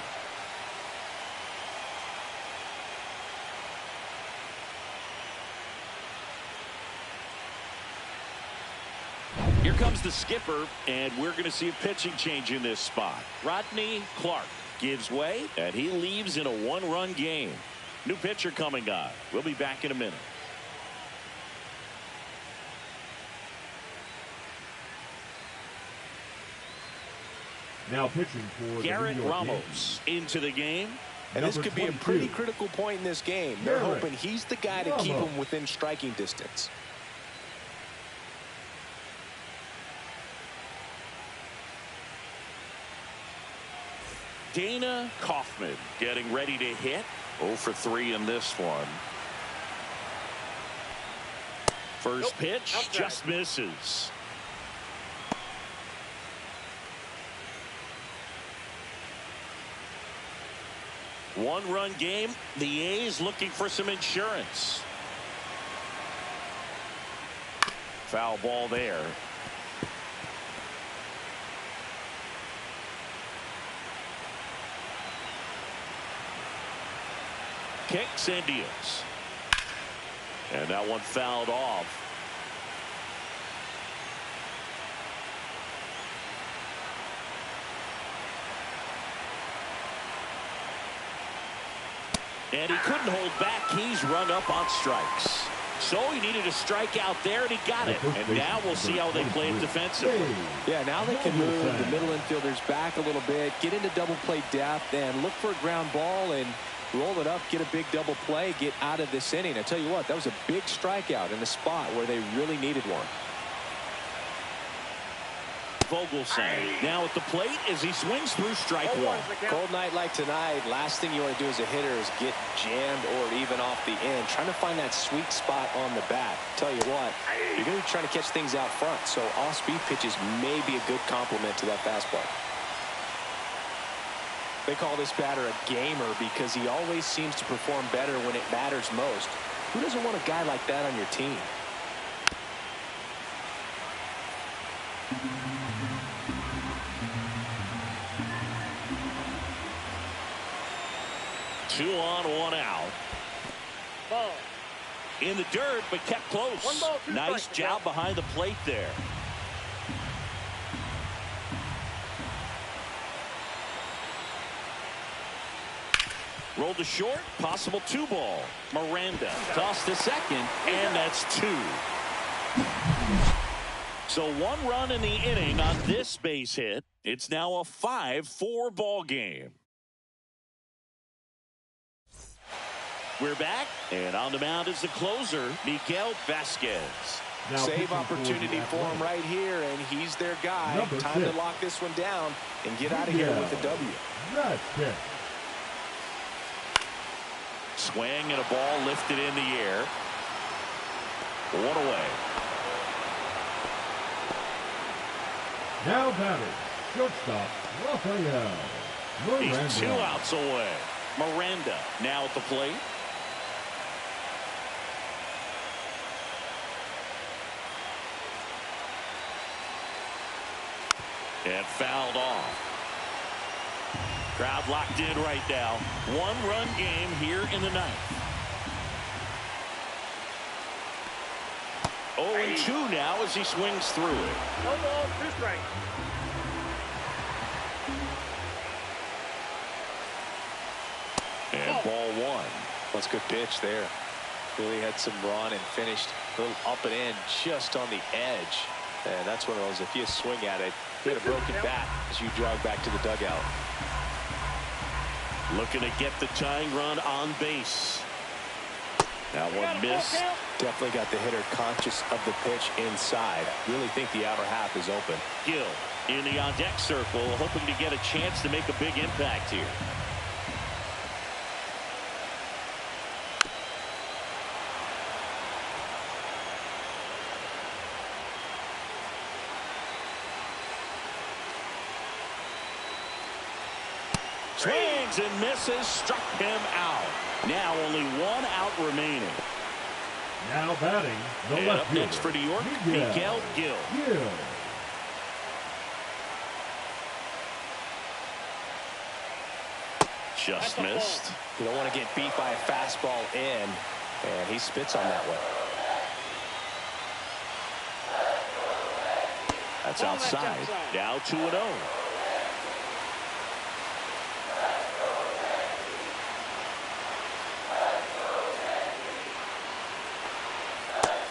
Here comes the skipper, and we're going to see a pitching change in this spot. Rodney Clark gives way, and he leaves in a 1-run game. New pitcher coming on. We'll be back in a minute. Now pitching for Garrett Ramos into the game. And this could be a pretty critical point in this game. They're hoping he's the guy to keep him within striking distance. Dana Kaufman getting ready to hit. 0 for 3 in this one. First pitch just misses. One-run game. The A's looking for some insurance. Foul ball there. Kicks and deals. And that one fouled off. And he couldn't hold back. He's run up on strikes. So he needed a strikeout there, and he got it. And now we'll see how they play it defensively. Yeah, now they can move the middle infielders back a little bit, get into double play depth, and look for a ground ball and roll it up, get a big double play, get out of this inning. I tell you what, that was a big strikeout in the spot where they really needed one. Vogelson now at the plate as he swings through strike one. Cold night like tonight, last thing you want to do as a hitter is get jammed or even off the end. Trying to find that sweet spot on the bat. Tell you what, you're going to be trying to catch things out front, so off-speed pitches may be a good complement to that fastball. They call this batter a gamer because he always seems to perform better when it matters most. Who doesn't want a guy like that on your team? Two on, one out. Ball. In the dirt, but kept close. One ball, two nice strikes, job behind the plate there. Rolled to short, possible 2-ball. Miranda tossed to second, and that's 2. So 1 run in the inning on this base hit. It's now a 5-4 ball game. We're back, and on the mound is the closer, Miguel Vasquez. Now Save opportunity for him right here, and he's their guy. Number Time 6. to lock this one down and get out of here with a W. That's it. Swing and a ball lifted in the air. 1 away. Now batting, shortstop, Rafael Miranda. He's 2 outs away. Miranda now at the plate. And fouled off. Crowd locked in right now. 1-run game here in the 9th. 0-2 now as he swings through it. No ball, 2 strikes. And ball 1. That's a good pitch there. Really had some run and finished a little up and in just on the edge. And that's one of those, if you swing at it, hit a broken bat as you jog back to the dugout. Looking to get the tying run on base. That one missed. Definitely got the hitter conscious of the pitch inside. Really think the outer half is open. Gill in the on-deck circle, hoping to get a chance to make a big impact here. Swings and misses, struck him out. Now only 1 out remaining. Now batting, the And left up fielder, next for New York, Miguel Gill. Gill. Just missed. You don't want to get beat by a fastball in, and he spits on that one. That's outside. Now 2-0.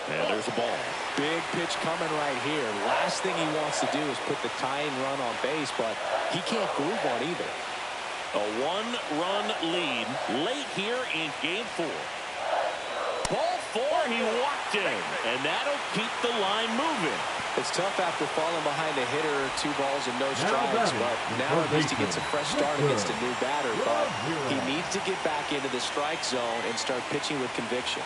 And there's a ball. Big pitch coming right here. Last thing he wants to do is put the tying run on base, but he can't groove one either. A 1-run lead late here in game 4. Ball 4, he walked in, and that'll keep the line moving. It's tough after falling behind a hitter, 2 balls and no strikes, but now at least he gets a fresh start against a new batter, but he needs to get back into the strike zone and start pitching with conviction.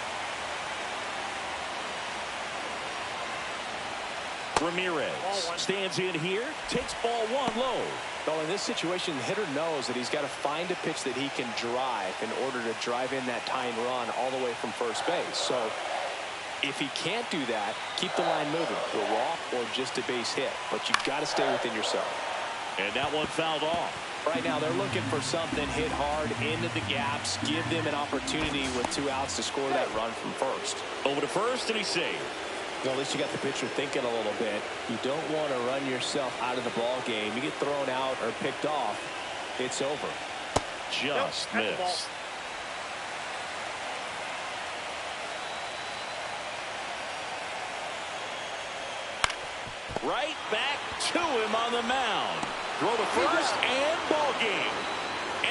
Ramirez stands in here, takes ball 1 low. Well, in this situation, the hitter knows that he's got to find a pitch that he can drive in order to drive in that tying run all the way from first base. So if he can't do that, keep the line moving. A walk or just a base hit. But you've got to stay within yourself. And that one fouled off. Right now, they're looking for something hit hard into the gaps, give them an opportunity with 2 outs to score that run from first. Over to first, and he's saved. Well, at least you got the pitcher thinking a little bit. You don't want to run yourself out of the ball game. You get thrown out or picked off, it's over. Just missed. Right back to him on the mound. Throw to first and ball game.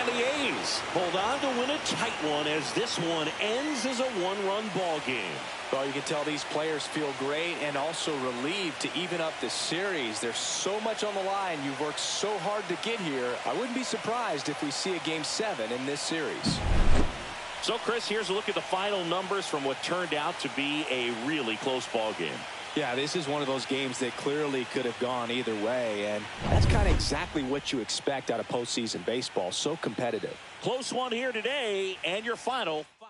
And the A's hold on to win a tight one as this one ends as a one-run ball game. Well, you can tell these players feel great and also relieved to even up this series. There's so much on the line. You've worked so hard to get here. I wouldn't be surprised if we see a Game 7 in this series. So, Chris, here's a look at the final numbers from what turned out to be a really close ball game. Yeah, this is one of those games that clearly could have gone either way, and that's kind of exactly what you expect out of postseason baseball. So competitive. Close one here today, and your final 5.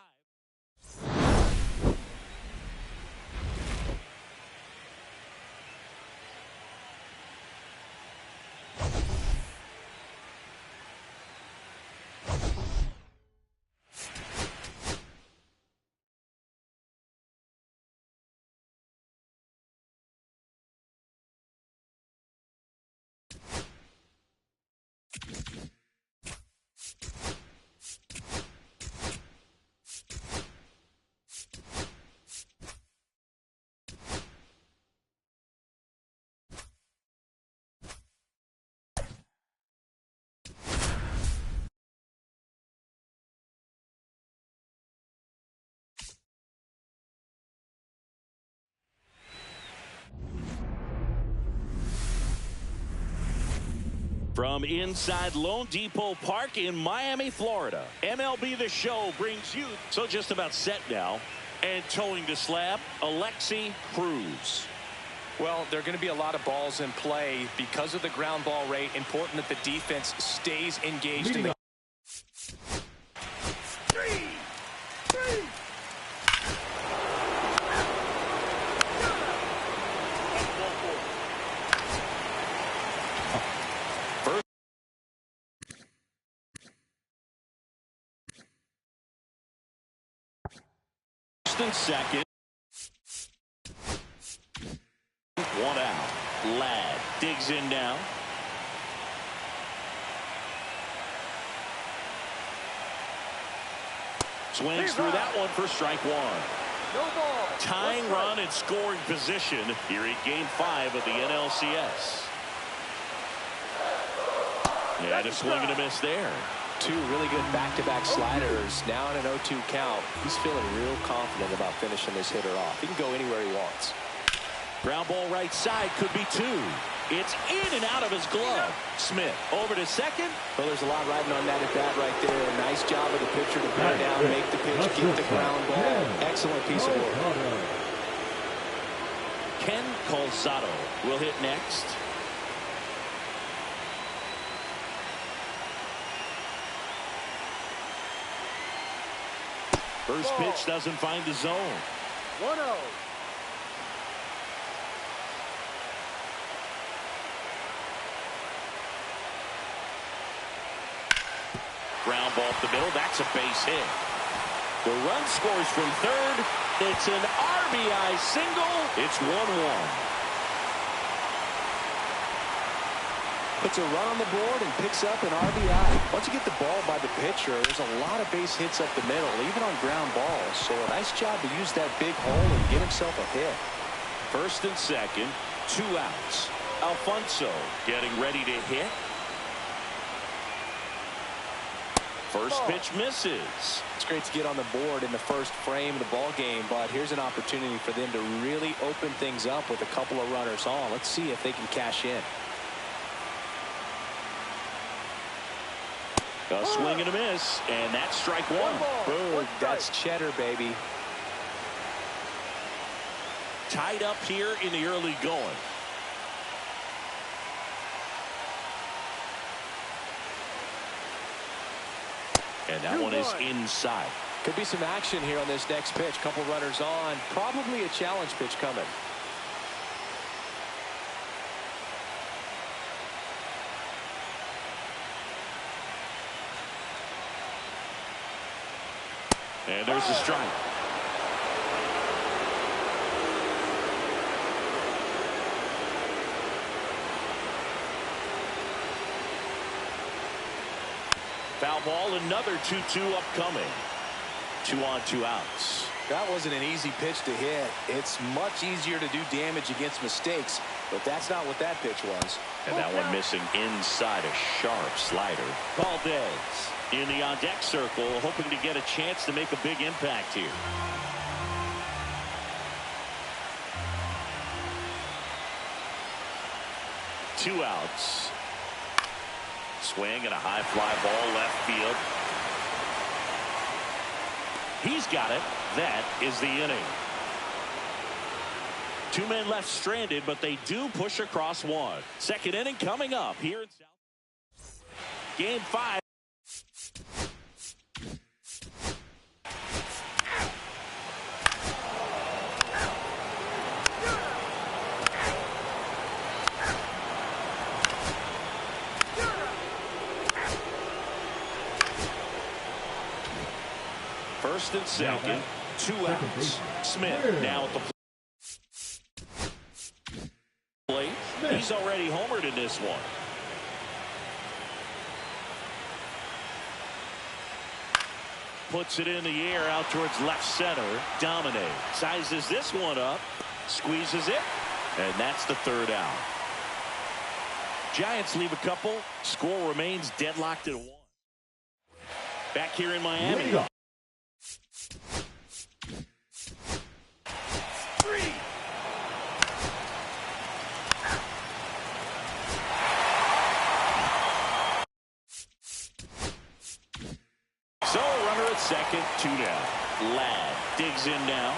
From inside Lone Depot Park in Miami, Florida, MLB The Show brings you, so just about set now, and towing the slab, Alexi Cruz. Well, there are going to be a lot of balls in play because of the ground ball rate. Important that the defense stays engaged in the and second. One out. Ladd digs in now. Swings through that one for strike one. No ball. Tying run in scoring position here in Game 5 of the NLCS. And a swing and a miss there. Two really good back-to-back sliders. Now in an 0-2 count. He's feeling real confident about finishing this hitter off. He can go anywhere he wants. Ground ball right side could be two. It's in and out of his glove. Smith over to second. Well, there's a lot riding on that at bat right there. Nice job of the pitcher to bear down, make the pitch, get the ground ball. Excellent piece of work. Ken Calzado will hit next. First pitch doesn't find the zone. 1-0. Ground ball up the middle. That's a base hit. The run scores from third. It's an RBI single. It's 1-1. Puts a run on the board and picks up an RBI. Once you get the ball by the pitcher, there's a lot of base hits up the middle, even on ground balls. So a nice job to use that big hole and get himself a hit. First and second, 2 outs. Alfonso getting ready to hit. First pitch misses. It's great to get on the board in the first frame of the ball game, but here's an opportunity for them to really open things up with a couple of runners on. Let's see if they can cash in. A swing and a miss, and that's strike one. Boom, that's cheddar, baby. Tied up here in the early going. And that one is inside. Could be some action here on this next pitch. Couple runners on. Probably a challenge pitch coming. And there's a strike. Foul ball, another 2-2 upcoming. 2 on, 2 outs. That wasn't an easy pitch to hit. It's much easier to do damage against mistakes, but that's not what that pitch was. And that one missing inside, a sharp slider. Valdez in the on-deck circle, hoping to get a chance to make a big impact here. Two outs. Swing and a high fly ball left field. He's got it. That is the inning. 2 men left stranded, but they do push across one. Second inning coming up here in South. Game 5. First and second, 2 outs. Smith now at the plate. He's already homered in this one. Puts it in the air out towards left center. Domine sizes this one up, squeezes it, and that's the 3rd out. Giants leave a couple. Score remains deadlocked at 1. Back here in Miami. So a runner at second, 2 down. Ladd digs in now.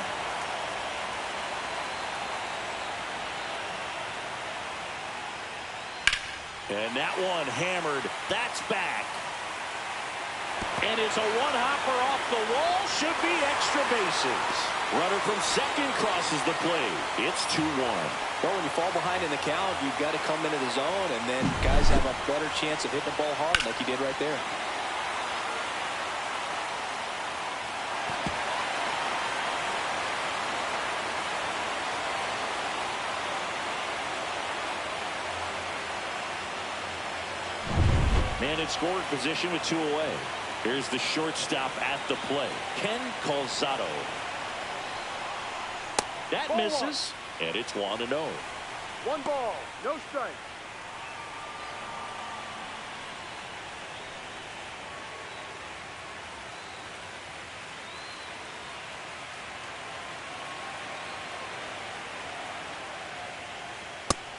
And that one hammered. That's back. And it's a one-hopper off the wall. Should be extra bases. Runner from second crosses the plate. It's 2-1. Well, when you fall behind in the count, you've got to come into the zone, and then guys have a better chance of hitting the ball hard like he did right there. Man in scoring position with 2 away. Here's the shortstop at the plate, Ken Calzado. That misses, and it's 1-0. 1 ball, no strike.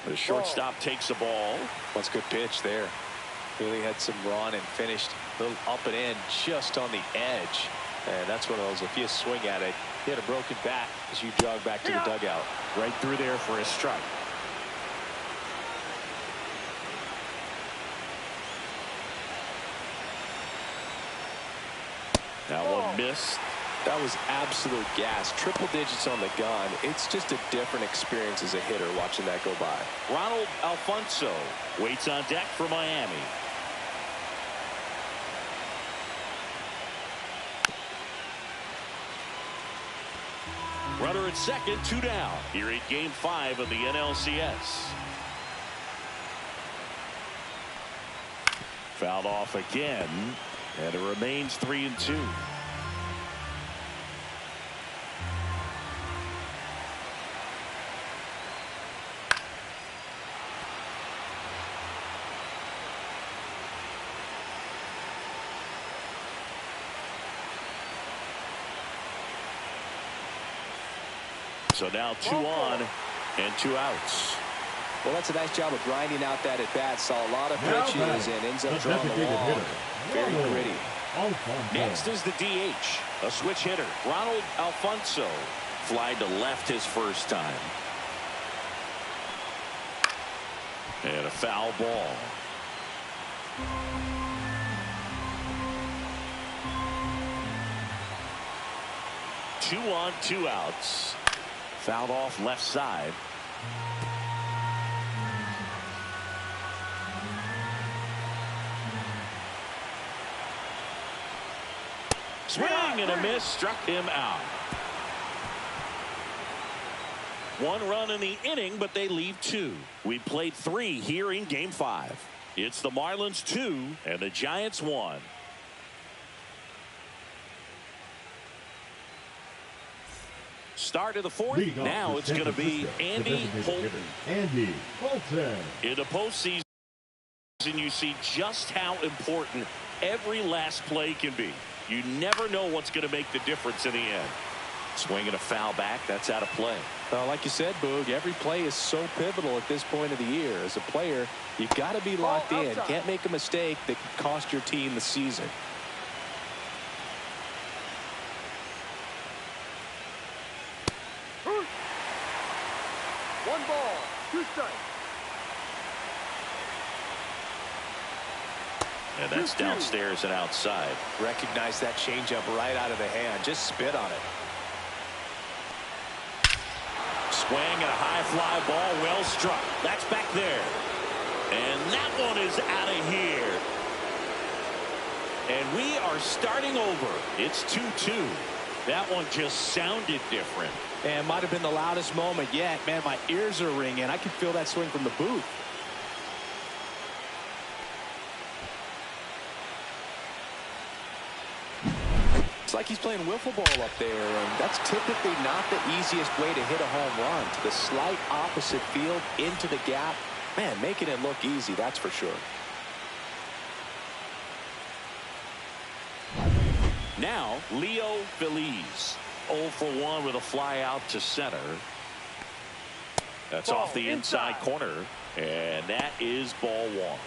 The shortstop takes the ball. That's a good pitch there. Really had some run and finished a little up and in just on the edge. And that's one of those, if you swing at it, you had a broken bat as you jog back to the dugout. Right through there for a strike. That one missed. That was absolute gas. Triple digits on the gun. It's just a different experience as a hitter watching that go by. Ronald Alfonso waits on deck for Miami. Runner at second, 2 down. Here in Game 5 of the NLCS. Fouled off again, and it remains 3-2. So now 2 on and 2 outs. Well, that's a nice job of grinding out that at bat. Saw a lot of pitches and ends up drawing the walk. Very gritty. Next is the DH, a switch hitter, Ronald Alfonso. Flied to left his first time. And a foul ball. Two on, 2 outs. Fouled off left side. Swing and a miss, struck him out. 1 run in the inning, but they leave 2. We played 3 here in Game 5. It's the Marlins 2 and the Giants 1. Start of the fourth. Lead off Now for it's San going to be Francisco, Andy the designated Holton. hitter, Andy Holton. In the postseason, you see just how important every last play can be. You never know what's going to make the difference in the end. Swinging a foul back. That's out of play. Like you said, Boog, every play is so pivotal at this point of the year. As a player, you've got to be locked in. Can't make a mistake that could cost your team the season. One ball, 2 strikes. And that's downstairs and outside. Recognize that changeup right out of the hand. Just spit on it. Swing and a high fly ball, well struck. That's back there. And that one is out of here. And we are starting over. It's 2-2. That one just sounded different. And might have been the loudest moment yet. Man, my ears are ringing. I can feel that swing from the booth. It's like he's playing wiffle ball up there, and that's typically not the easiest way to hit a home run. To the slight opposite field, into the gap. Man, making it look easy, that's for sure. Now, Leo Feliz. 0 for 1 with a fly out to center. That's off the inside corner, and that is ball 1.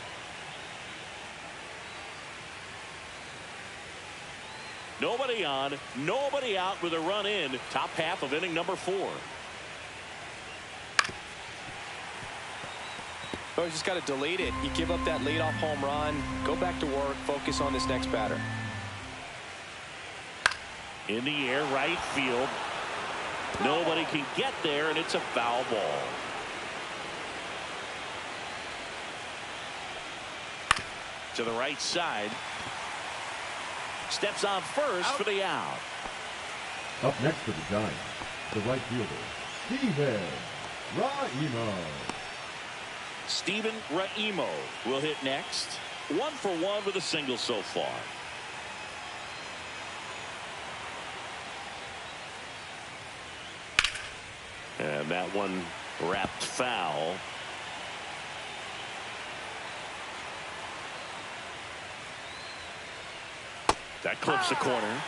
Nobody on, nobody out with a run in. Top half of inning number 4. Oh, you just got to delete it. You give up that leadoff home run. Go back to work. Focus on this next batter. In the air, right field. Nobody can get there, and it's a foul ball. To the right side. Steps on first for the out. Up next for the Giants, the right fielder, Steven Raimo. Steven Raimo will hit next. 1 for 1 with a single so far. And that one wrapped foul. That clips the corner.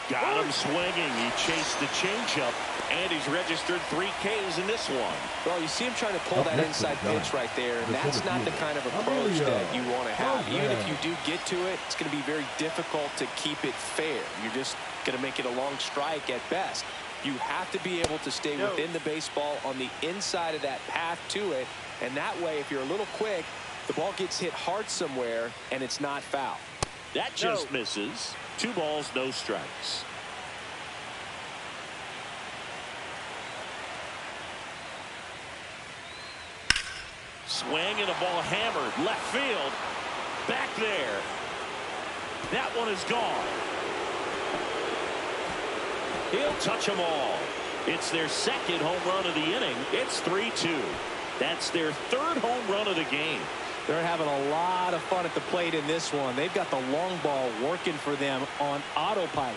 Got him swinging. He chased the changeup, and he's registered 3 Ks in this one. Well, you see him trying to pull that inside pitch right there, and that's not the kind of approach that you want to have. Even if you do get to it, it's going to be very difficult to keep it fair. You're just going to make it a long strike at best. You have to be able to stay within the baseball on the inside of that path to it, and that way, if you're a little quick, the ball gets hit hard somewhere, and it's not foul. That just misses. 2 balls, no strikes. Swing and a ball hammered left field. Back there. That one is gone. He'll touch them all. It's their 2nd home run of the inning. It's 3-2. That's their 3rd home run of the game. They're having a lot of fun at the plate in this one. They've got the long ball working for them on autopilot.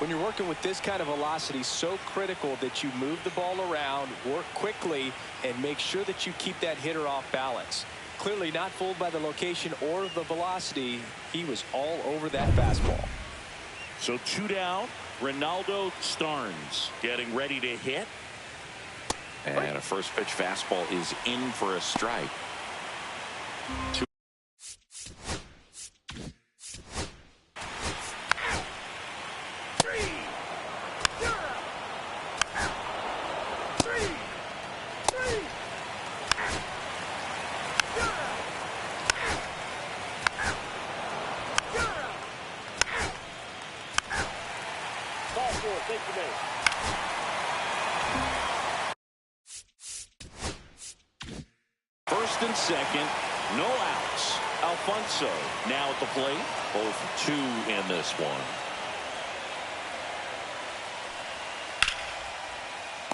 When you're working with this kind of velocity, so critical that you move the ball around, work quickly, and make sure that you keep that hitter off balance. Clearly not fooled by the location or the velocity. He was all over that fastball. So 2 down. Ronaldo Starnes getting ready to hit. And a first pitch fastball is in for a strike. First and second, no outs. Alfonso now at the plate. 0 for 2 in this one.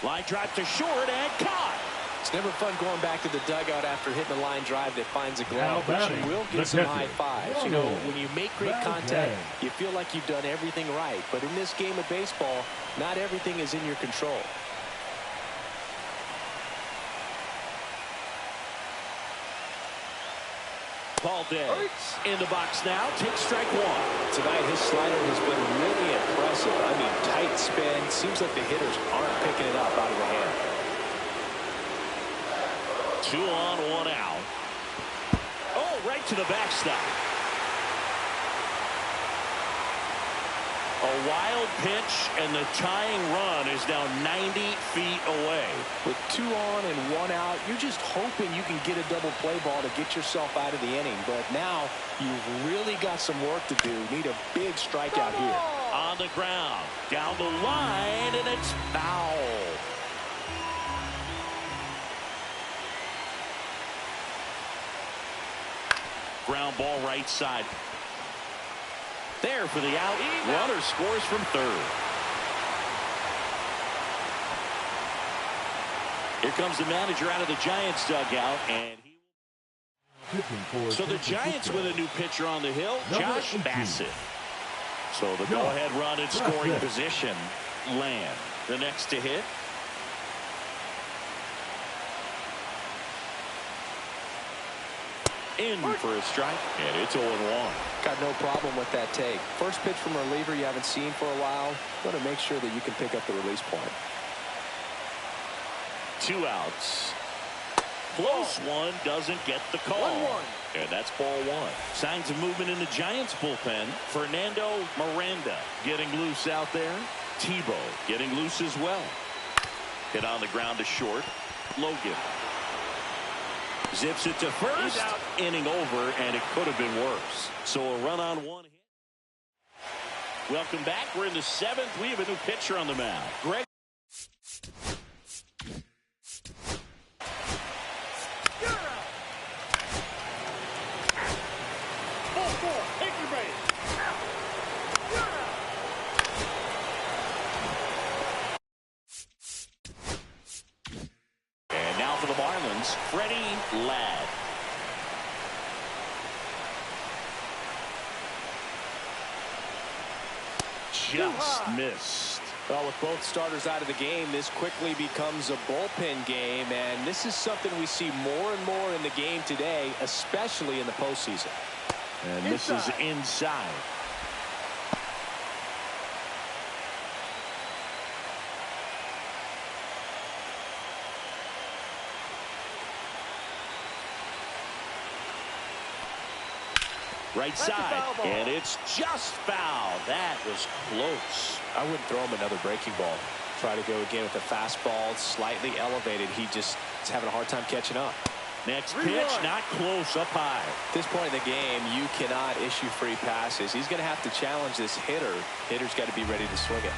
Line drive to short and caught. It's never fun going back to the dugout after hitting a line drive that finds a glove, but you will get some high fives. You know, when you make great contact, you feel like you've done everything right. But in this game of baseball, not everything is in your control. Valdez in the box now. Takes strike one. Tonight, his slider has been really impressive. I mean, tight spin. Seems like the hitters aren't picking it up out of the hand. 2 on, 1 out. Oh, right to the backstop. A wild pitch, and the tying run is now 90 feet away. With 2 on and 1 out, you're just hoping you can get a double play ball to get yourself out of the inning. But now you've really got some work to do. Need a big strikeout here. On the ground, down the line, and it's foul. Ground ball right side. There for the out. Runner scores from third. Here comes the manager out of the Giants dugout, and so the Giants with a new pitcher on the hill, Josh Bassett. So the go-ahead run in scoring position, Land. The next to hit. In for a strike, and it's 0-1. Got no problem with that take. First pitch from a reliever you haven't seen for a while. Want to make sure that you can pick up the release point. 2 outs. Close one, doesn't get the call. 1-1. And that's ball 1. Signs of movement in the Giants bullpen. Fernando Miranda getting loose out there. Tebow getting loose as well. Hit on the ground to short. Logan zips it to first. Inning over, and it could have been worse. So a run on 1 hit. Welcome back. We're in the 7th. We have a new pitcher on the mound. Greg. And now for the Marlins, Freddie Ladd. Just missed. Well, with both starters out of the game, this quickly becomes a bullpen game, and this is something we see more and more in the game today, especially in the postseason. And this is inside. Right side, and it's just foul. That was close. I wouldn't throw him another breaking ball. Try to go again with the fastball, slightly elevated. He just is having a hard time catching up. Next pitch, not close, up high. At this point in the game, you cannot issue free passes. He's going to have to challenge this hitter. Hitter's got to be ready to swing it.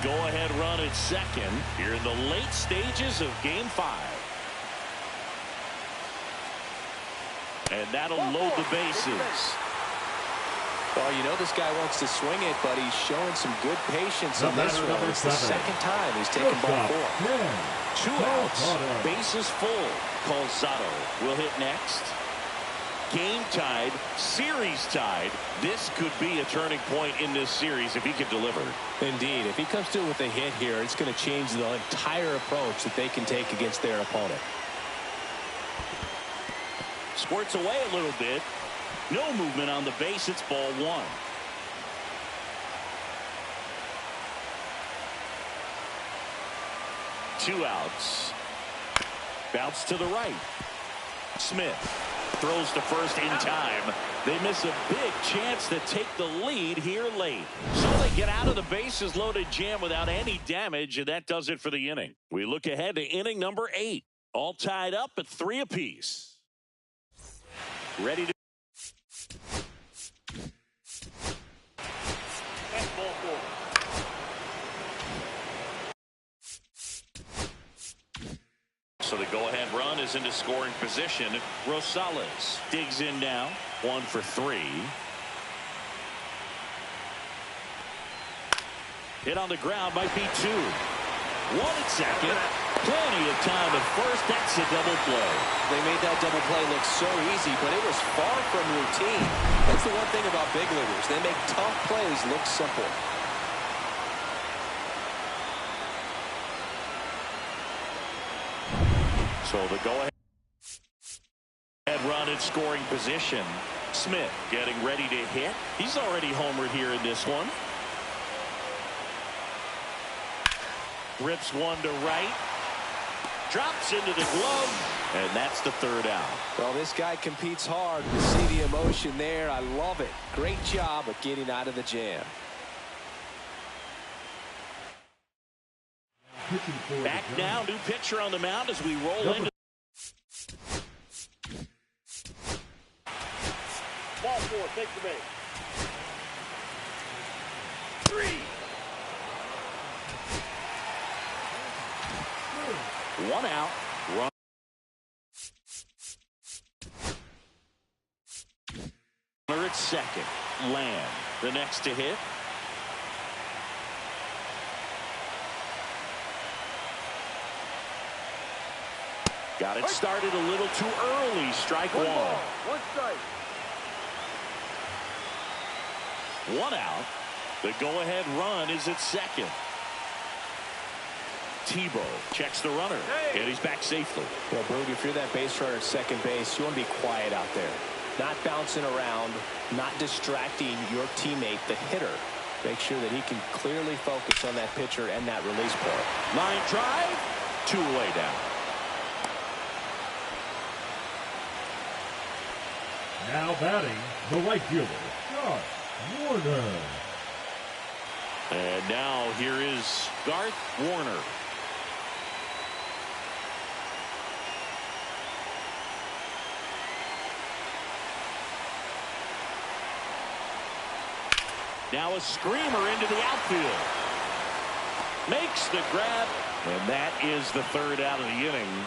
Go-ahead run at second here in the late stages of Game 5. And that'll load the bases. Well, you know this guy wants to swing it, but he's showing some good patience on this one. It's the second time he's taken ball 4. 2 outs, bases full. Calzado will hit next. Game tied, series tied. This could be a turning point in this series if he can deliver. Indeed, if he comes through with a hit here, it's going to change the entire approach that they can take against their opponent. Squirts away a little bit. No movement on the base. It's ball 1. Two outs. Bounce to the right. Smith throws to first in time. They miss a big chance to take the lead here late. So they get out of the bases loaded jam without any damage, and that does it for the inning. We look ahead to inning number 8. All tied up at 3 apiece. Ready to. So the go-ahead run is into scoring position. Rosales digs in now. 1 for 3. Hit on the ground might be 2. 1 at second. Plenty of time at first. That's a double play. They made that double play look so easy, but it was far from routine. That's the one thing about big leaguers. They make tough plays look simple. So the go-ahead run in scoring position. Smith getting ready to hit. He's already homered here in this one. Rips one to right. Drops into the glove. And that's the 3rd out. Well, this guy competes hard. You see the emotion there. I love it. Great job of getting out of the jam. Back now, new pitcher on the mound as we roll into. Ball 4, take the base. 3. 1 out. Run. Runner at second. Lamb, the next to hit. Got it started a little too early. Strike 1. 1 strike. 1 out. The go-ahead run is at second. Tebow checks the runner, and he's back safely. Well, Brody, if you're that base runner at second base, you want to be quiet out there. Not bouncing around, not distracting your teammate, the hitter. Make sure that he can clearly focus on that pitcher and that release point. Line drive, 2 away down. Now batting, the right fielder, Garth Warner. And now here is Garth Warner. Now a screamer into the outfield. Makes the grab. And that is the 3rd out of the inning.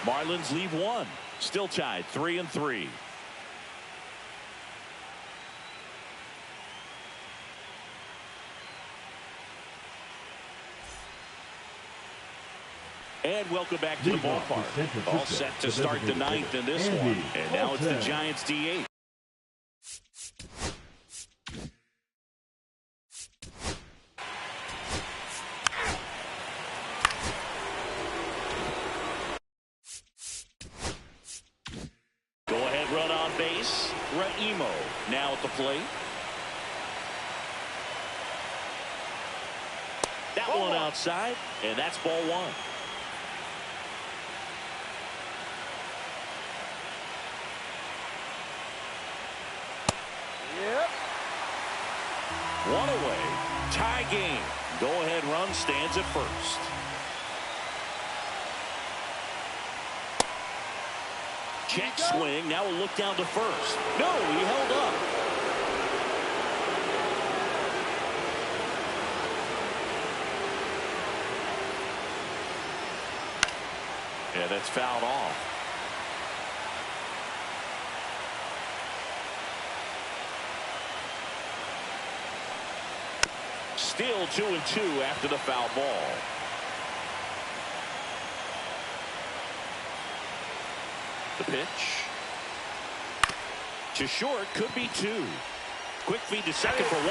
Marlins leave 1. Still tied 3-3. And welcome back to the ballpark. All set to start the 9th in this one. And now it's the Giants DH. Go-ahead run on base. Raimo now at the plate. That one outside, and that's ball 1. Yep. 1 away. Tie game. Go-ahead run stands at first. Check swing. Now we'll look down to first. No, he held up. Yeah, that's fouled off. Still 2-2 after the foul ball. The pitch. To short, could be 2. Quick feed to second for 1.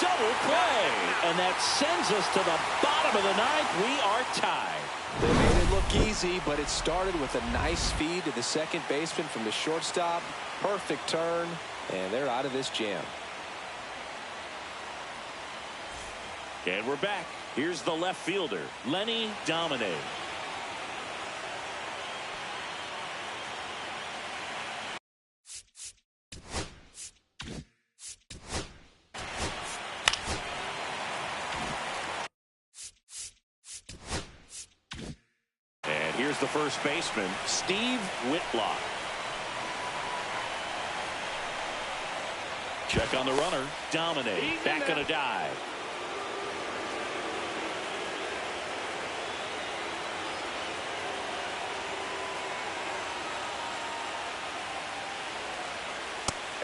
Double play. And that sends us to the bottom of the 9th. We are tied. They made it look easy, but it started with a nice feed to the second baseman from the shortstop. Perfect turn, and they're out of this jam. And we're back. Here's the left fielder, Lenny Domine. And here's the first baseman, Steve Whitlock. Check on the runner, Domine, back on a dive.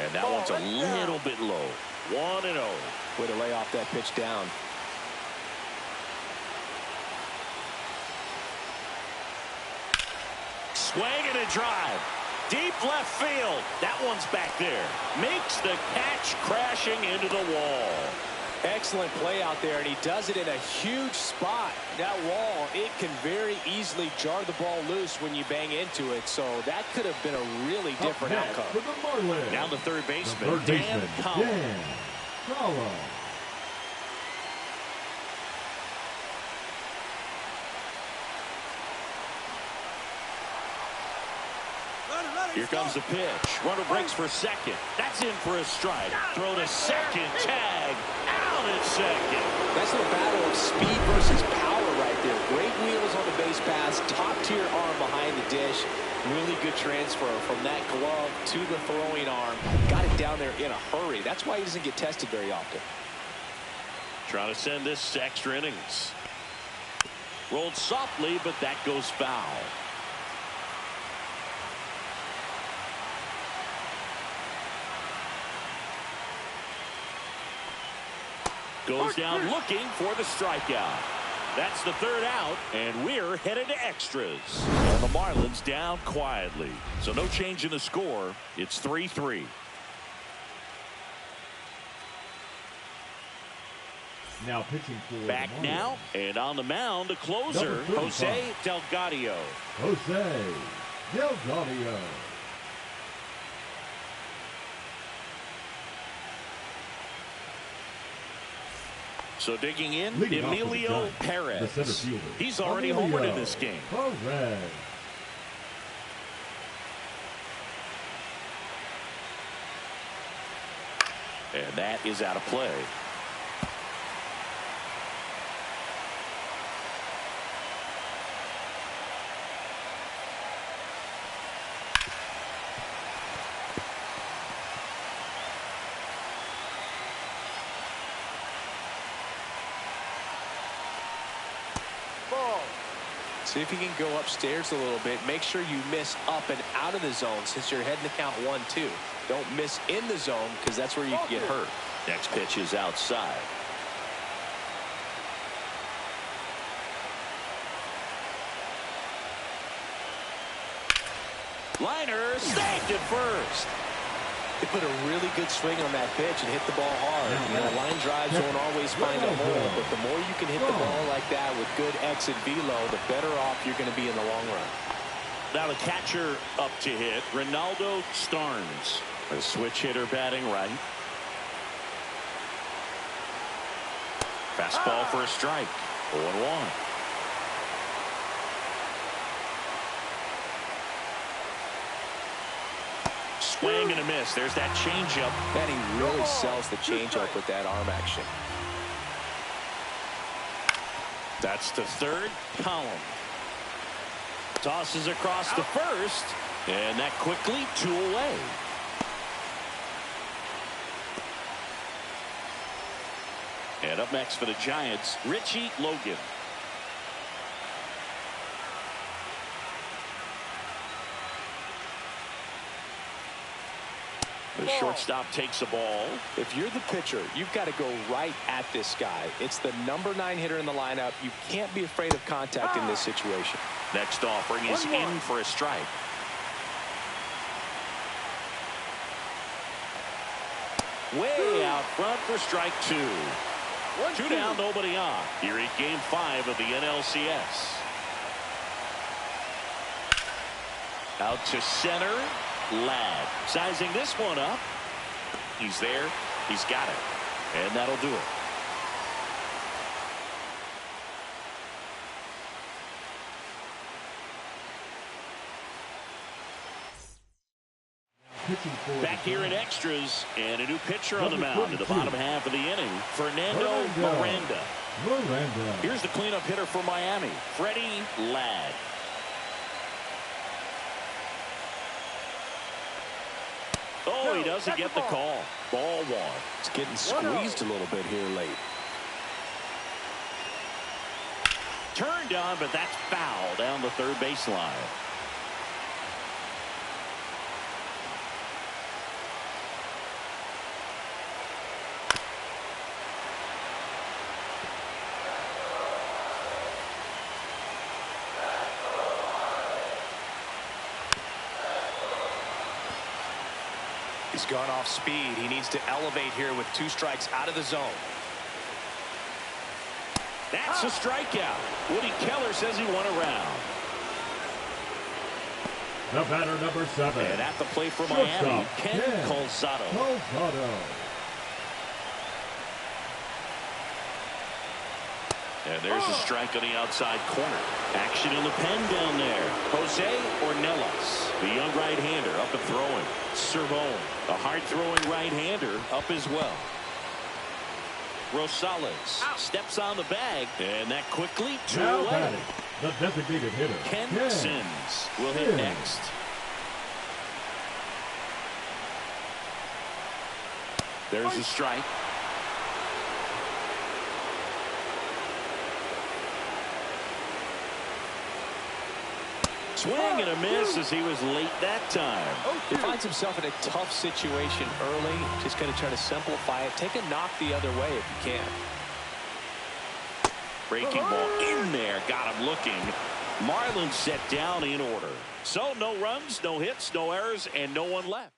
And that one's a little bit low. 1-0. Way to lay off that pitch down. swing and a drive. Deep left field. That one's back there. Makes the catch, crashing into the wall. Excellent play out there, and he does it in a huge spot. That wall, it can very easily jar the ball loose when you bang into it, so that could have been a really different outcome. For the Marlins, Now the third baseman, Dan Collins. Collins. Here comes the pitch. Runner breaks for second. That's in for a strike. Throw to second. Tag. Out at second. That's a battle of speed versus power right there. Great wheels on the base pass. Top-tier arm behind the dish. Really good transfer from that glove to the throwing arm. Got it down there in a hurry. That's why he doesn't get tested very often. Trying to send this to extra innings. Rolled softly, but that goes foul. Goes down looking for the strikeout. That's the third out, and we're headed to extras. And the Marlins down quietly. So no change in the score. It's 3-3. Now pitching for Back the Marlins. now, and on the mound, the closer, Jose Delgado. Jose Delgado. So digging in, Leading off Emilio with the Perez. center fielder, He's already Emilio homered in this game. Perez. And that is out of play. See if you can go upstairs a little bit. Make sure you miss up and out of the zone since you're heading to count 1-2. Don't miss in the zone because that's where you can get hurt. Next pitch is outside. Liner saved it first. They put a really good swing on that pitch and hit the ball hard. You know, line drives don't always find a hole, but the more you can hit the ball like that with good exit velo, the better off you're going to be in the long run. Now the catcher up to hit, Ronaldo Starnes. A switch hitter batting right. Fastball for a strike. 0-1. Swing and a miss. There's that changeup. And he really sells the changeup with that arm action. That's the third. Column tosses across the first, and that quickly 2 away. And up next for the Giants, Richie Logan. The shortstop takes a ball. If you're the pitcher, you've got to go right at this guy. It's the number 9 hitter in the lineup. You can't be afraid of contact in this situation. Next offering is in for a strike. Way out front for strike 2. 2 down, nobody on. Here in game 5 of the NLCS. Out to center. Ladd sizing this one up. He's there. He's got it. And that'll do it. Back here in extras, and a new pitcher on the mound in the bottom half of the inning, Fernando Miranda. Here's the cleanup hitter for Miami, Freddie Ladd. Oh, he doesn't get the call. Ball 1. It's getting squeezed a little bit here late. Turned on, but that's foul down the third baseline. He's gone off speed. He needs to elevate here with 2 strikes out of the zone. That's a strikeout. Woody Keller says he won a round. The batter, number 7. And at the plate for Shortstop, Miami, Ken Ken Calzado. And there's a strike on the outside corner. Action in the pen down there. Jose Ornelas, the young right-hander, up and throwing. Servone, a hard-throwing right-hander, up as well. Rosales steps on the bag, and that quickly 2 Now away. batting, the designated hitter, Ken Ken Sims will hit next. There's a strike. Swing and a miss as he was late that time. He finds himself in a tough situation early. Just going to try to simplify it. Take a knock the other way if you can. Breaking ball in there. Got him looking. Marlins set down in order. So no runs, no hits, no errors, and no one left.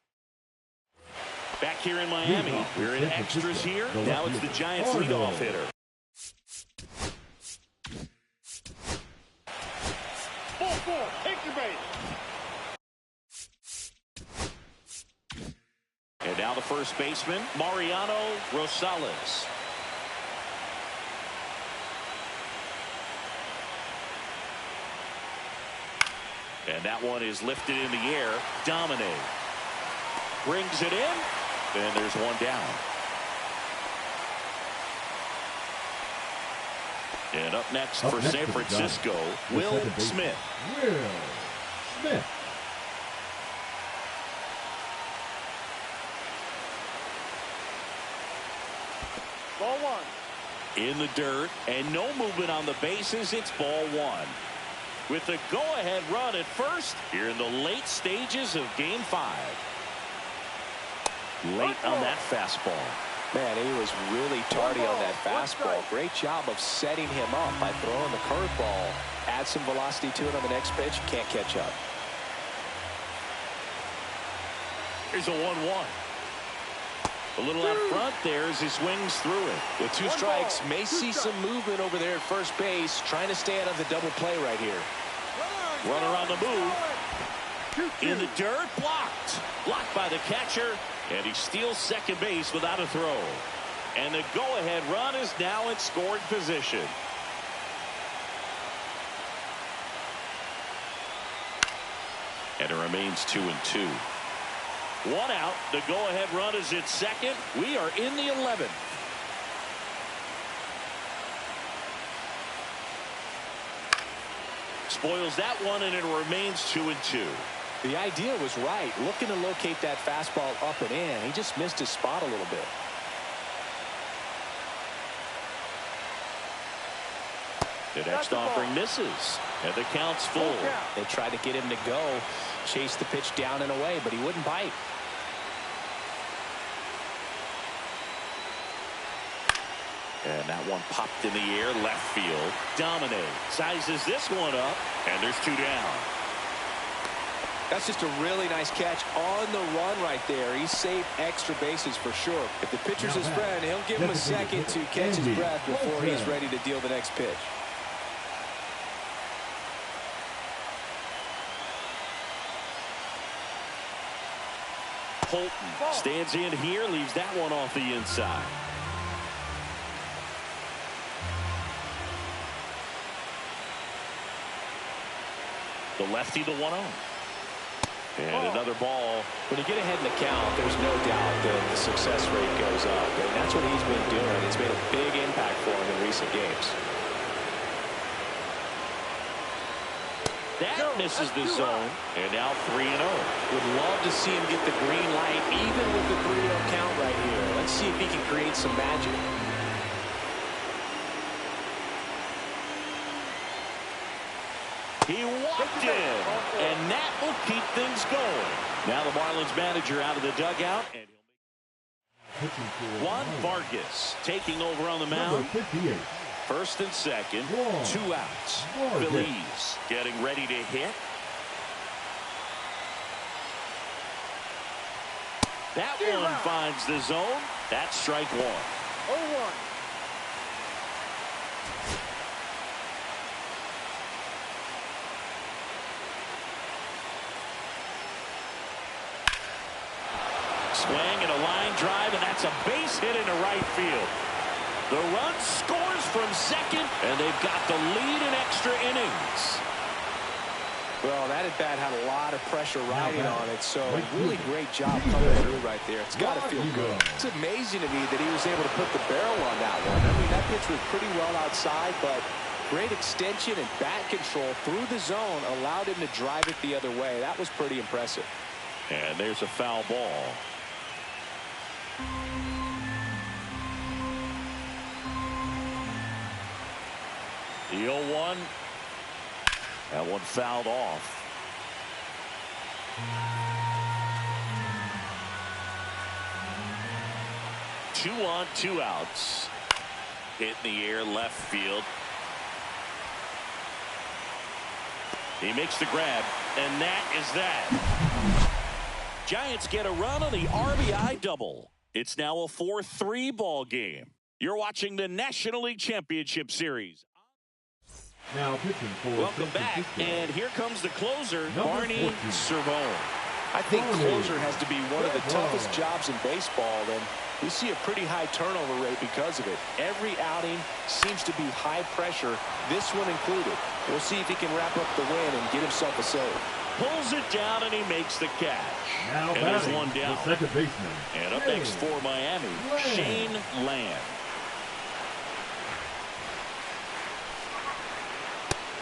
Back here in Miami, we're in extras here. Now it's the Giants leadoff hitter. Take your base. And now the first baseman, Mariano Rosales. And that one is lifted in the air. Domine brings it in, and there's one down. And up next for San Francisco, Will Smith. Will Smith. Ball 1. In the dirt, and no movement on the bases. It's ball 1. With the go-ahead run at first, here in the late stages of Game 5. Late on that fastball. Man, he was really tardy on that fastball. Great job of setting him up by throwing the curveball. Add some velocity to it on the next pitch. Can't catch up. Here's a 1-1. A little out front there as he swings through it. With 2 strikes, may see some movement over there at first base. Trying to stay out of the double play right here. Runner on the move. In the dirt, blocked. Blocked by the catcher. And he steals second base without a throw. And the go-ahead run is now in scoring position. And it remains 2-2. 1 out. The go-ahead run is at second. We are in the 11th. Spoils that one, and it remains 2-2. The idea was right. Looking to locate that fastball up and in. He just missed his spot a little bit. The next offering misses, and the count's full. They tried to get him to go, chase the pitch down and away, but he wouldn't bite. And that one popped in the air, left field. Domine sizes this one up, and there's 2 down. That's just a really nice catch on the run right there. He saved extra bases for sure. If the pitcher's his friend, he'll give him a second to catch his breath before he's ready to deal the next pitch. Holton stands in here, leaves that one off the inside. The lefty, the 1-0. And another ball. When you get ahead in the count, there's no doubt that the success rate goes up. And that's what he's been doing. It's made a big impact for him in recent games. That misses the zone. And now 3-0. Would love to see him get the green light, even with the 3-0 count right here. Let's see if he can create some magic. He walked in, and that will keep things going. Now the Marlins manager out of the dugout. And Juan Vargas taking over on the mound. First and second, 2 outs. Phillies getting ready to hit. That one finds the zone. That's strike one. 0-1. Swing and a line drive, and that's a base hit into right field. The run scores from second, and they've got the lead in extra innings. Well, that at-bat had a lot of pressure riding on it, so really great job coming through right there. It's got to feel good. It's amazing to me that he was able to put the barrel on that one. I mean, that pitch was pretty well outside, but great extension and bat control through the zone allowed him to drive it the other way. That was pretty impressive. And there's a foul ball. The 0-1. That one fouled off. Two on, two outs. Hit in the air, left field. He makes the grab, and that is that. Giants get a run on the RBI double. It's now a 4-3 ball game. You're watching the National League Championship Series. Now pitching for Welcome back, and here comes the closer, Barney Cervone. I think closer has to be one of the toughest jobs in baseball, and we see a pretty high turnover rate because of it. Every outing seems to be high pressure, this one included. We'll see if he can wrap up the win and get himself a save. Pulls it down, and he makes the catch. Now and there's one down. The second baseman. And up next for Miami, Shane Land.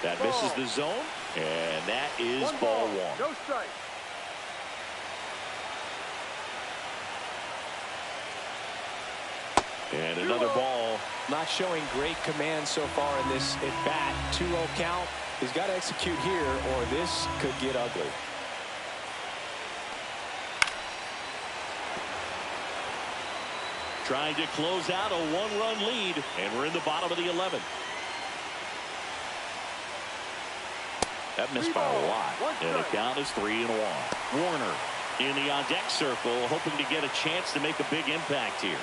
That misses the zone, and that is ball one. No strike. And another ball. Not showing great command so far in this at-bat. 2-0 count. He's got to execute here, or this could get ugly. Trying to close out a one-run lead, and we're in the bottom of the 11th. That missed by a lot, and the count is 3-1. Warner in the on-deck circle, hoping to get a chance to make a big impact here.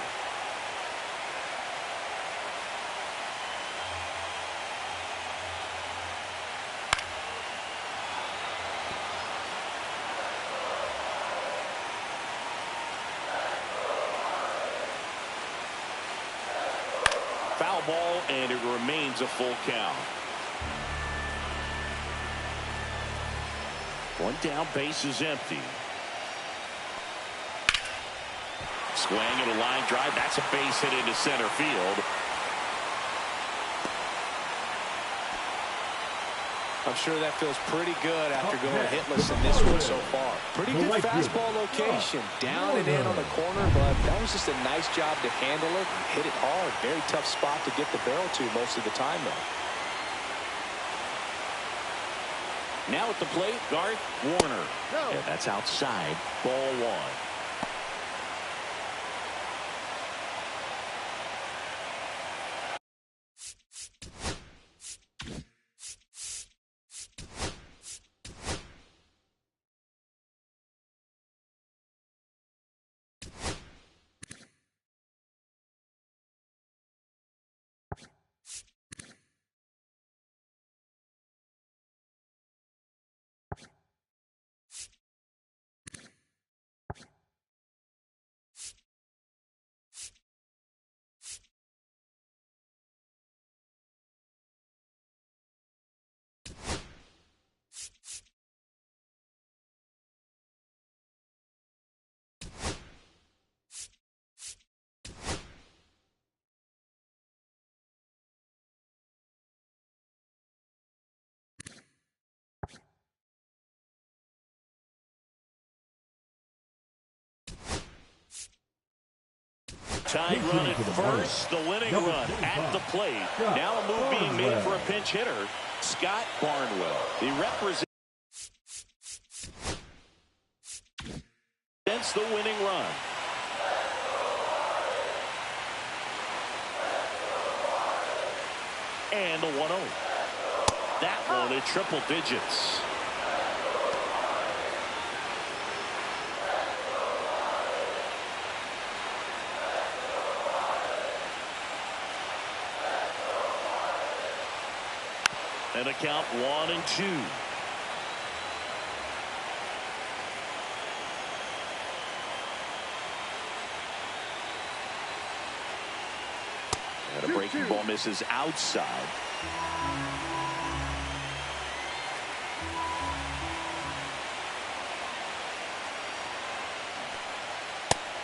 Foul ball, and it remains a full count. One down, base is empty. Swing and a line drive. That's a base hit into center field. I'm sure that feels pretty good after going hitless in this one so far. Pretty good fastball location. Down and in on the corner, but that was just a nice job to handle it. Hit it hard. Very tough spot to get the barrel to most of the time, though. Now at the plate, Garth Warner. And that's outside. Ball one. Tied run at first, the winning run at the plate. Now a move being made for a pinch hitter, Scott Barnwell. He represents the winning run. And the 1-0. That one at triple digits. And the count 1-2. And a breaking ball misses outside.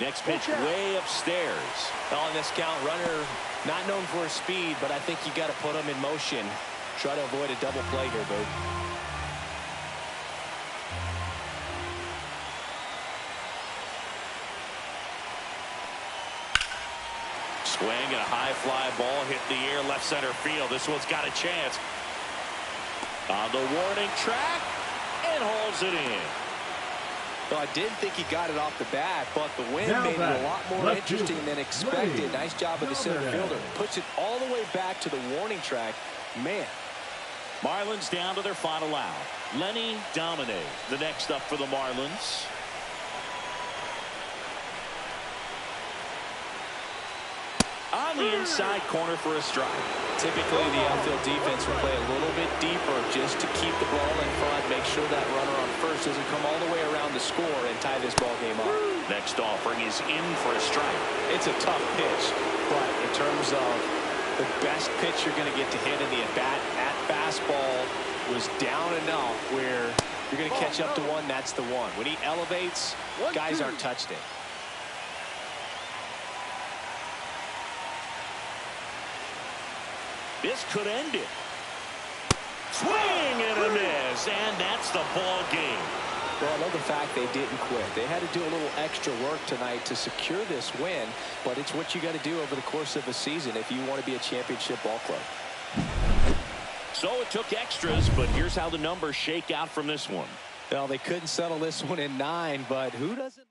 Next pitch way upstairs. On this count, runner not known for his speed, but I think you got to put him in motion. Try to avoid a double play here, Boog. Swing and a high fly ball hit in the air left center field. This one's got a chance. On the warning track and hauls it in. Well, I didn't think he got it off the bat, but the wind made it a lot more interesting than expected. Nice job of the center fielder. Puts it all the way back to the warning track. Man. Marlins down to their final out. Lenny Domine, the next up for the Marlins. On the inside corner for a strike. Typically, the outfield defense will play a little bit deeper just to keep the ball in front, make sure that runner on first doesn't come all the way around the score and tie this ball game up. Next offering is in for a strike. It's a tough pitch, but in terms of the best pitch you're going to get to hit in the at-bat, that fastball was down enough where you're going to catch up to one, that's the one. When he elevates, guys aren't touched it. This could end it. Swing and a miss, and that's the ball game. Well, I love the fact they didn't quit. They had to do a little extra work tonight to secure this win, but it's what you got to do over the course of a season if you want to be a championship ball club. So it took extras, but here's how the numbers shake out from this one. Well, they couldn't settle this one in 9, but who doesn't?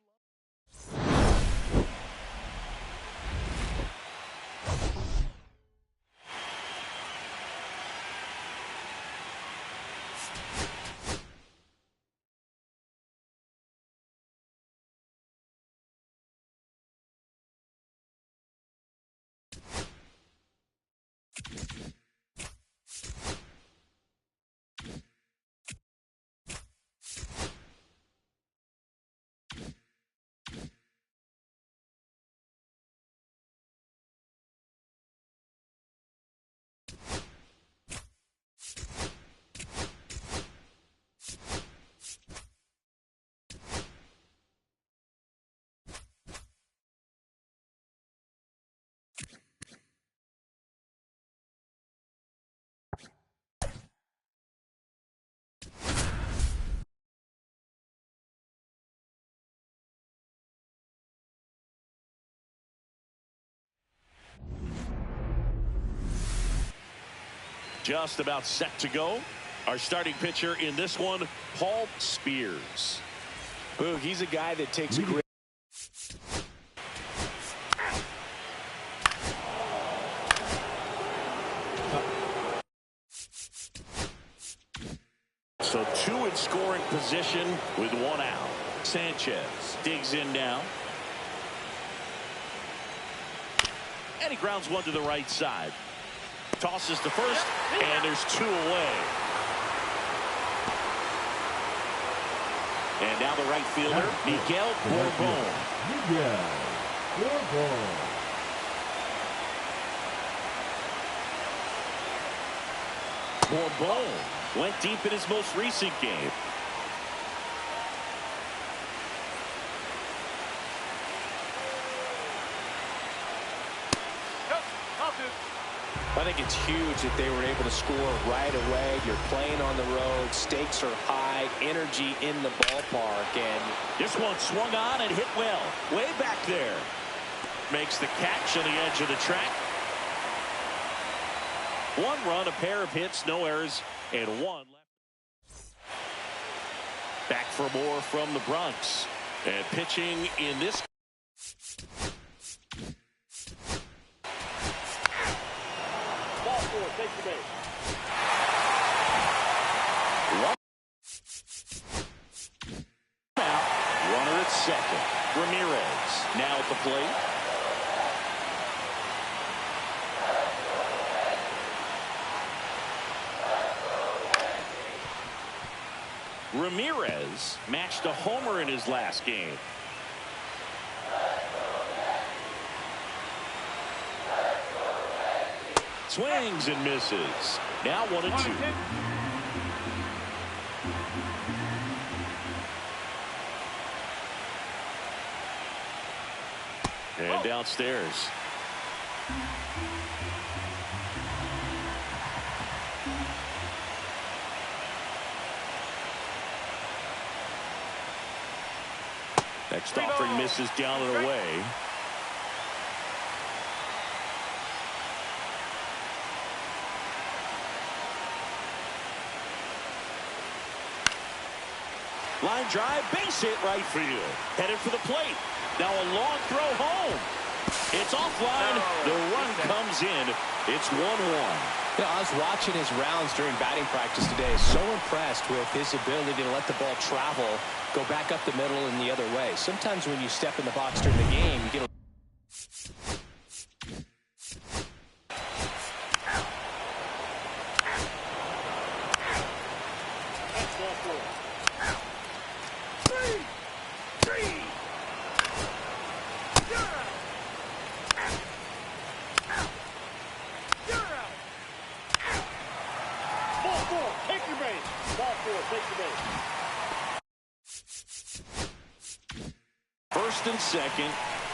Just about set to go. Our starting pitcher in this one, Paul Spears. Boog, he's a guy that takes great. So 2 in scoring position with 1 out. Sanchez digs in now. And he grounds one to the right side. Tosses to first, and there's 2 away. And now the right fielder, Miguel Bourbon. Miguel Bourbon. Bourbon went deep in his most recent game. I think it's huge that they were able to score right away. You're playing on the road. Stakes are high. Energy in the ballpark. And this one swung on and hit well. Way back there. Makes the catch on the edge of the track. 1 run, a pair of hits, no errors, and 1 left. Back for more from the Bronx. And pitching in this. Take the base. Out. Runner at second. Ramirez now at the plate. Ramirez matched a homer in his last game. Swings and misses. Now 1-2. And downstairs. Next offering misses down and away. Line drive, base hit right field. Headed for the plate. Now a long throw home. It's offline. The run comes in. It's 1-1. You know, I was watching his rounds during batting practice today. So impressed with his ability to let the ball travel, go back up the middle and the other way. Sometimes when you step in the box during the game, you get a First and second,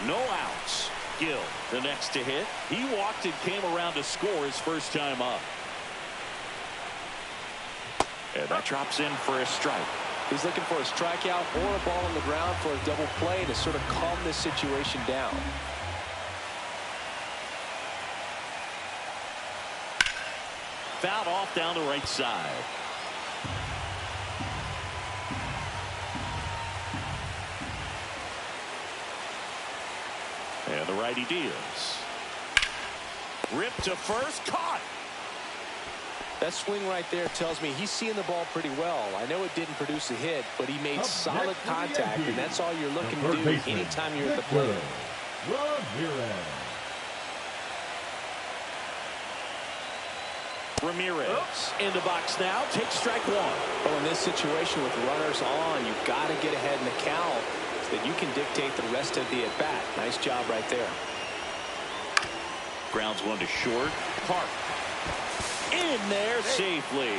no outs. Gill, the next to hit. He walked and came around to score his first time up. And that drops in for a strike. He's looking for a strikeout or a ball on the ground for a double play to sort of calm this situation down. Fouled off down the right side. And the righty deals. Ripped to first, caught. That swing right there tells me he's seeing the ball pretty well. I know it didn't produce a hit, but he made solid contact, and that's all you're looking to do anytime you're at the plate. Ramirez in the box now, takes strike one. Well, in this situation with runners on, you've got to get ahead in the count so that you can dictate the rest of the at-bat. Nice job right there. Grounds one to short. Park. In there safely.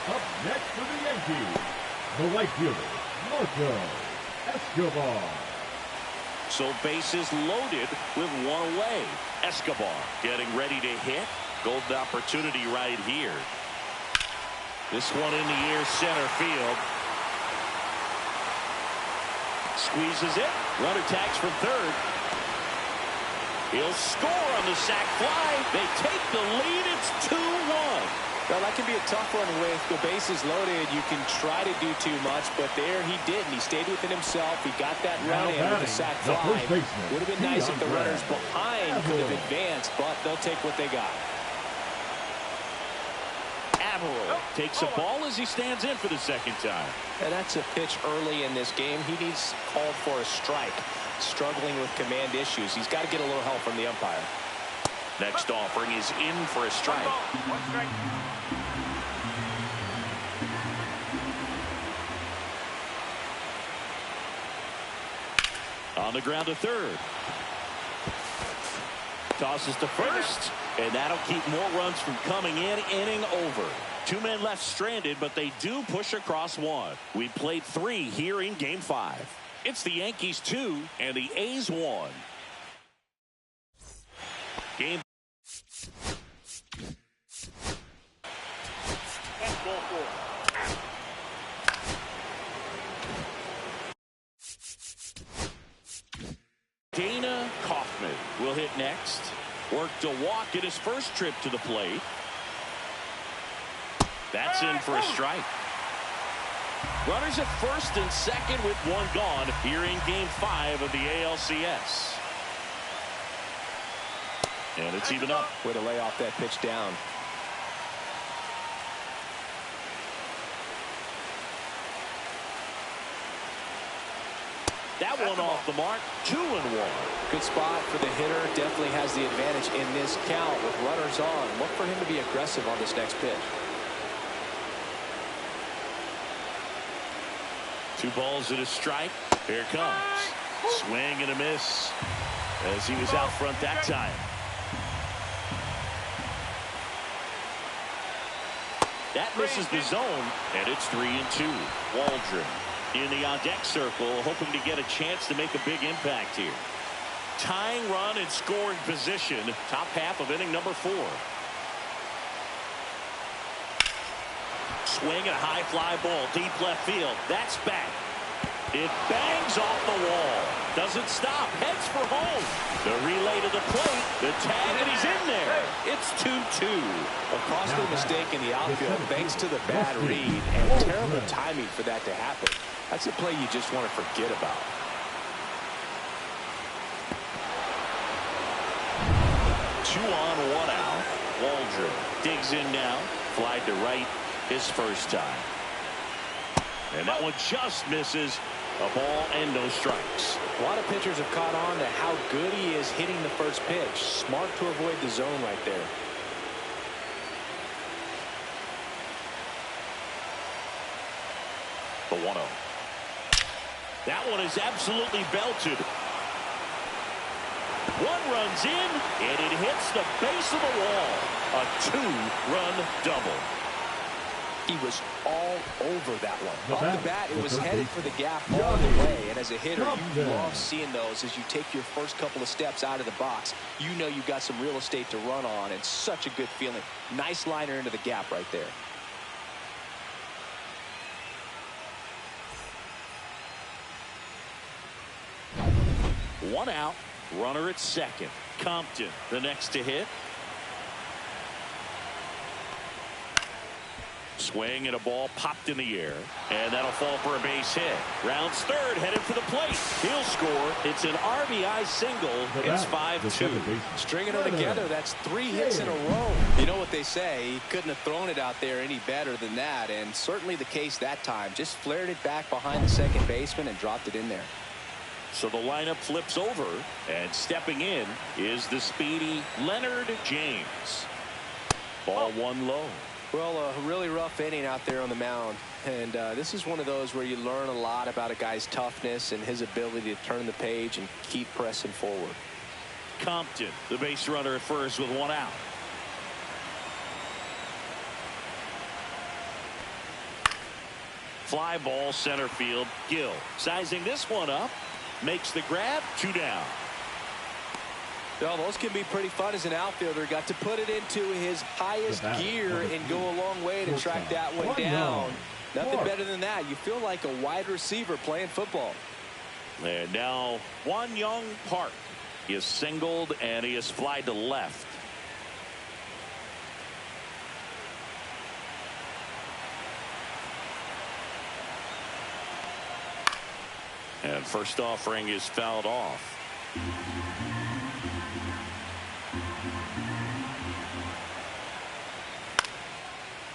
Up next for the Yankees, the right fielder, Marco Escobar. So bases loaded with one away. Escobar getting ready to hit. Golden opportunity right here. This one in the air, center field. Squeezes it. Runner tags from third. He'll score on the sac fly. They take the lead. It's 2-1. Well, that can be a tough one with the bases loaded. You can try to do too much, but there he didn't. He stayed within himself. He got that run in with the sac fly. Would have been nice if the runners behind could have advanced, but they'll take what they got. Averill takes a ball as he stands in for the second time. And that's a pitch early in this game. He needs called for a strike. Struggling with command issues. He's got to get a little help from the umpire. Next offering is in for a strike. One strike. On the ground to third. Tosses to first, and that'll keep more runs from coming in. Inning over. 2 men left stranded, but they do push across one. We played 3 here in Game 5. It's the Yankees 2 and the A's 1. Game. Dana Kaufman will hit next. Worked a walk in his first trip to the plate. That's in for a strike. Runners at first and second with one gone here in Game 5 of the ALCS. And it's even up. Way to lay off that pitch down. That one off the mark. 2-1. Good spot for the hitter. Definitely has the advantage in this count with runners on. Look for him to be aggressive on this next pitch. 2 balls and a strike. Here it comes. Swing and a miss as he was out front that time. That misses the zone, and it's 3-2. Waldron in the on-deck circle, hoping to get a chance to make a big impact here. Tying run in scoring position, top half of inning number 4. Swing and a high fly ball, deep left field. That's back. It bangs off the wall. Doesn't stop. Heads for home. The relay to the plate. The tag, and he's in there. It's 2-2. A costly mistake in the outfield thanks to the bad read and terrible timing for that to happen. That's a play you just want to forget about. Two on, 1 out. Waldron digs in now. Fly to right his first time. And that one just misses. A ball and no strikes. A lot of pitchers have caught on to how good he is hitting the first pitch. Smart to avoid the zone right there. The 1-0. That one is absolutely belted. One runs in, and it hits the base of the wall. A 2-run double. He was all over that one. Off the bat, it was headed for the gap all the way. And as a hitter, you love seeing those as you take your first couple of steps out of the box. You know you've got some real estate to run on, and such a good feeling. Nice liner into the gap right there. One out, runner at second. Compton, the next to hit. Swing and a ball popped in the air, and that'll fall for a base hit. Rounds third, headed for the plate. He'll score. It's an RBI single. It's 5-2. Stringing them together, that's 3 hits in a row. You know what they say, he couldn't have thrown it out there any better than that, and certainly the case that time. Just flared it back behind the second baseman and dropped it in there. So the lineup flips over, and stepping in is the speedy Leonard James. Ball 1 low. Well, a really rough inning out there on the mound. And this is one of those where you learn a lot about a guy's toughness and his ability to turn the page and keep pressing forward. Compton, the base runner at first with 1 out. Fly ball center field. Gill sizing this one up. Makes the grab. 2 down. Well, those can be pretty fun as an outfielder. Got to put it into his highest gear and go a long way to track that one down. Nothing better than that. You feel like a wide receiver playing football. And now Won Young Park is singled, and he is flied to left. And first offering is fouled off.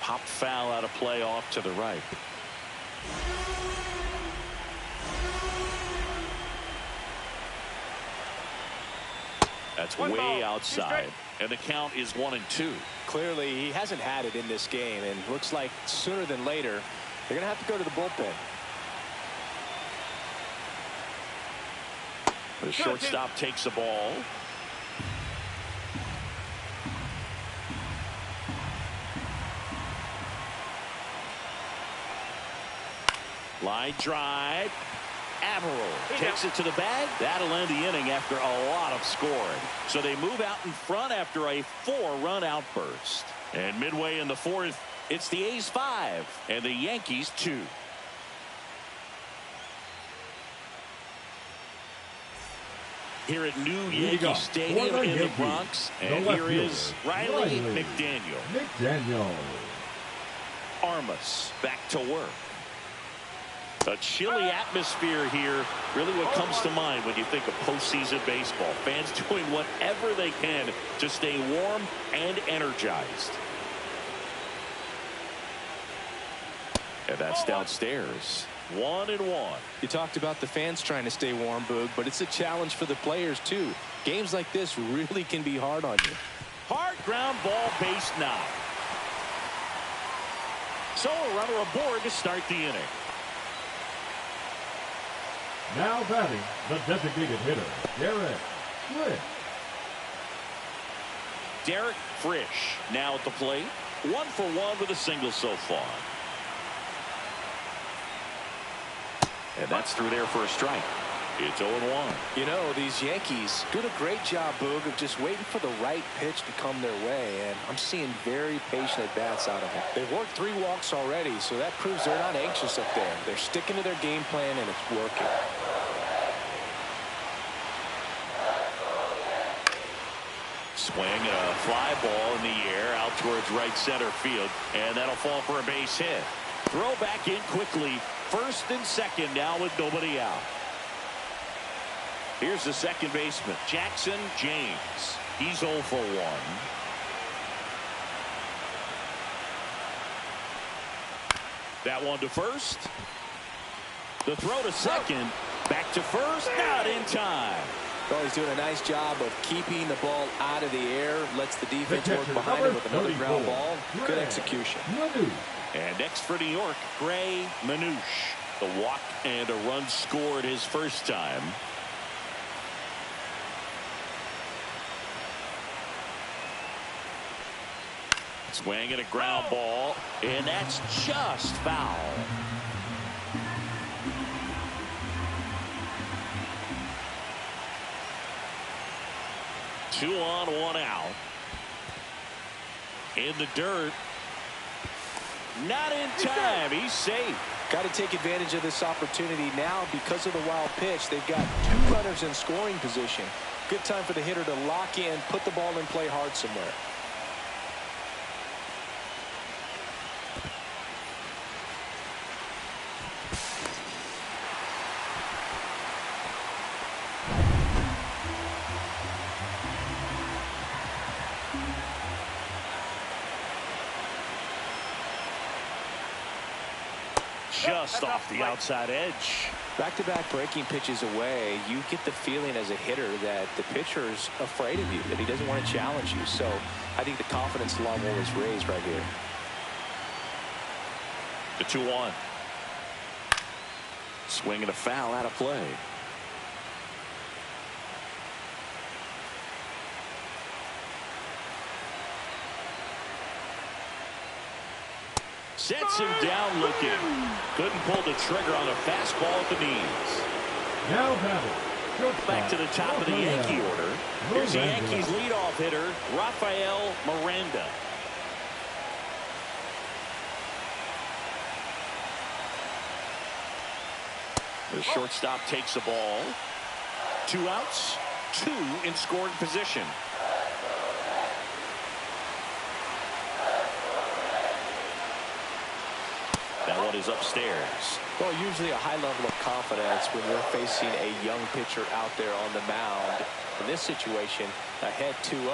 Pop foul out of play off to the right. That's way outside, and the count is 1-2. Clearly, he hasn't had it in this game, and looks like sooner than later, they're going to have to go to the bullpen. The shortstop takes the ball. Line drive. Averill takes it to the bag. That'll end the inning after a lot of scoring. So they move out in front after a 4-run outburst. And midway in the 4th, it's the A's 5 and the Yankees 2. Here at New Yankee Stadium in the Bronx. And here is Riley McDaniel. Armas back to work. A chilly atmosphere here. Really what comes to mind when you think of postseason baseball. Fans doing whatever they can to stay warm and energized. And that's downstairs. 1-1. You talked about the fans trying to stay warm, Boog, but it's a challenge for the players, too. Games like this really can be hard on you. Hard ground ball, base knock. So a runner aboard to start the inning. Now batting, the designated hitter, Derek Frisch. Derek Frisch now at the plate. 1 for 1 with a single so far. And that's through there for a strike. It's 0-1. You know, these Yankees doing a great job, Boog, of just waiting for the right pitch to come their way, and I'm seeing very patient at-bats out of them. They've worked 3 walks already, so that proves they're not anxious up there. They're sticking to their game plan, and it's working. Swing and a fly ball in the air out towards right center field, and that'll fall for a base hit. Throw back in quickly. First and second now with nobody out. Here's the second baseman, Jackson James. He's 0 for 1. That one to first. The throw to second. Back to first. Not in time. Well, he's doing a nice job of keeping the ball out of the air. Lets the defense work behind him with another ground ball. Good execution. And next for New York, Gray Manouche. The walk and a run scored his first time. Swing and a ground ball, and that's just foul. Two on, 1 out. In the dirt. Not in time. He's safe. Got to take advantage of this opportunity now because of the wild pitch. They've got 2 runners in scoring position. Good time for the hitter to lock in, put the ball in play hard somewhere. Just off the outside edge. Back-to-back breaking pitches away, you get the feeling as a hitter that the pitcher's afraid of you, that he doesn't want to challenge you. So I think the confidence level is raised right here. The 2-1. Swing and a foul out of play. Sets him down looking. Couldn't pull the trigger on a fastball at the knees. Now batting. Back to the top of the Yankee order. Here's the Yankees leadoff hitter, Rafael Miranda. The shortstop takes the ball. 2 outs, 2 in scoring position. That one is upstairs. Well, usually a high level of confidence when you're facing a young pitcher out there on the mound. In this situation, ahead 2-0,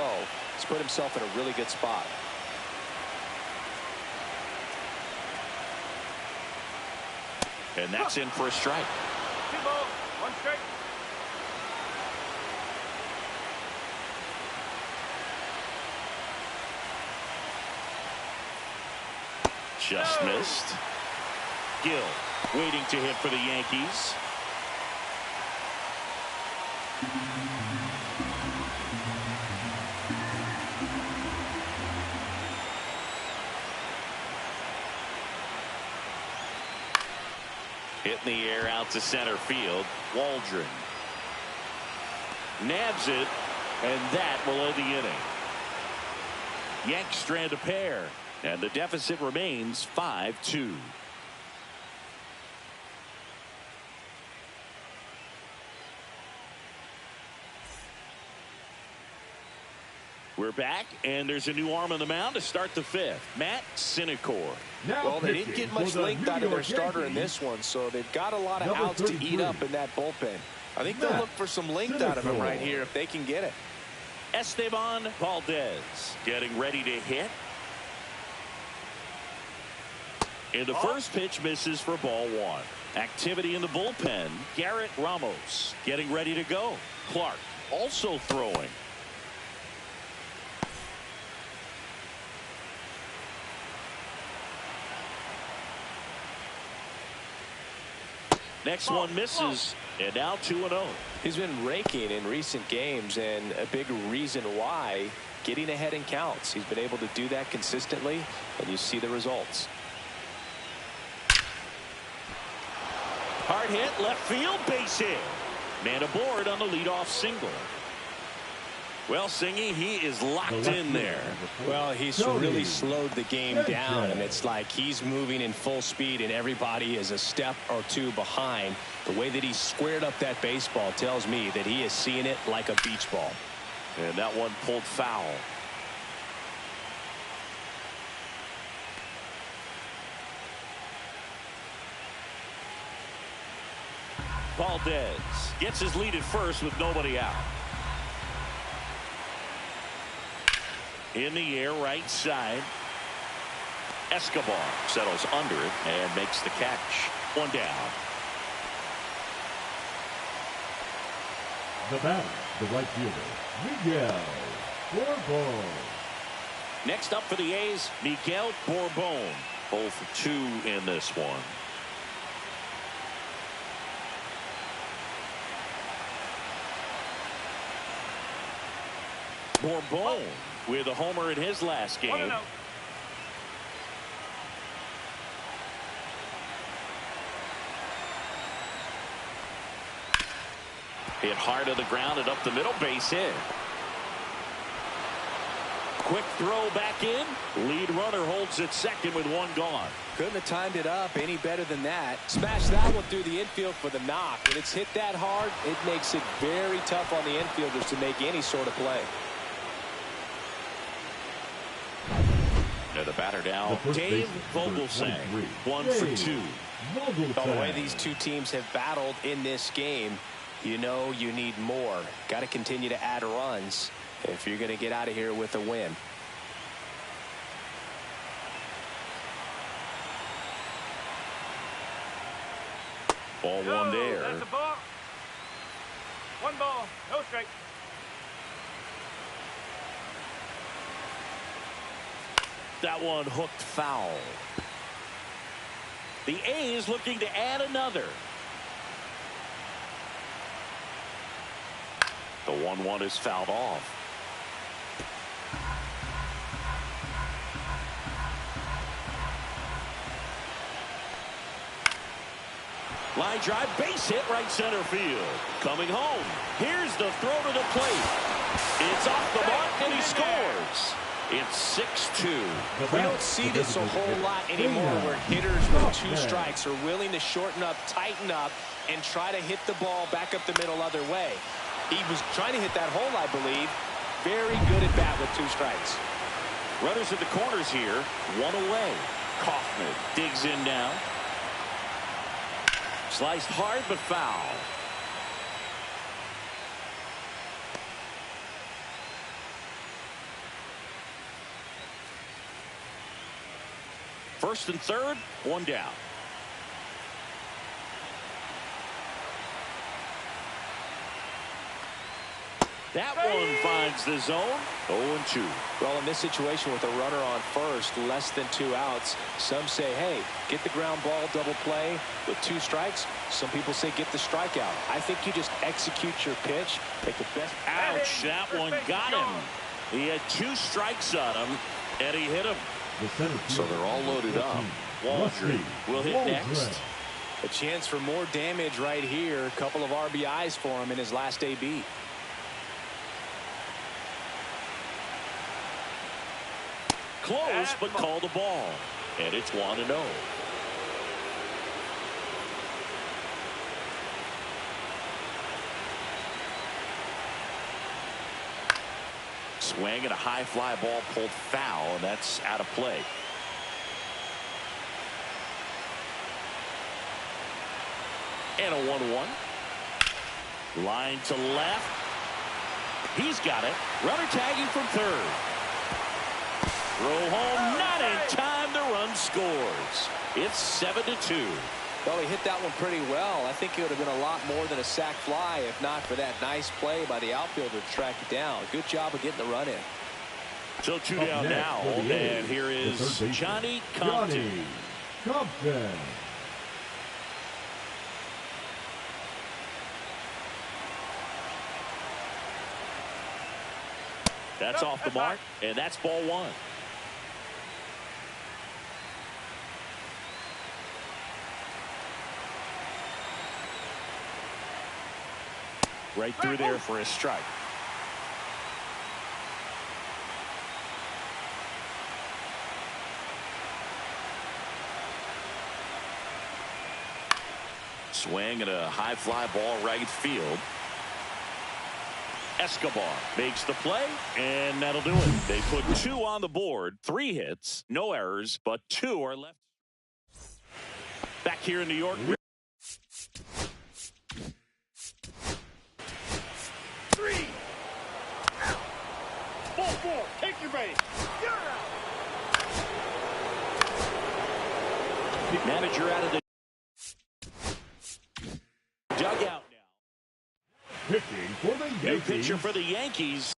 he's put himself in a really good spot. And that's in for a strike. 2 balls, 1 strike. Just missed. Gill waiting to hit for the Yankees. Hit in the air out to center field. Waldron nabs it, and that will end the inning. Yanks strand a pair, and the deficit remains 5-2. We're back, and there's a new arm on the mound to start the 5th. Matt Synecor. Well, they didn't get much length out of their starter in this one, so they've got a lot of outs to eat up in that bullpen. I think they'll look for some length out of him right here if they can get it. Esteban Valdez getting ready to hit. And the first pitch misses for ball 1. Activity in the bullpen. Garrett Ramos getting ready to go. Clark also throwing. Next one misses, And now 2-0. He's been raking in recent games, and a big reason why, getting ahead in counts. He's been able to do that consistently, and you see the results. Hard hit, left field, base hit. Man aboard on the leadoff single. Well, Singy, he is locked in there. Well, he's really slowed the game down, and it's like he's moving in full speed, and everybody is a step or two behind. The way that he squared up that baseball tells me that he is seeing it like a beach ball. And that one pulled foul. Valdez gets his lead at first with nobody out. In the air, right side. Escobar settles under it and makes the catch. One down. The batter, the right fielder, Miguel Bourbon. Next up for the A's, Miguel Bourbon. 0 for 2 in this one. Bourbon with a homer in his last game. 1-0. Hit hard to the ground and up the middle, base hit. Quick throw back in. Lead runner holds at second with one gone. Couldn't have timed it up any better than that. Smash that one through the infield for the knock. When it's hit that hard, it makes it very tough on the infielders to make any sort of play. And the batter now, Dave Vogelsang. 1 for 2. The way these two teams have battled in this game, you know you need more. Got to continue to add runs if you're going to get out of here with a win. Ball one there. That's a ball. 1 ball, no strike. That one hooked foul. The A's looking to add another. The 1-1 is fouled off. Line drive, base hit, right center field. Coming home. Here's the throw to the plate. It's off the mark and he scores. It's 6-2. We don't see this a whole lot anymore where hitters with 2 strikes are willing to shorten up, tighten up, and try to hit the ball back up the middle other way. He was trying to hit that hole, I believe. Very good at bat with 2 strikes. Runners at the corners here. 1 away. Kaufman digs in now. Sliced hard but foul. First and third, 1 down. That one finds the zone. 0-2. Well, in this situation with a runner on first, less than 2 outs, some say, hey, get the ground ball, double play with 2 strikes. Some people say get the strikeout. I think you just execute your pitch, take the best. Ouch, that one got him. He had 2 strikes on him, and he hit him. So they're all loaded up. Waldry will hit next. A chance for more damage right here. A couple of RBIs for him in his last AB. Close, but called a ball. And it's 1-0. Swing and a high fly ball pulled foul, and that's out of play. And a 1-1. Line to left. He's got it. Runner tagging from third. Throw home, not in time. The run scores. It's 7-2. Well, he hit that one pretty well. I think it would have been a lot more than a sac fly if not for that nice play by the outfielder to track it down. Good job of getting the run in. So 2 down now, and here is Johnny Compton. That's off the mark, and that's ball one. Right through there for a strike. Swing and a high fly ball right field. Escobar makes the play, and that'll do it. They put 2 on the board, 3 hits, no errors, but 2 are left. Back here in New York. 3. Ball 4. Take your base. Manager out of the dugout now. Pitching for the Yankees. New pitcher for the Yankees.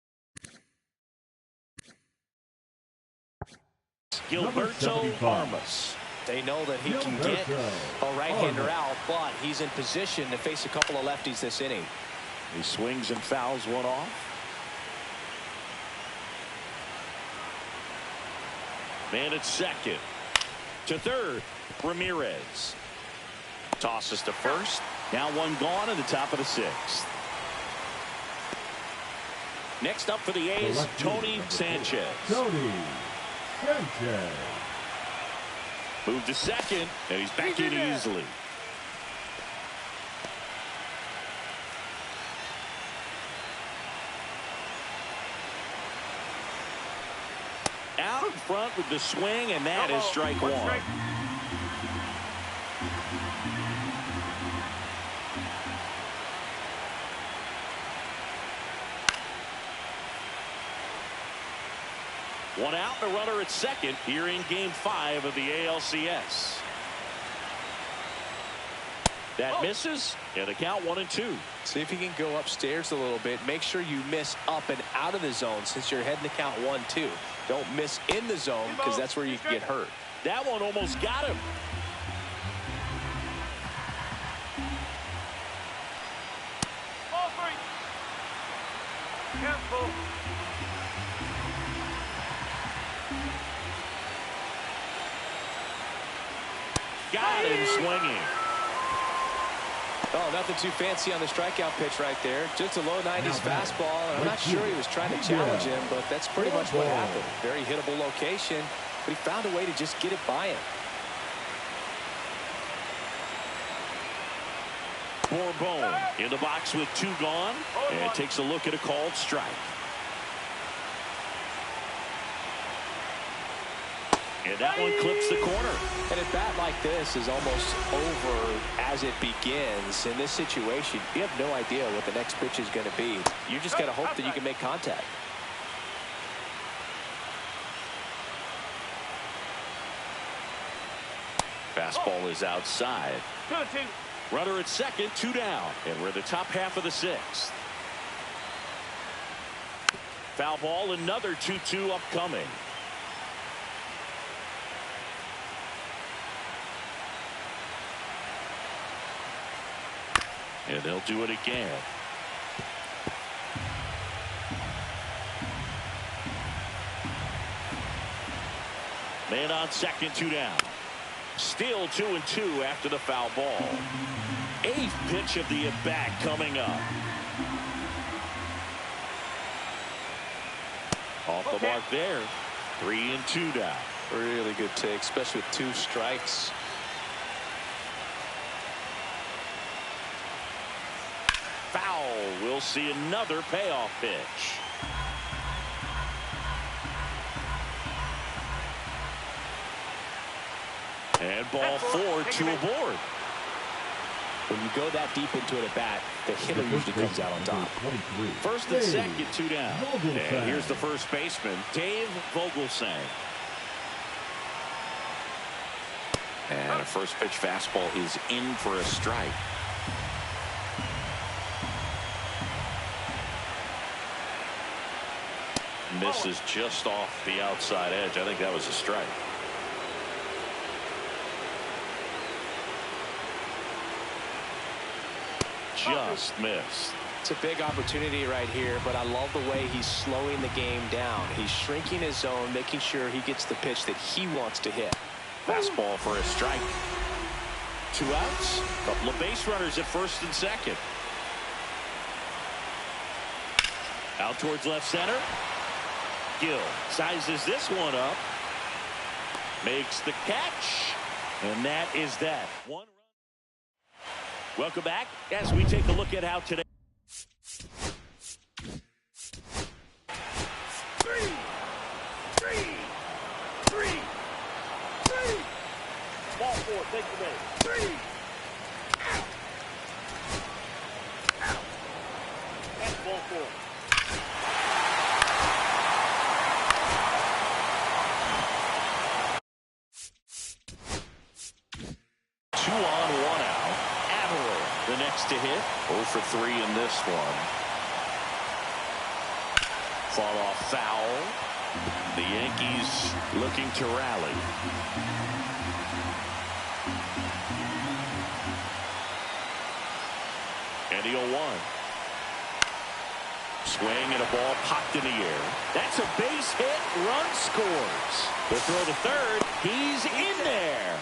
Gilberto Armas. They know that he can get a right-hander out, but he's in position to face a couple of lefties this inning. He swings and fouls one off. Man at second. To third, Ramirez. Tosses to first. Now 1 gone in the top of the 6th. Next up for the A's, Tony Sanchez. Tony Sanchez. Moved to second, and he's back in easily. Out in front with the swing, and that is strike 1. One out and a runner at second here in Game 5 of the ALCS. That misses, and a count 1-2. See if you can go upstairs a little bit. Make sure you miss up and out of the zone since you're heading to count 1-2. Don't miss in the zone because that's where you can get hurt. That one almost got him. Ball 3. Careful. Got him swinging. Oh, nothing too fancy on the strikeout pitch right there. Just a low 90s fastball, and I'm not sure he was trying to challenge him, but that's pretty much what happened. Very hittable location, but he found a way to just get it by him. Bourbon in the box with 2 gone, and takes a look at a called strike. And that one clips the corner. And a bat like this is almost over as it begins. In this situation, you have no idea what the next pitch is going to be. You just got to hope that you can make contact. Fastball is outside. 2-2. Runner at second, 2 down. And we're in the top half of the 6th. Foul ball, another 2-2 upcoming. And they'll do it again. Man on second, 2 down. Still 2-2 after the foul ball. 8th pitch of the at-bat coming up. Off the mark there. 3-2 down. Really good take, especially with 2 strikes. Foul. We'll see another payoff pitch. And ball 4, 2 aboard. When you go that deep into it at bat, the hitter usually comes out on top. First and second, 2 down. And here's the first baseman, Dave Vogelsang. And a first pitch fastball is in for a strike. Misses just off the outside edge. I think that was a strike. Just missed. It's a big opportunity right here, but I love the way he's slowing the game down. He's shrinking his zone, making sure he gets the pitch that he wants to hit. Fastball for a strike. 2 outs. Couple of base runners at first and second. Out towards left center. Gill sizes this one up. Makes the catch. And that is that. 1 run. Welcome back as we take a look at how today. Ball 4, take the base. 3. Out. That's ball 4. Two on, 1 out. Averill, the next to hit. 0 for 3 in this one. Fall off foul. The Yankees looking to rally. And the 0-1. Swing and a ball popped in the air. That's a base hit. Run scores. The throw to third. He's in there.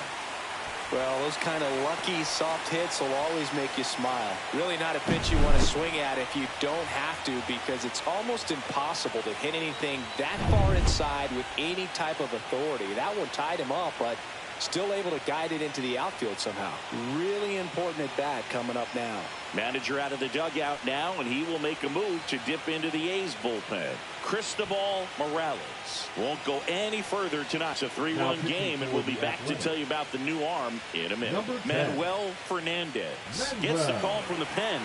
Well, those kind of lucky soft hits will always make you smile. Really not a pitch you want to swing at if you don't have to, because it's almost impossible to hit anything that far inside with any type of authority. That one tied him up, but still able to guide it into the outfield somehow. Really important at bat coming up now. Manager out of the dugout now, and he will make a move to dip into the A's bullpen. Cristobal Morales won't go any further tonight. It's a 3-1 game, and we'll be back to tell you about the new arm in a minute. Manuel Fernandez gets the call from the pen.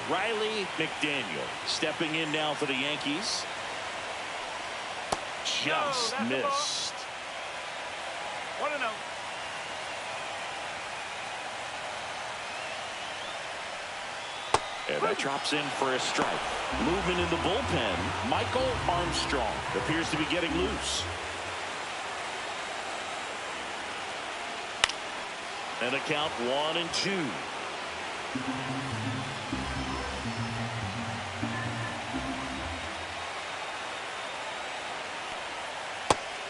Riley McDaniel stepping in now for the Yankees. Just missed. 1-0. And that drops in for a strike. Moving in the bullpen, Michael Armstrong appears to be getting loose. And a count 1-2.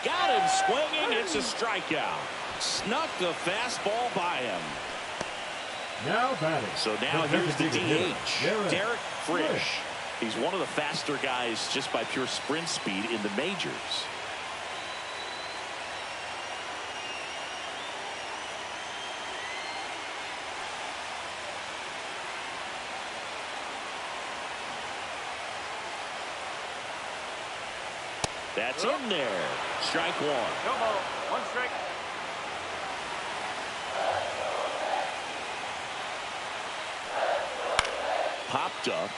Got him swinging. It's a strikeout. Snuck the fastball by him. Now batting. So now here's the DH, Derek Frisch. He's one of the faster guys just by pure sprint speed in the majors. That's in there. Strike 1. No ball. 1 strike. Popped up.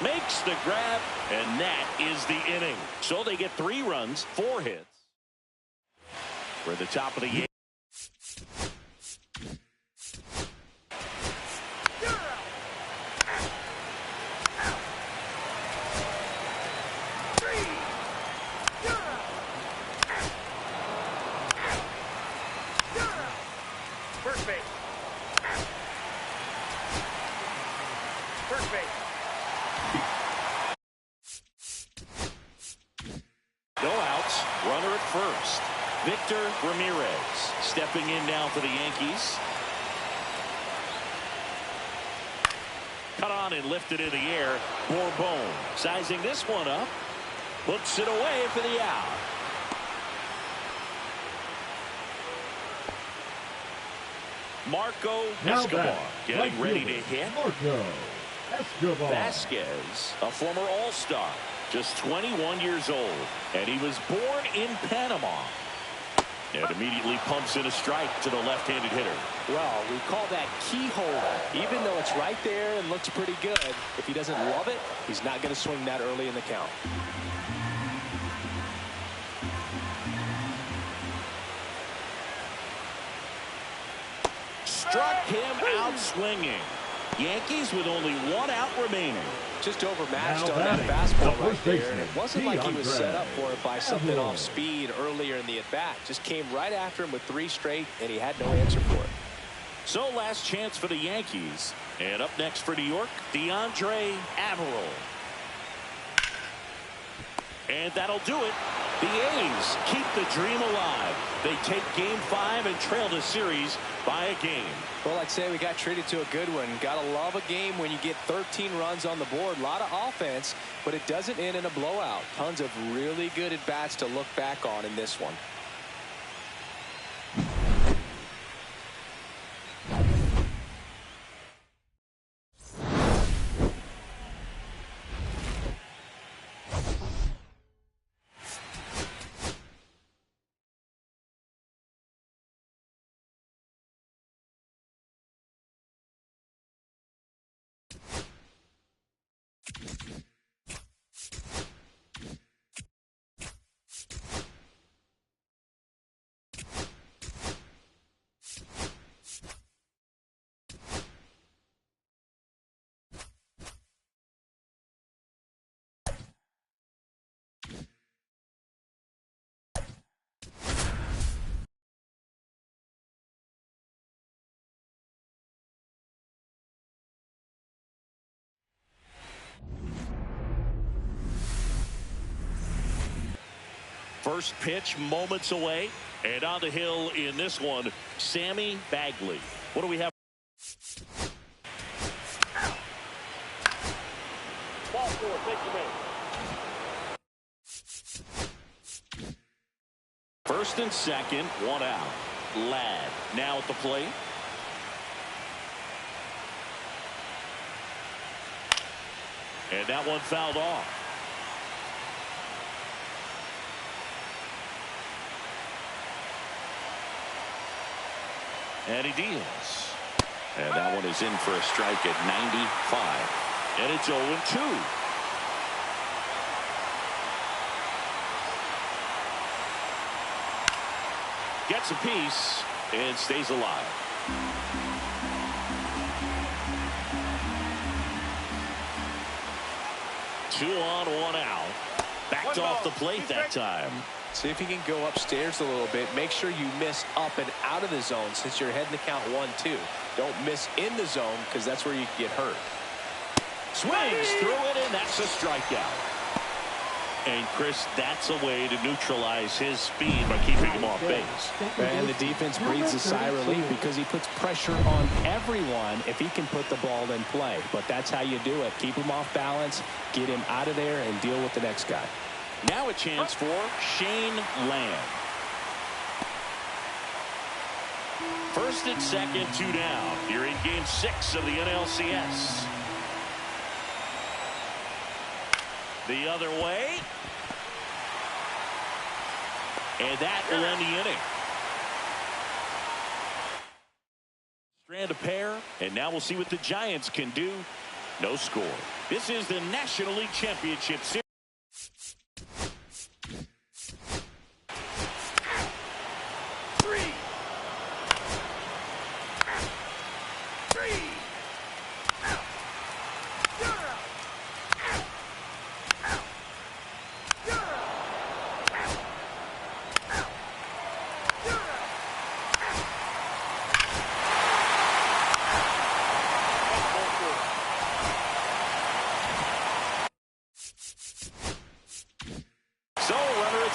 Makes the grab, and that is the inning. So they get 3 runs, 4 hits. We're at the top of the 8th. First base. First base. No outs. Runner at first. Victor Ramirez stepping in now for the Yankees. Cut on and lifted in the air. Bourbon sizing this one up. Puts it away for the out. Marco Escobar getting ready to hit. Marco Escobar. Vasquez, a former All-Star, just 21 years old, and he was born in Panama. And immediately pumps in a strike to the left-handed hitter. Well, we call that key holder. Even though it's right there and looks pretty good, if he doesn't love it, he's not going to swing that early in the count. Struck him out swinging. Yankees with only 1 out remaining. Just overmatched Now on that batting, fastball the right first there. baseman, It wasn't like he was set up for it by something Averill. off speed earlier in the at-bat. Just came right after him with 3 straight, and he had no answer for it. So last chance for the Yankees. And up next for New York, DeAndre Averill. And that'll do it. The A's keep the dream alive. They take Game 5 and trail the series by a game. Well, I'd say we got treated to a good one. Gotta love a game when you get 13 runs on the board. A lot of offense, but it doesn't end in a blowout. Tons of really good at-bats to look back on in this one. First pitch moments away. And on the hill in this one, Sammy Bagley. What do we have? Ball four, take the man. First and second, one out. Ladd now at the plate. And that one fouled off. And he deals. And that one is in for a strike at 95. And it's 0-2. Gets a piece and stays alive. Two on, one out. Backed off the plate that time. See if you can go upstairs a little bit. Make sure you miss up and out of the zone since you're heading to count 1-2. Don't miss in the zone because that's where you can get hurt. Swings through it, and that's a strikeout. And Chris, that's a way to neutralize his speed by keeping him off base. And the defense breathes a sigh of relief because he puts pressure on everyone if he can put the ball in play. But that's how you do it. Keep him off balance, get him out of there, and deal with the next guy. Now a chance for Shane Lamb. First and second, two down. You're in Game 6 of the NLCS. The other way. And that will end the inning. Strand a pair, and now we'll see what the Giants can do. No score. This is the National League Championship Series.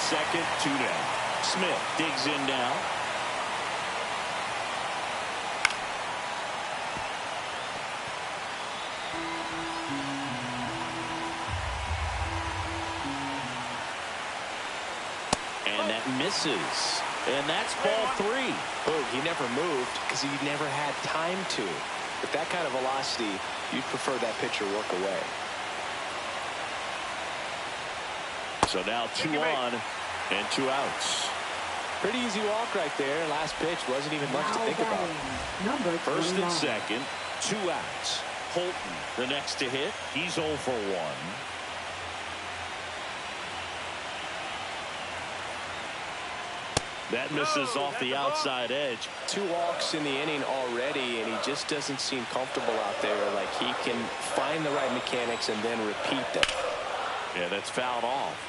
Second, two down. Smith digs in now. And that misses. And that's ball three. Oh, he never moved because he never had time to. With that kind of velocity, you'd prefer that pitcher work away. So now 2 on and 2 outs. Pretty easy walk right there. Last pitch wasn't even much to think about. First and second, 2 outs. Holton, the next to hit. He's 0 for 1. That misses off the outside edge. 2 walks in the inning already, and he just doesn't seem comfortable out there. Like he can find the right mechanics and then repeat them. Yeah, that's fouled off.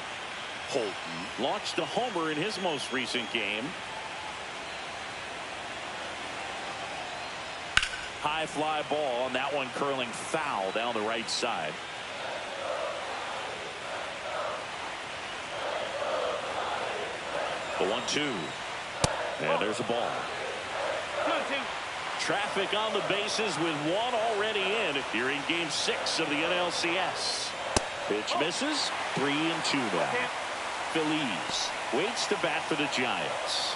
Holton launched a homer in his most recent game. High fly ball, and that one curling foul down the right side. The 1-2. And there's a ball. 2-2. Traffic on the bases with one already in here in game 6 of the NLCS. Pitch misses. 3-2 now. Feliz waits to bat for the Giants.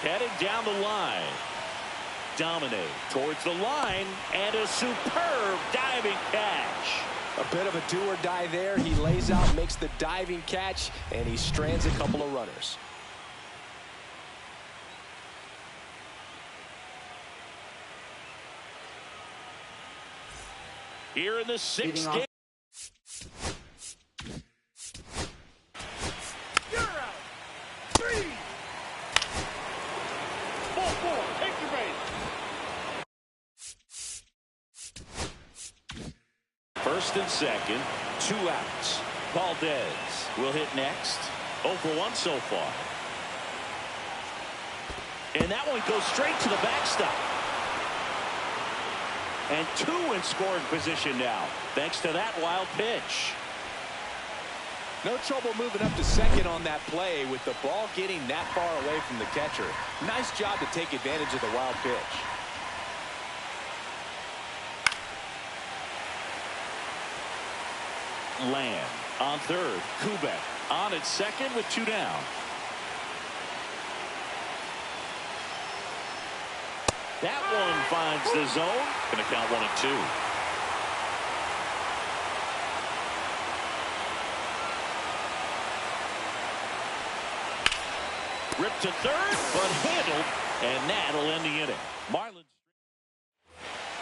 Heading down the line. Dominate towards the line, and a superb diving catch. A bit of a do-or-die there. He lays out, makes the diving catch, and he strands a couple of runners. Here in the 6th game. You're out. 3. Ball 4. Take your base. First and second, 2 outs. Valdez will hit next. 0 for 1 so far. And that one goes straight to the backstop. And 2 in scoring position now, thanks to that wild pitch. No trouble moving up to second on that play with the ball getting that far away from the catcher. Nice job to take advantage of the wild pitch. Land on third. Kubek on at second with 2 down. That one finds the zone. Going to count 1-2. Ripped to third, but handled, and that'll end the inning. Marlins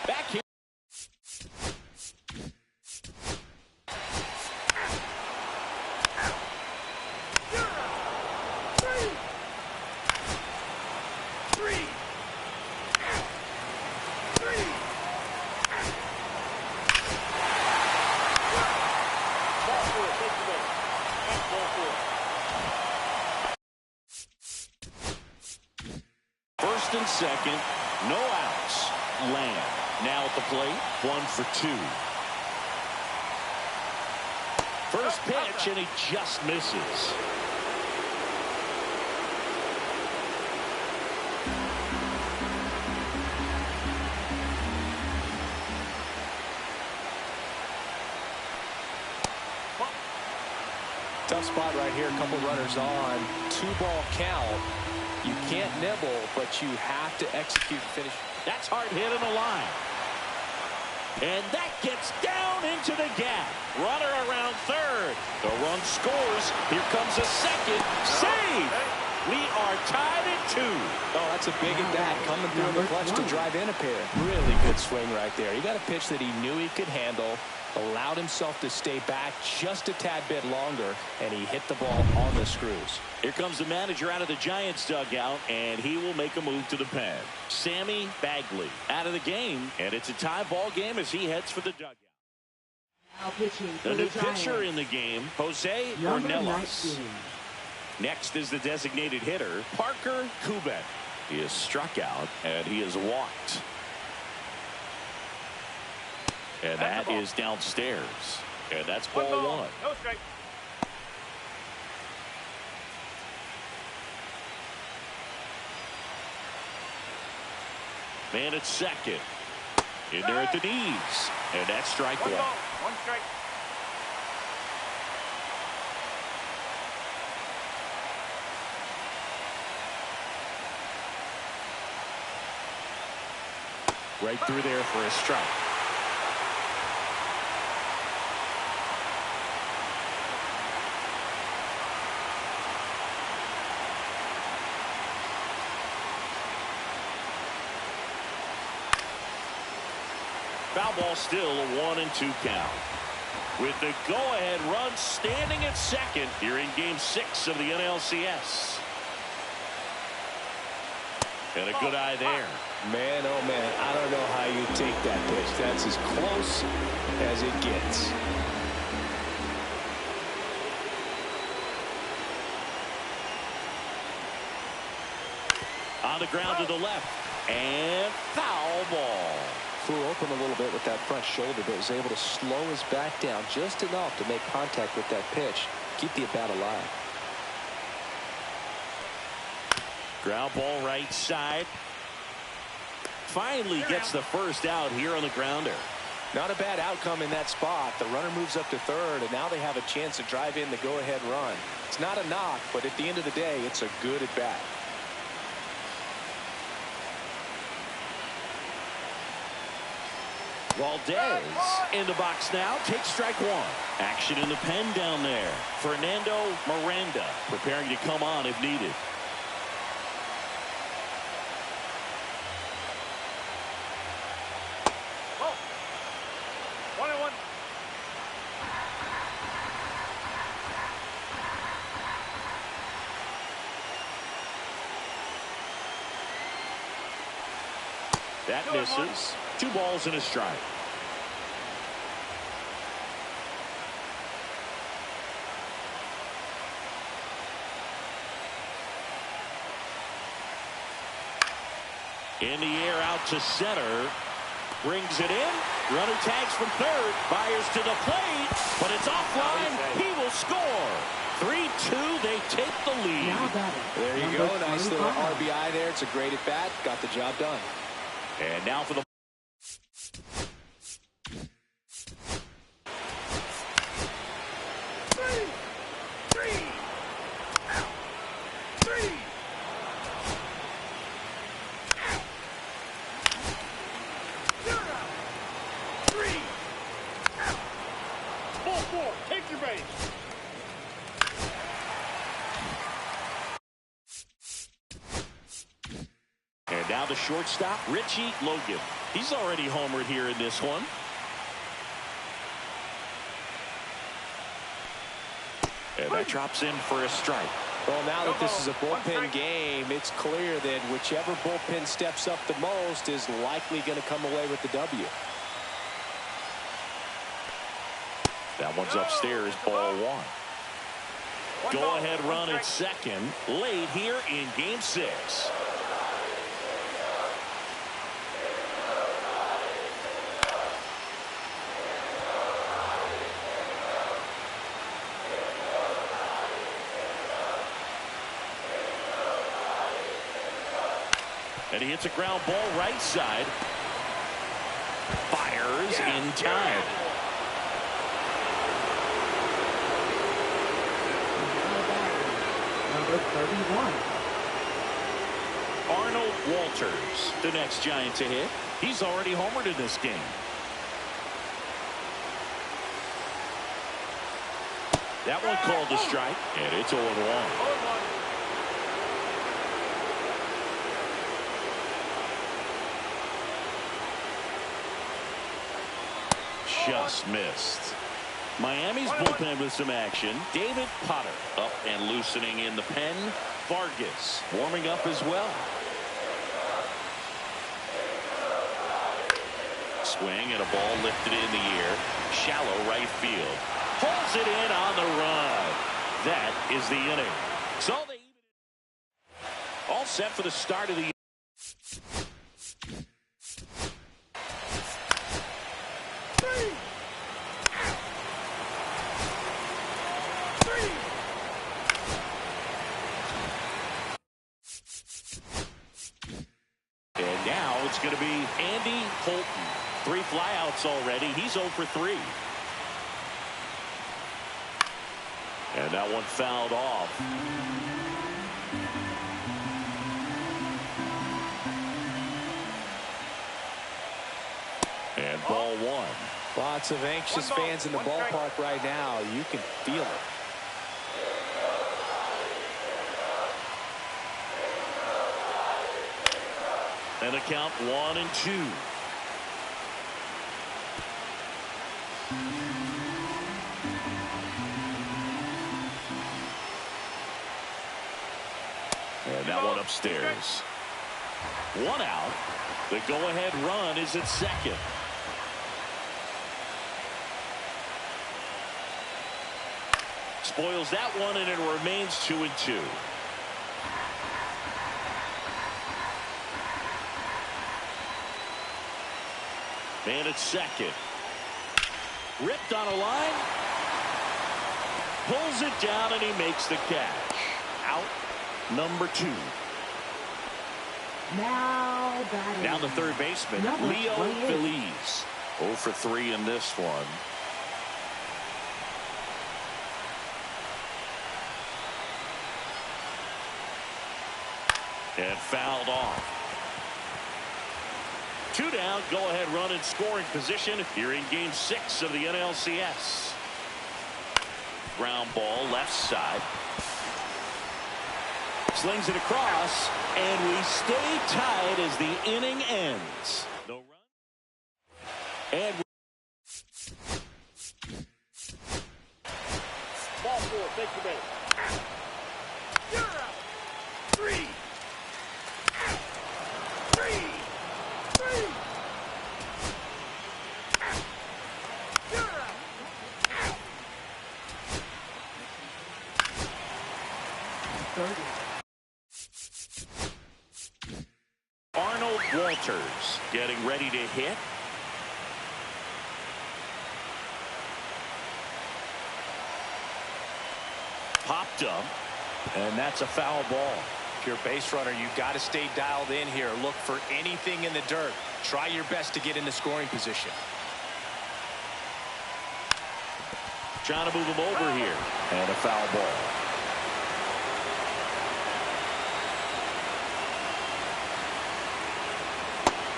back here. First and second, no outs. Land now at the plate, 1 for 2. First pitch, and he just misses. Tough spot right here. A couple runners on. 2-ball count. You can't nibble, but you have to execute and finish. That's hard hit in the line. And that gets down into the gap. Runner around third. The run scores. Here comes a second. Save! We are tied at 2. Oh, that's a big at bat coming through in the clutch to drive in a pair. Really good swing right there. He got a pitch that he knew he could handle, allowed himself to stay back just a tad bit longer, and he hit the ball on the screws. Here comes the manager out of the Giants dugout, and he will make a move to the pen. Sammy Bagley out of the game, and it's a tie ball game as he heads for the dugout. The new pitcher in the game, Jose Ornelas. Next is the designated hitter, Parker Kubek. He is struck out, and he is walked. And that is downstairs. And that's ball 1. No strike. Man at second. In there at the knees. And that's strike 1. 1 ball, 1 strike. Right through there for a strike. Foul ball, still a 1-2 count. With the go-ahead run standing at second here in game 6 of the NLCS. And a good eye there. Man, oh man, I don't know how you take that pitch. That's as close as it gets. On the ground to the left. And foul ball. Flew open a little bit with that front shoulder, but was able to slow his back down just enough to make contact with that pitch. Keep the at-bat alive. Ground ball right side. Finally gets the first out here on the grounder. Not a bad outcome in that spot. The runner moves up to third, and now they have a chance to drive in the go-ahead run. It's not a knock, but at the end of the day, it's a good at-bat. Valdez in the box now. Takes strike one. Action in the pen down there. Fernando Miranda preparing to come on if needed. Whoa. 1-1. That misses. 2 balls and a strike. In the air out to center. Brings it in. Runner tags from third. Fires to the plate. But it's offline. He will score. 3-2. They take the lead. There you go. Nice little RBI there. It's a great at-bat. Got the job done. And now for the Take your base. And now the shortstop, Richie Logan. He's already homered here in this one. And that drops in for a strike. Well, now that this is a bullpen game, it's clear that whichever bullpen steps up the most is likely going to come away with the W. That one's upstairs, ball one. Go-ahead run at second, late here in Game 6. And he hits a ground ball right side. Fires in time. Number 31. Arnold Walters, the next Giant to hit. He's already homered in this game. That one called a strike, and it's 0-1. Just missed. Miami's bullpen with some action. David Potter up and loosening in the pen. Vargas warming up as well. Swing and a ball lifted in the air. Shallow right field. Pulls it in on the run. That is the inning. So they all set for the start of the year. And now it's going to be Andy Holton. 3 flyouts already. He's 0 for 3. And that one fouled off. And ball one. Lots of anxious fans in the ballpark right now. You can feel it. And a count 1-2. And that one upstairs. 1 out. The go-ahead run is at second. Spoils that one, and it remains 2-2. Man at second. Ripped on a line. Pulls it down and he makes the catch. Out number 2. Now the third baseman, Leo Feliz. 0 for 3 in this one. And fouled off. 2 down, go-ahead run in scoring position here in Game 6 of the NLCS. Ground ball left side. Slings it across, and we stay tied as the inning ends. No run. And ball 4, take the base. You're out. 3. 3. 3. You're out. Arnold Walters getting ready to hit. Popped up, and that's a foul ball. If you're a base runner, you've got to stay dialed in here. Look for anything in the dirt. Try your best to get into scoring position. Trying to move him over here, and a foul ball.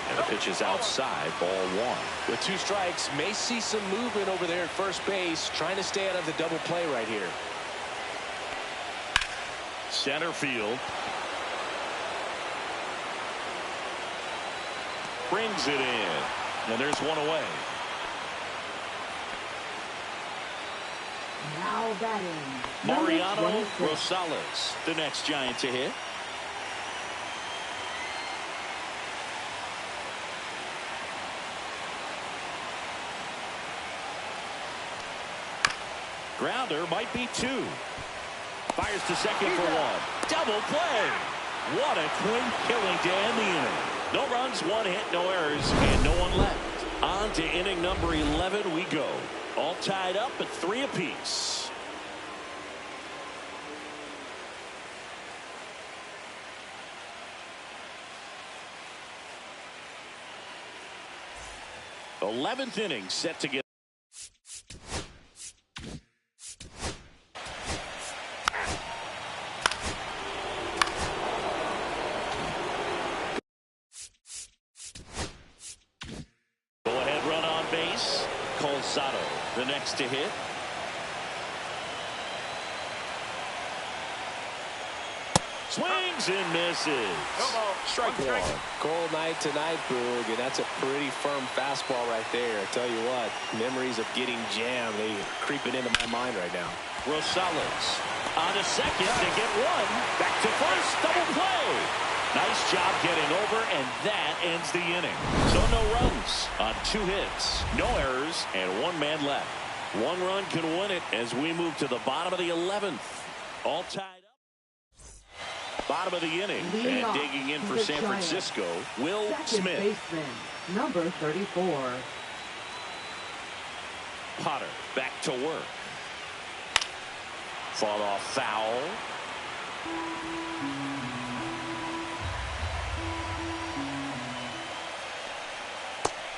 And the pitch is outside, ball 1. With 2 strikes, may see some movement over there at first base, trying to stay out of the double play right here. Center field. Brings it in. And there's one away. Now batting, Mariano Rosales, the next Giant to hit. Grounder might be 2. Fires to second for 1. Double play. What a clean killing to end the inning. No runs, 1 hit, no errors, and no one left. On to inning number 11 we go. All tied up at 3 apiece. The 11th inning set to get. The next to hit. Swings and misses. Strike 1. Cold night tonight, Boog, and that's a pretty firm fastball right there. I tell you what, memories of getting jammed, they are creeping into my mind right now. Rosales on to second to get 1. Back to first, double play. Nice job getting over, and that ends the inning. So no runs on 2 hits, no errors, and 1 man left. 1 run can win it as we move to the bottom of the 11th. All tied up. Bottom of the inning, and digging in for San Francisco, Will Smith. Baseman, number 34. Potter back to work. Fought off foul.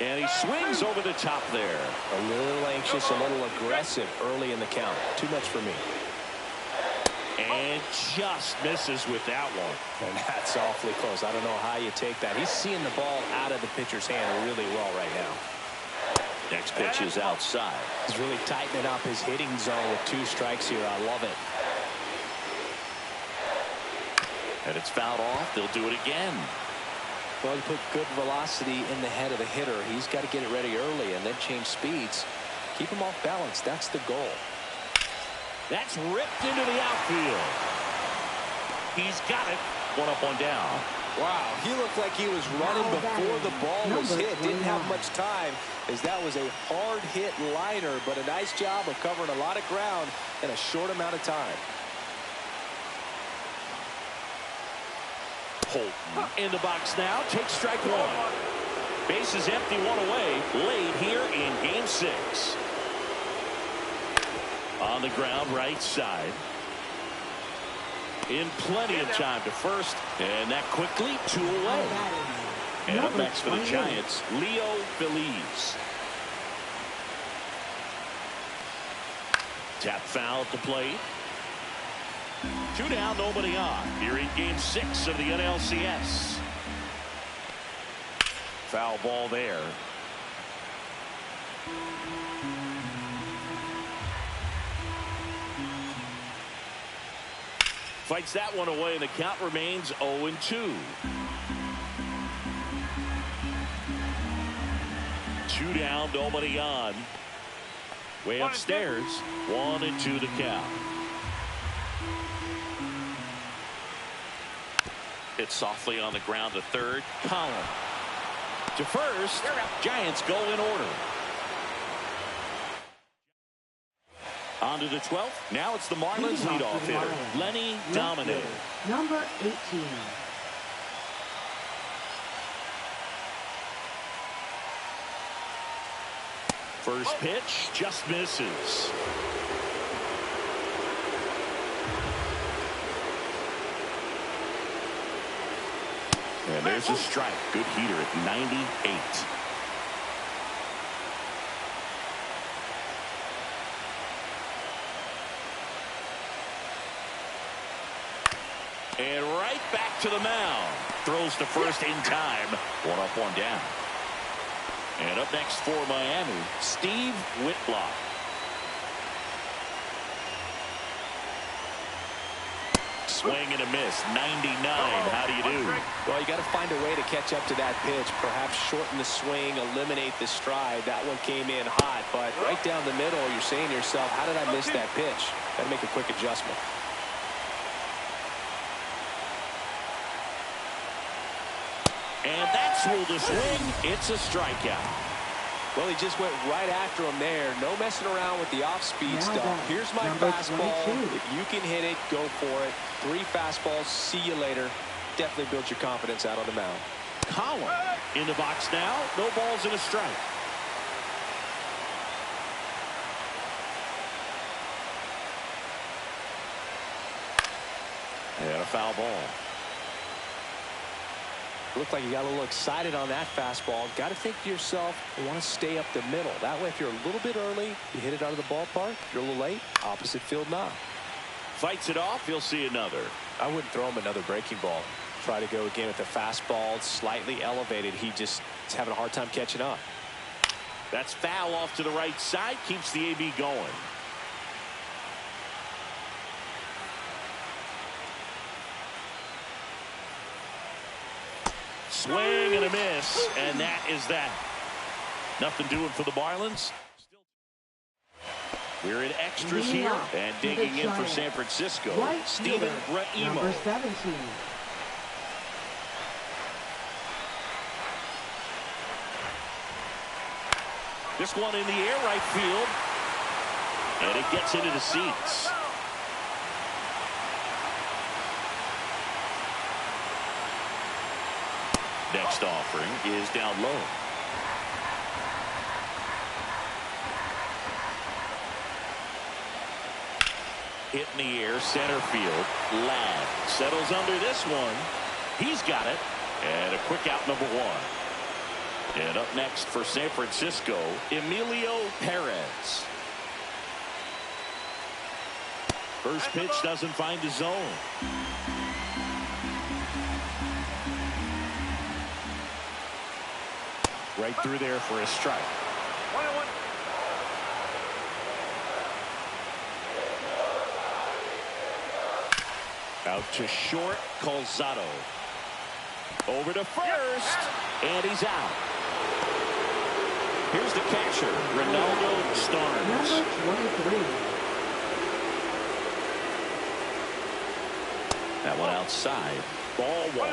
And he swings over the top there. A little anxious, a little aggressive early in the count. Too much for me. And just misses with that one. And that's awfully close. I don't know how you take that. He's seeing the ball out of the pitcher's hand really well right now. Next pitch is outside. He's really tightening up his hitting zone with 2 strikes here. I love it. And it's fouled off. They'll do it again. Well, you put good velocity in the head of the hitter. He's got to get it ready early and then change speeds. Keep him off balance. That's the goal. That's ripped into the outfield. He's got it. 1 up, 1 down. Wow, he looked like he was running before the ball was hit. Didn't have much time, as that was a hard hit liner, but a nice job of covering a lot of ground in a short amount of time. Holton in the box now. Takes strike 1. Bases empty, one away, late here in Game 6. On the ground, right side. In plenty of time to first, and that quickly, 2 away. And up next for the Giants, Leo Feliz. Tap foul at the plate. 2 down, nobody on. Here in Game 6 of the NLCS. Foul ball there. Fights that one away, and the count remains 0-2. 2 down, nobody on. Way upstairs, 1-2 the count. It's softly on the ground to third. Collin to first. Giants go in order. On to the 12th. Now it's the Marlins leadoff hitter, Lenny Dominic. Number 18. First pitch just misses. And there's a strike. Good heater at 98. And right back to the mound. Throws to first in time. 1 up, 1 down. And up next for Miami, Steve Whitlock. Swing and a miss. 99. How do you do? Well, you got to find a way to catch up to that pitch. Perhaps shorten the swing, eliminate the stride. That one came in hot, but right down the middle, you're saying to yourself, how did I miss that pitch? Got to make a quick adjustment. And that's ruled a swing. It's a strikeout. Well, he just went right after him there. No messing around with the off-speed stuff. Here's my fastball. 22. If you can hit it, go for it. 3 fastballs. See you later. Definitely builds your confidence out on the mound. Collin in the box now. No balls and a strike. And a foul ball. Looked like you got a little excited on that fastball. Got to think to yourself, you want to stay up the middle. That way, if you're a little bit early, you hit it out of the ballpark. If you're a little late, opposite field knock. Fights it off. You'll see another. I wouldn't throw him another breaking ball. Try to go again with the fastball, slightly elevated. He just is having a hard time catching up. That's foul off to the right side. Keeps the AB going. Swing and a miss, and that is that. Nothing doing for the Marlins. We're in extras here, and digging in for San Francisco, Steven Raimo. Number 17. This one in the air, right field, and it gets into the seats. Next offering is down low. Hit in the air, center field. Ladd settles under this one. He's got it. And a quick out, number 1. And up next for San Francisco, Emilio Perez. First pitch doesn't find the zone. Right through there for a strike. 1-1. Out to short, Calzado. Over to first, and he's out. Here's the catcher, Ronaldo Starnes. Number 23. That one outside. Ball 1.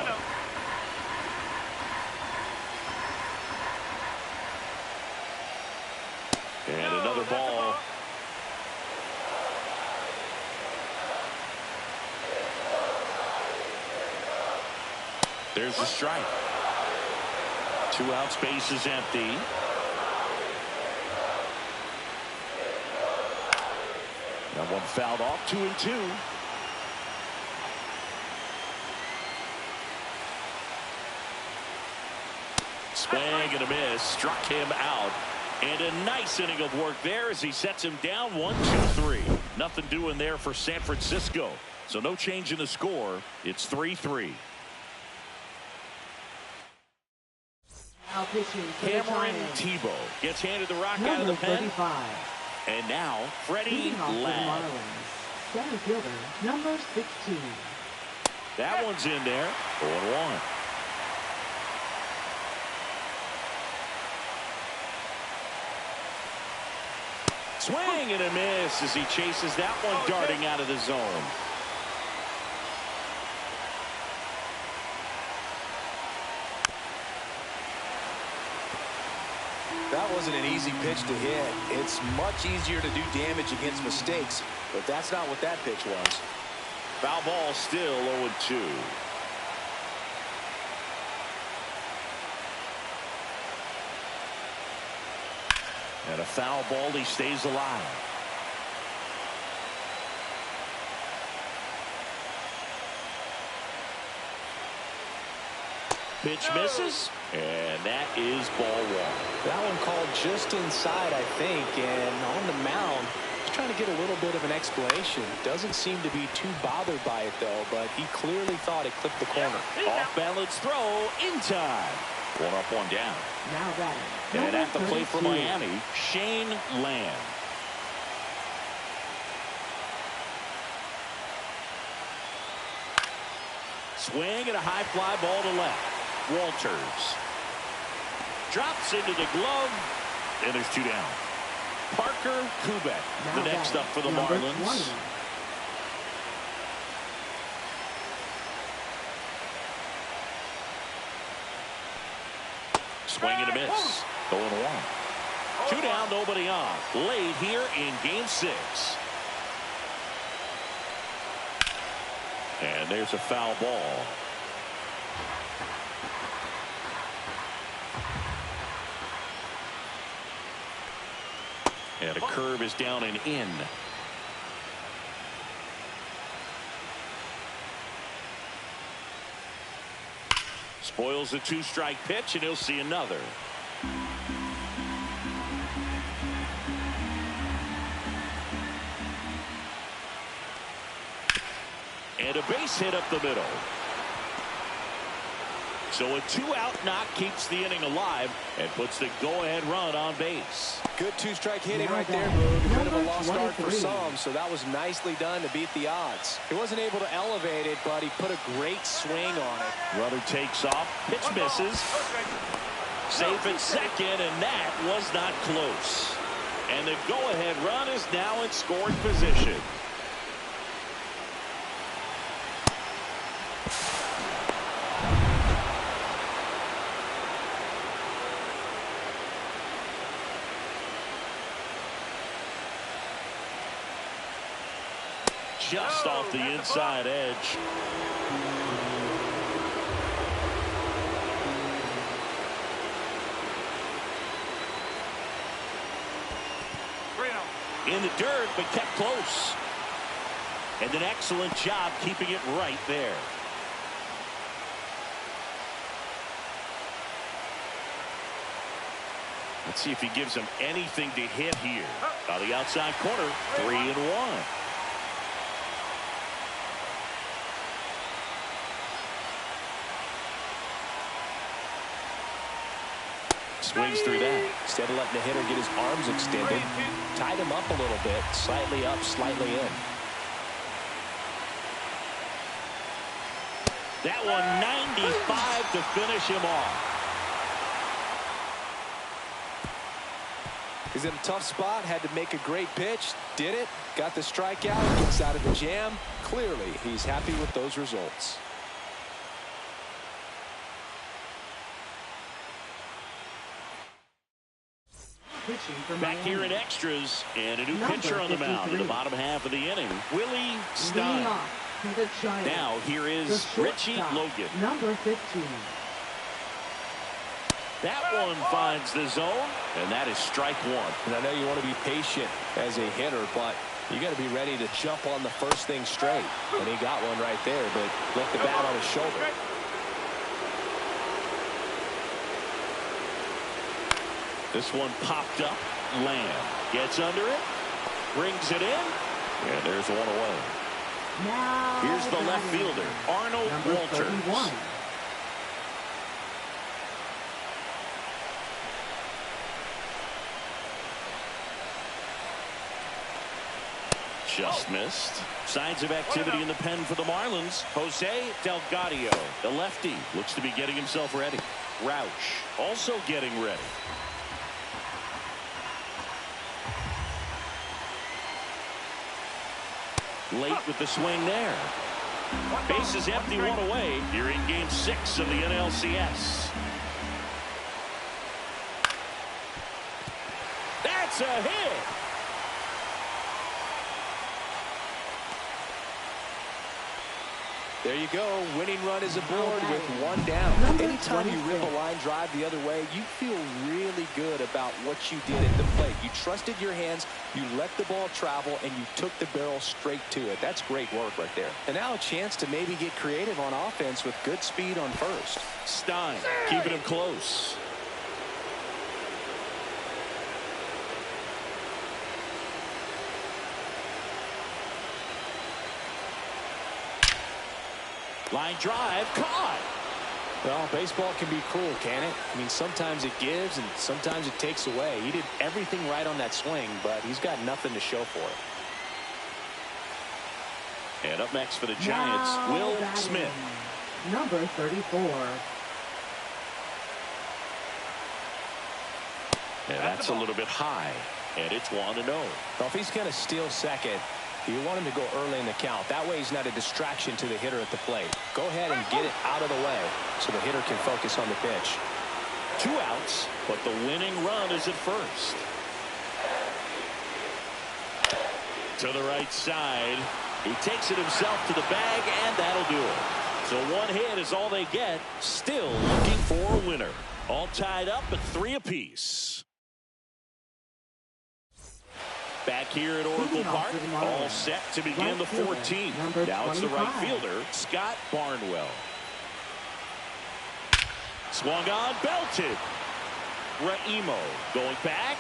And another ball. There's the strike. Two outs, base is empty. That one fouled off. 2-2. Swing and a miss. Struck him out. And a nice inning of work there as he sets him down. 1-2-3. Nothing doing there for San Francisco. So no change in the score. It's 3-3. Now pitching for the Cameron Giants. Tebow gets handed the rock out of Number the pen. 35. And now Freddie Leading off for the Ladd. Marlins. Center fielder, number 16. That one's in there. 0-1. Swing and a miss as he chases that one darting out of the zone. That wasn't an easy pitch to hit. It's much easier to do damage against mistakes, but that's not what that pitch was. Foul ball, still 0-2. And a foul ball, he stays alive. Pitch misses, and that is ball one. That one called just inside, I think, and on the mound, he's trying to get a little bit of an explanation. Doesn't seem to be too bothered by it, though, but he clearly thought it clipped the corner. Off balance throw in time. One up, one down. Now batting. And Number at the plate for 32. Miami, Shane Lamb. Swing and a high fly ball to left. Walters drops into the glove, and there's two down. Parker Kubek, Now the next batting. up for the Number Marlins. 20. Swing and a miss. 0-1. Two down, nobody on. Late here in game 6. And there's a foul ball. And a curve is down and in. Spoils the 2-strike pitch, and he'll see another. And a base hit up the middle. So a 2-out knock keeps the inning alive and puts the go-ahead run on base. Good 2-strike hitting Now right there, batting. Boog. A bit of a Number lost start for 23. some, so that was nicely done to beat the odds. He wasn't able to elevate it, but he put a great swing on it. Runner takes off. Pitch misses. Safe at second, and that was not close. And the go-ahead run is now in scoring position. Just off the inside edge. In the dirt, but kept close. And an excellent job keeping it right there. Let's see if he gives him anything to hit here. On the outside corner, 3-1. Swings through that. Instead of letting the hitter get his arms extended, tied him up a little bit, slightly up, slightly in. That one 95 to finish him off. He's in a tough spot, had to make a great pitch, did it, got the strikeout, gets out of the jam. Clearly, he's happy with those results. Back here in extras, and a new Number pitcher on the mound in the 53. bottom half of the inning, Willie Leading Stein. off for the Giants. Now here The is Richie shortstop, Logan. Number 15. That one finds the zone, and that is strike one. And I know you want to be patient as a hitter, but you got to be ready to jump on the first thing straight. And he got one right there, but left the bat on his shoulder. This one popped up. Lamb gets under it, brings it in, and there's one away. Now Here's the left fielder, Arnold number Walters. 31. Just missed. Signs of activity in the pen for the Marlins. Jose Delgado, the lefty, looks to be getting himself ready. Rauch also getting ready. Late with the swing there. Base is empty, one away. You're in game 6 of the NLCS. That's a hit. There you go. Winning run is aboard with one down. Anytime you rip a line drive the other way, you feel really good about what you did at the plate. You trusted your hands, you let the ball travel, and you took the barrel straight to it. That's great work right there. And now a chance to maybe get creative on offense with good speed on first. Stein keeping him close. Line drive, caught. Well, baseball can be cruel, can it? I mean, sometimes it gives and sometimes it takes away. He did everything right on that swing, but he's got nothing to show for it. And up next for the Giants, Now Will batting, Smith. number 34. And that's a little bit high, and it's 1-0. Well, if he's going to steal second, you want him to go early in the count. That way he's not a distraction to the hitter at the plate. Go ahead and get it out of the way so the hitter can focus on the pitch. 2 outs, but the winning run is at first. To the right side. He takes it himself to the bag, and that'll do it. So 1 hit is all they get. Still looking for a winner. All tied up at 3 apiece. Back here at Oracle Park, all set to begin the 14th. Now it's the right fielder, Scott Barnwell. Swung on, belted. Raimo going back.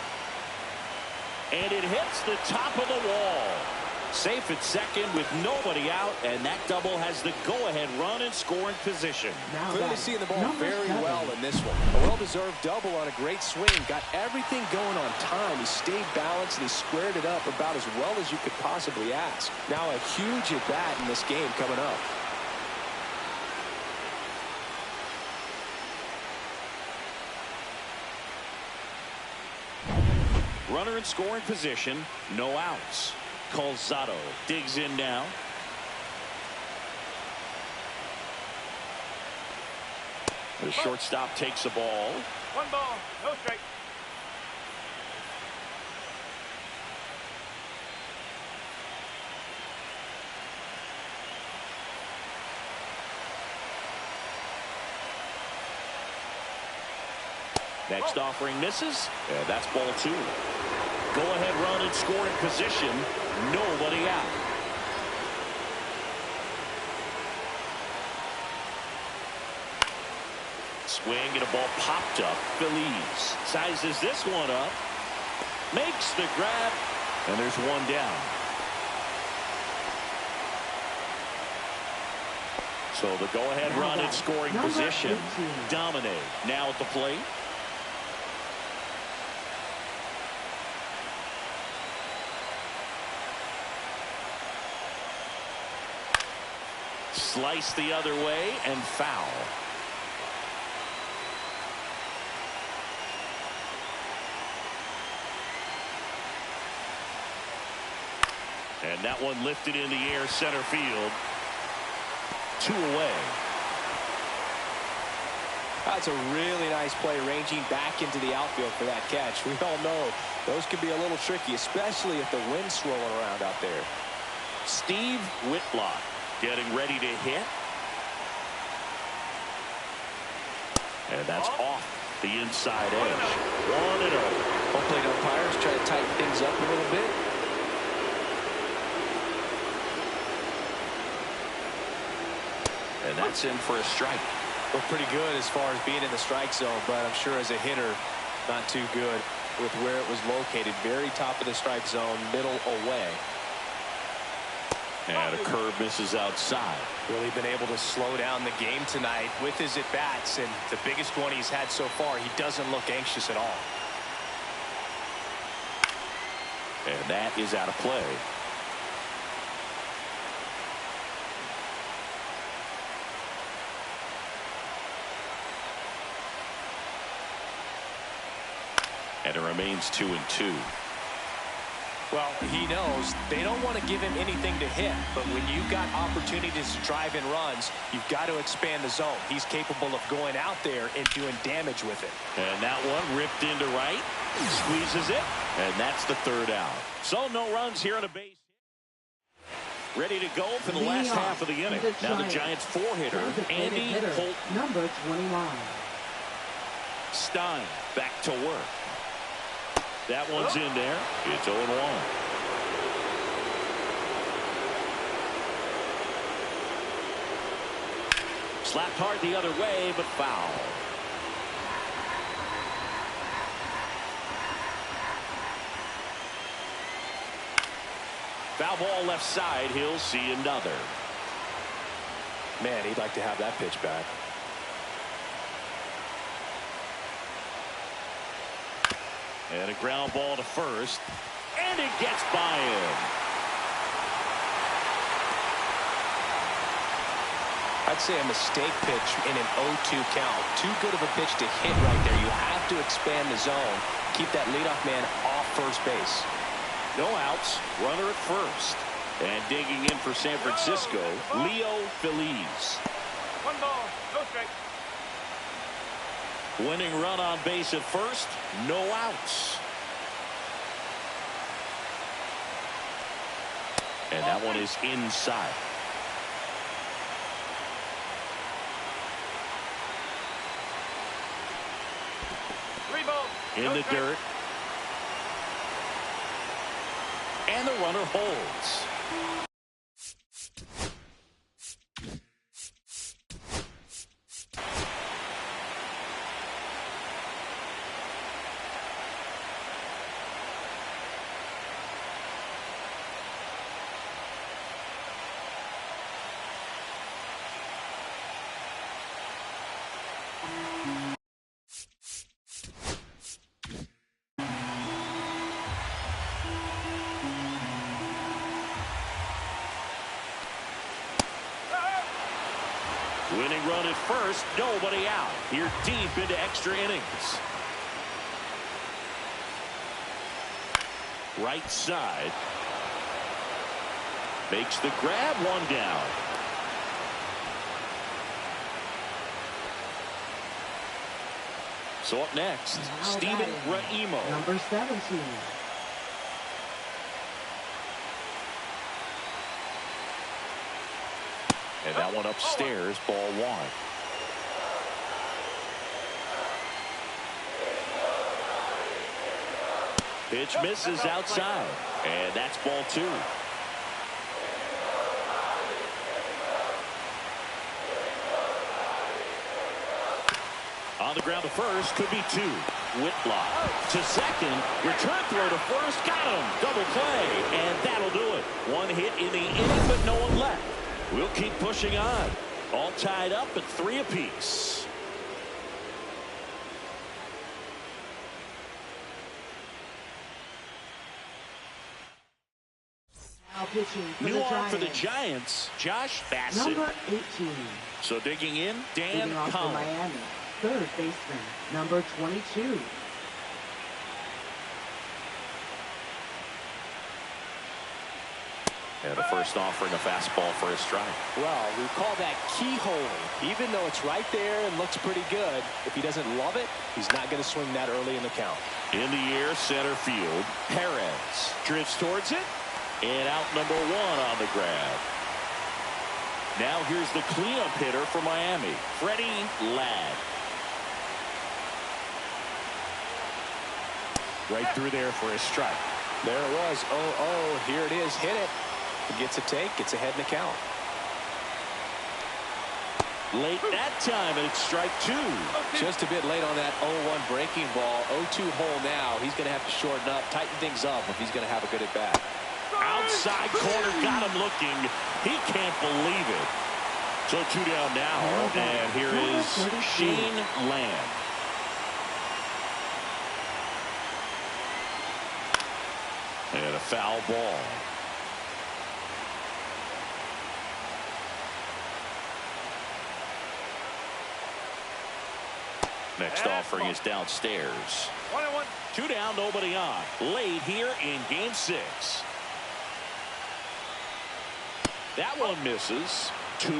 And it hits the top of the wall. Safe at second with nobody out, and that double has the go-ahead run in scoring position. Clearly seeing the ball very well in this one. A well-deserved double on a great swing. Got everything going on time. He stayed balanced, and he squared it up about as well as you could possibly ask. Now a huge at-bat in this game coming up. Runner in scoring position, no outs. Calzado digs in now. The shortstop takes the ball. 1 ball, no strike. Next offering misses, and that's ball 2. Go-ahead run in scoring position, nobody out. Swing and a ball popped up. Feliz sizes this one up, makes the grab, and there's 1 down. So the go-ahead run in scoring position. Domine now at the plate. Slice the other way and foul. And that one lifted in the air center field. 2 away. That's a really nice play, ranging back into the outfield for that catch. We all know those can be a little tricky, especially if the wind's swirling around out there. Steve Whitlock getting ready to hit. And that's off. the inside edge. 1-0. Home plate umpires try to tighten things up a little bit. And that's in for a strike. Looked pretty good as far as being in the strike zone, but I'm sure as a hitter, not too good with where it was located. Very top of the strike zone, middle away. And a curve misses outside. Really been able to slow down the game tonight with his at-bats, and the biggest one he's had so far, he doesn't look anxious at all. And that is out of play. And it remains 2-2. Well, he knows they don't want to give him anything to hit, but when you've got opportunities to drive in runs, you've got to expand the zone. He's capable of going out there and doing damage with it. And that one ripped into right, squeezes it, and that's the third out. So no runs here on a base. Ready to go for the last half of the inning. Now the Giants four-hitter, Andy Holt. Number 21. Stein back to work. That one's in there. It's 0-1. Slapped hard the other way, but foul. Foul ball left side. He'll see another. Man, he'd like to have that pitch back. And a ground ball to first. And it gets by him. I'd say a mistake pitch in an 0-2 count. Too good of a pitch to hit right there. You have to expand the zone. Keep that leadoff man off first base. No outs. Runner at first. And digging in for San Francisco, Leo Feliz. 1 ball, no strike. Winning run on base at first. No outs. And that one is inside. In the dirt. And the runner holds. Winning run at first, nobody out. Here deep into extra innings. Right side. Makes the grab, one down. So up next, Steven Raimo. Number 17. And that one upstairs, ball one. Pitch misses outside. And that's ball two. On the ground to first, could be two. Whitlock to second. Return throw to first. Got him. Double play. And that'll do it. One hit in the inning, but no one left. We'll keep pushing on. All tied up at 3 apiece. Now pitching for New the arm Giants. for the Giants, Josh Bassett. Number 18. So digging in, Dan Leading off for Collins. Miami. Third baseman. Number 22. And the first offering a fastball for a strike. Well, we call that keyholing. Even though it's right there and looks pretty good, if he doesn't love it, he's not going to swing that early in the count. In the air, center field. Perez drifts towards it. And out number one on the grab. Now here's the cleanup hitter for Miami, Freddie Ladd. Right through there for a strike. There it was. Oh, here it is. Hit it. He gets a take. Gets ahead in the count. Late that time, and it's strike 2. Just a bit late on that 0-1 breaking ball. 0-2 hole now. He's going to have to shorten up, tighten things up if he's going to have a good at-bat. Outside corner, got him looking. He can't believe it. So 2 down now, and here is Shane Lamb. And a foul ball. Next offering is downstairs. 1-1. 2 down, nobody on. Late here in game 6. That one misses. 2-1.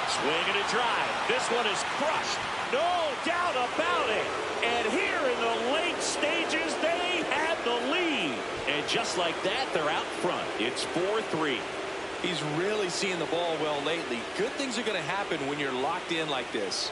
Swing and a drive. This one is crushed. No doubt about it. And here in the late stages, they had the lead. And just like that, they're out front. It's 4-3. He's really seeing the ball well lately. Good things are going to happen when you're locked in like this.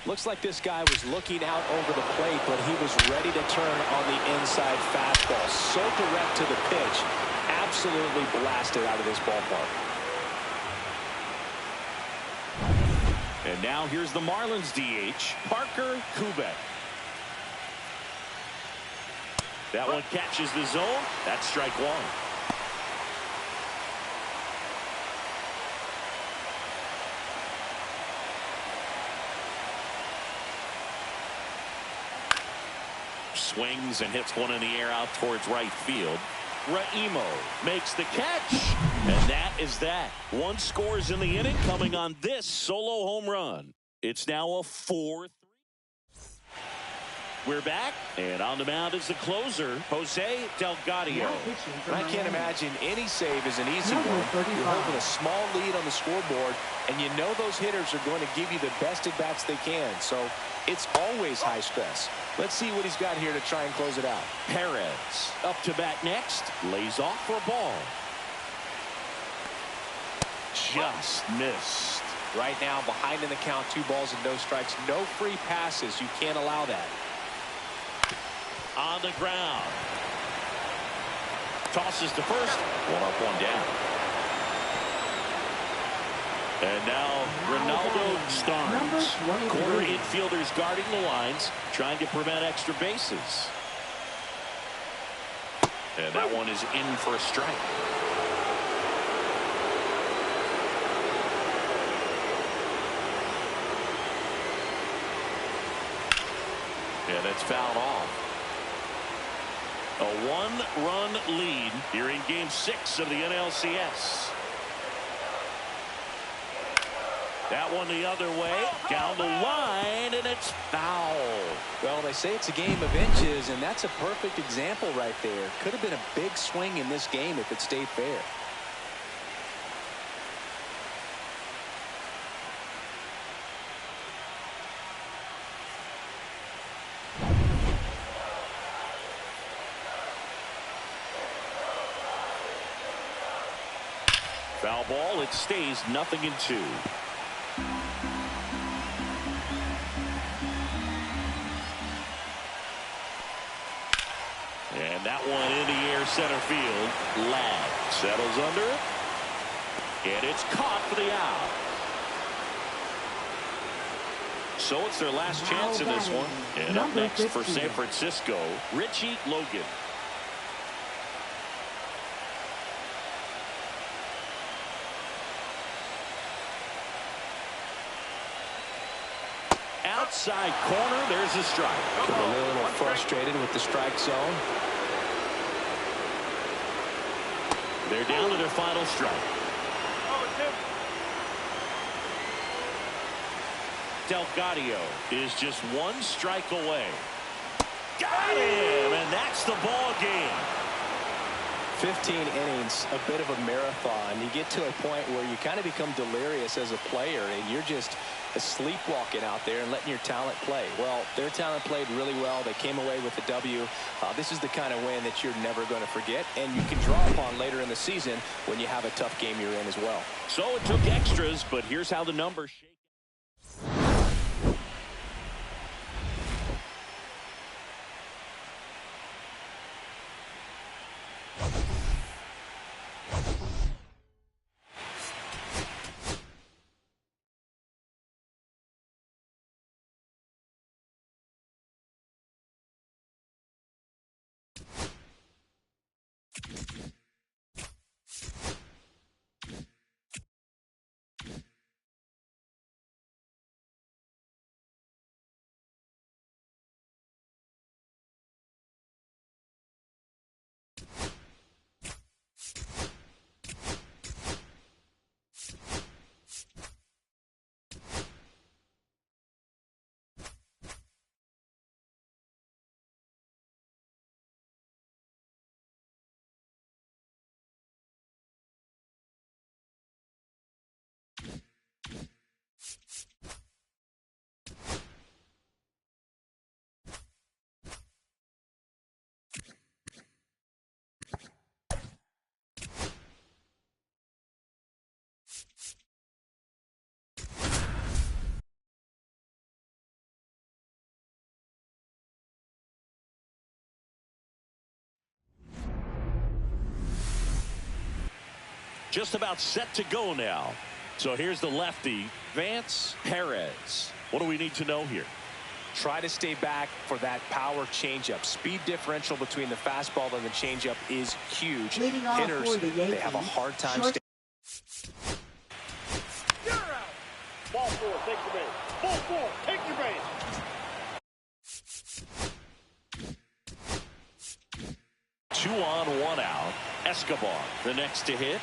Looks like this guy was looking out over the plate, but he was ready to turn on the inside fastball. So direct to the pitch. Absolutely blasted out of this ballpark. And now here's the Marlins DH, Parker Kubek. That one catches the zone. That's strike 1. Swings and hits one in the air out towards right field. Raimo makes the catch, and that is that. 1 scores in the inning, coming on this solo home run. It's now a 4-3. We're back, and on the mound is the closer, Jose Delgadio. I can't imagine any save is an easy one. You're holding a small lead on the scoreboard, and you know those hitters are going to give you the best at-bats they can, so it's always high stress. Let's see what he's got here to try and close it out. Perez up to bat next, lays off for a ball. Just missed. Right now, behind in the count, 2 balls and no strikes. No free passes. You can't allow that. On the ground. Tosses to first. 1 up, 1 down. And now Ronaldo Starnes. Corner infielders guarding the lines, trying to prevent extra bases. And that one is in for a strike. And that's fouled off. A 1-run lead here in game 6 of the NLCS. That one the other way, down the line, and it's foul. Well, they say it's a game of inches, and that's a perfect example right there. Could have been a big swing in this game if it stayed fair. Foul ball, it stays 0-2. And that one in the air center field. Ladd settles under it. And it's caught for the out. So it's their last chance in this one. And up next for San Francisco, Richie Logan. Outside corner, there's a strike. A little frustrated with the strike zone. They're down to their final strike. 0-2. Delgadio is just 1 strike away. Got him, and that's the ball game. 15 innings, a bit of a marathon. You get to a point where you kind of become delirious as a player, and you're just sleepwalking out there and letting your talent play. Well, their talent played really well. They came away with the W. This is the kind of win that you're never going to forget, and you can draw upon later in the season when you have a tough game you're in as well. So it took extras, but here's how the numbers shake. Just about set to go now. So here's the lefty, Vance Perez. What do we need to know here? Try to stay back for that power changeup. Speed differential between the fastball and the changeup is huge. Hitters, they have a hard time staying. You're out. Ball four, take your base. Ball four, take your base. 2 on, 1 out. Escobar, the next to hit.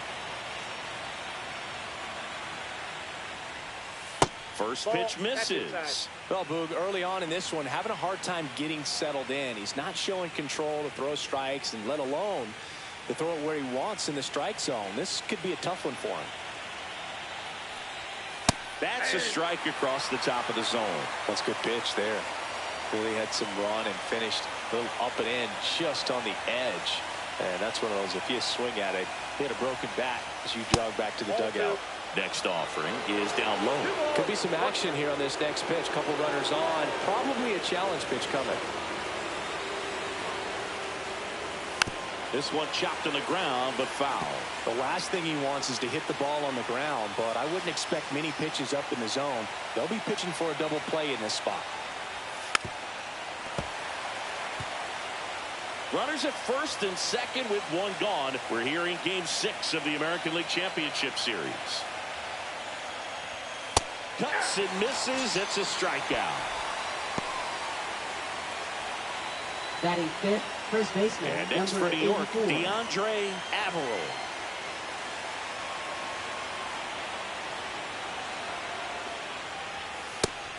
First pitch misses. Well, Boog, early on in this one, having a hard time getting settled in. He's not showing control to throw strikes, and let alone to throw it where he wants in the strike zone. This could be a tough one for him. That's a strike across the top of the zone. That's a good pitch there. Really had some run and finished a little up and in just on the edge. And that's one of those, if you swing at it, hit a broken bat as you jog back to the dugout. Next offering is down low. Could be some action here on this next pitch. Couple runners on. Probably a challenge pitch coming. This one chopped on the ground, but foul. The last thing he wants is to hit the ball on the ground, but I wouldn't expect many pitches up in the zone. They'll be pitching for a double play in this spot. Runners at first and second with one gone. We're here in Game 6 of the American League Championship Series. Cuts and misses. It's a strikeout. Batting fifth, first baseman, And next number for New York, 84. DeAndre Averill.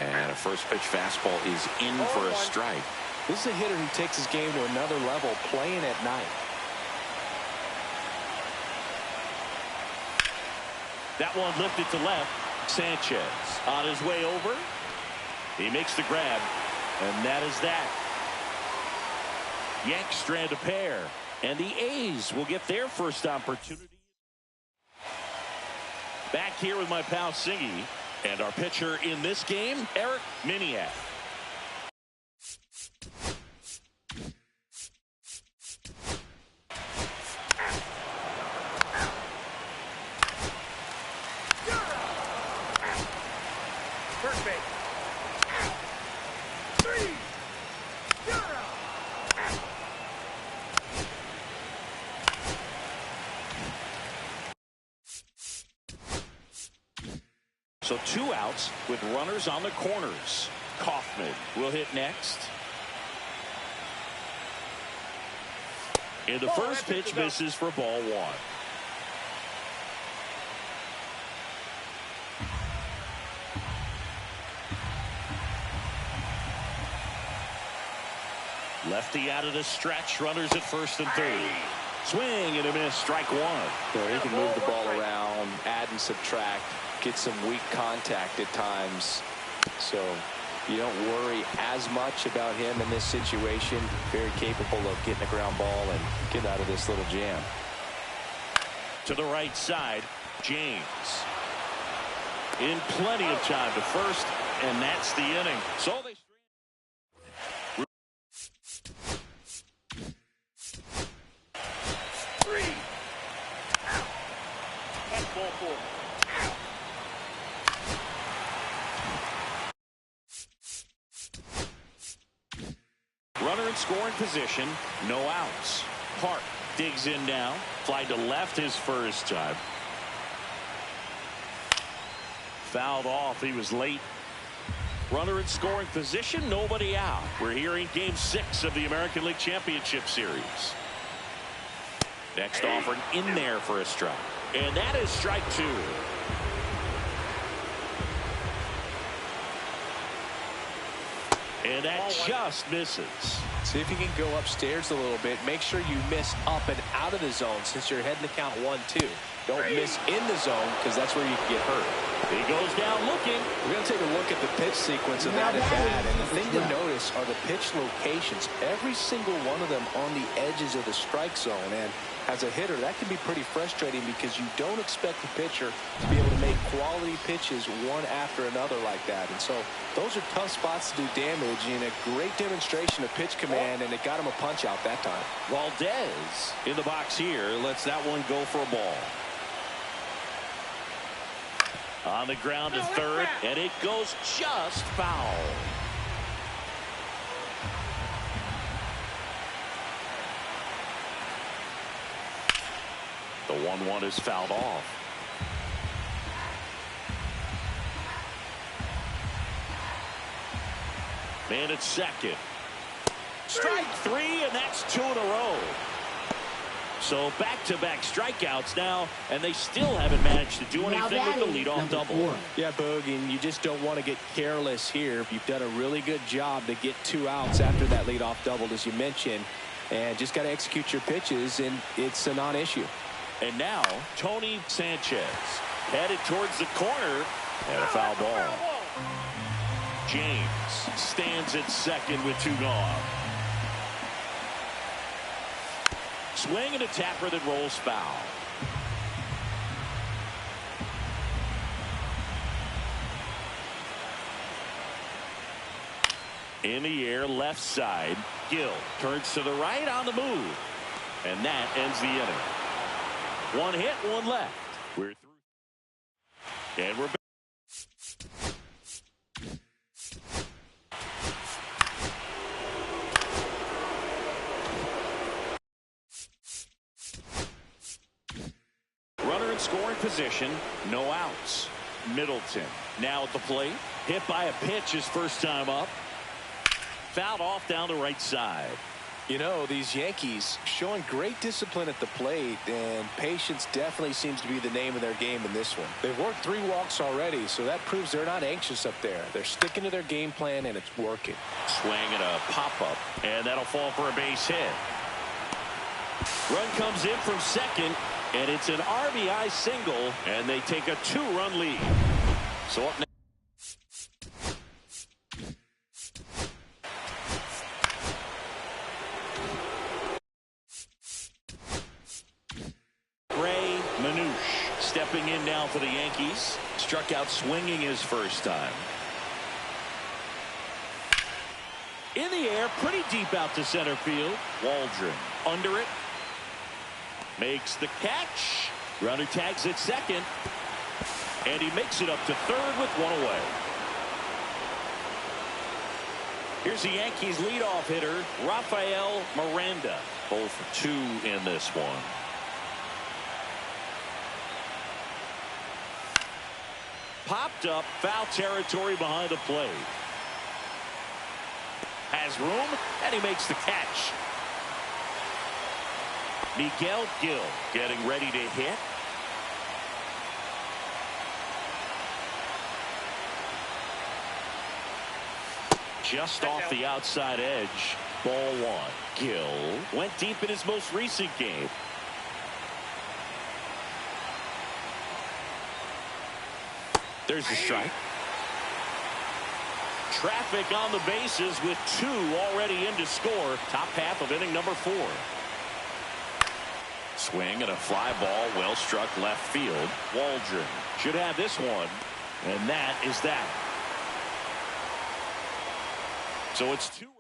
And a first pitch fastball is in for a strike. This is a hitter who takes his game to another level, playing at night. That one lifted to left. Sanchez on his way over. He makes the grab, and that is that. Yanks strand a pair, and the A's will get their first opportunity. Back here with my pal Singy, and our pitcher in this game, Eric Miniak. First base. So 2 outs with runners on the corners. Kaufman will hit next. And the first pitch misses for ball 1. Lefty out of the stretch. Runners at first and third. Swing and a miss. Strike one. So he can move the ball around, add and subtract, get some weak contact at times. So you don't worry as much about him in this situation. Very capable of getting a ground ball and getting out of this little jam. To the right side, James. In plenty of time to first, and that's the inning. So they... Runner in scoring position, no outs. Hart digs in now. Fly to left his first time. Fouled off. He was late. Runner in scoring position, nobody out. We're here in Game 6 of the American League Championship Series. Next offering in there for a strike. And that is strike two. And that just misses. See if you can go upstairs a little bit. Make sure you miss up and out of the zone since you're heading to count 1-2. Don't miss in the zone because that's where you can get hurt. He goes down looking. We're going to take a look at the pitch sequence of that at bat. And the thing to notice are the pitch locations. Every single one of them on the edges of the strike zone. And as a hitter, that can be pretty frustrating because you don't expect the pitcher to be able to make quality pitches one after another like that. And so those are tough spots to do damage, and a great demonstration of pitch command, and it got him a punch out that time. Valdez in the box here lets that one go for a ball. On the ground to third, and it goes just foul. The 1-1 is fouled off. Man at second. Strike three, and that's 2 in a row. So back-to-back strikeouts now, and they still haven't managed to do anything with the leadoff double. Yeah, Boog, and you just don't want to get careless here. You've done a really good job to get 2 outs after that leadoff double, as you mentioned, and just got to execute your pitches, and it's a non-issue. And now, Tony Sanchez headed towards the corner, and a foul ball. James stands at second with 2 gone. Swing and a tapper that rolls foul. In the air, left side. Gill turns to the right on the move. And that ends the inning. 1 hit, 1 left. We're through. And we're back. Runner in scoring position, no outs. Middleton now at the plate. Hit by a pitch his first time up. Fouled off down the right side. You know, these Yankees showing great discipline at the plate, and patience definitely seems to be the name of their game in this one. They've worked 3 walks already, so that proves they're not anxious up there. They're sticking to their game plan, and it's working. Swing and a pop-up, and that'll fall for a base hit. Run comes in from second, and it's an RBI single, and they take a 2-run lead. So up next. Stepping in now for the Yankees. Struck out swinging his first time. In the air, pretty deep out to center field. Waldron under it. Makes the catch. Runner tags at second. And he makes it up to third with 1 away. Here's the Yankees leadoff hitter, Rafael Miranda. 0 for 2 in this one. Popped up, foul territory behind the plate. Has room, and he makes the catch. Miguel Gil getting ready to hit. Just off the outside edge. Ball one. Gill went deep in his most recent game. There's the strike. Traffic on the bases with 2 already in to score. Top half of inning number 4. Swing and a fly ball well struck left field. Waldron should have this one, and that is that. So it's 2 runs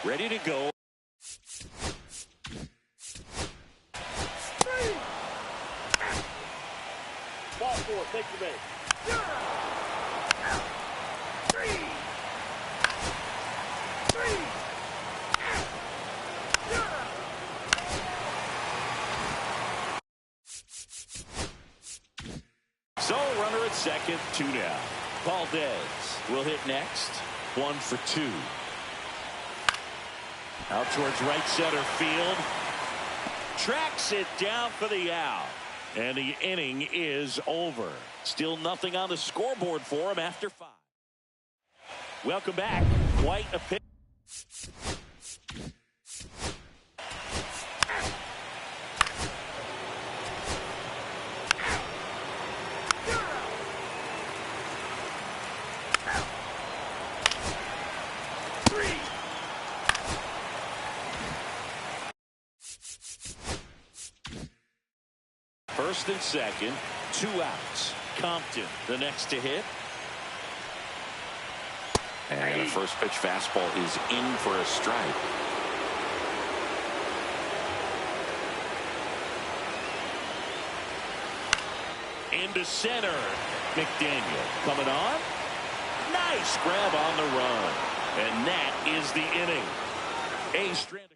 ready to go. Ball 4, take the base. So runner at second, 2 down. Valdez will hit next. 1 for 2. Out towards right center field. Tracks it down for the out. And the inning is over. Still nothing on the scoreboard for him after 5. Welcome back. Quite a pitch. First and second, 2 outs. Compton, the next to hit. And the first pitch fastball is in for a strike. Into center. McDaniel coming on. Nice grab on the run. And that is the inning. A strand.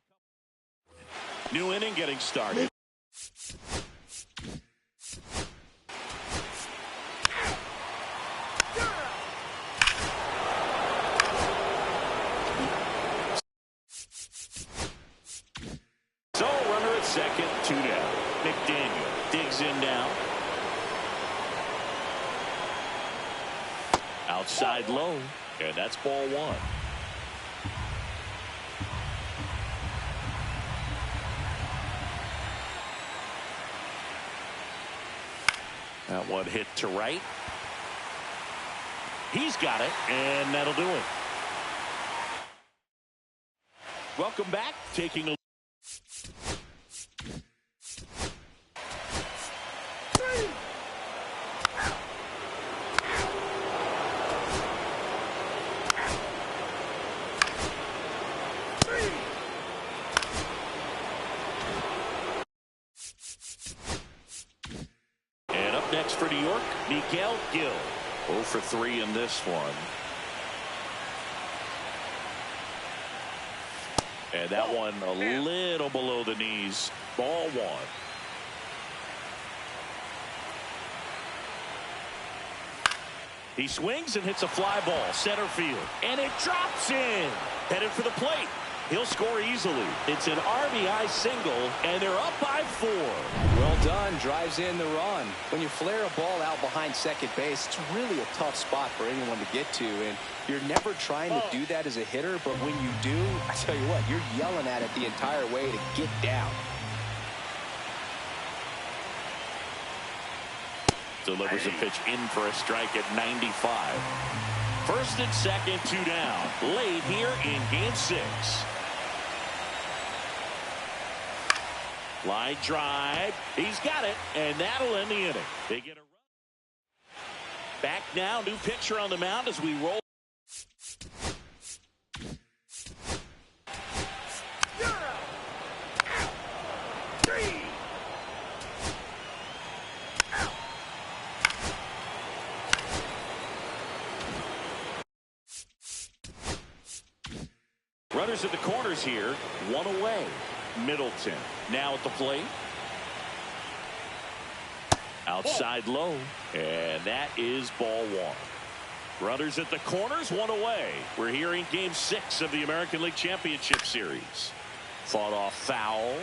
New inning getting started. So runner at second, 2 down. McDaniel digs in now. Outside low, and that's ball 1. That one hit to right. He's got it, and that'll do it. Welcome back. Taking a next for New York, Miguel Gill. 0 for 3 in this one. And that one a little below the knees. Ball 1. He swings and hits a fly ball center field, and it drops in. Headed for the plate. He'll score easily. It's an RBI single, and they're up by 4. Well done. Drives in the run. When you flare a ball out behind second base, it's really a tough spot for anyone to get to, and you're never trying to do that as a hitter, but when you do, I tell you what, you're yelling at it the entire way to get down. Delivers a pitch in for a strike at 95. First and second, 2 down. Late here in game 6. Line drive. He's got it, and that'll end the inning. They get a run. Back now, new pitcher on the mound as we roll. Runners at the corners here, 1 away. Middleton now at the plate. Outside low, and that is ball 1. Runners at the corners, 1 away. We're here in game 6 of the American League Championship Series. Fought off foul.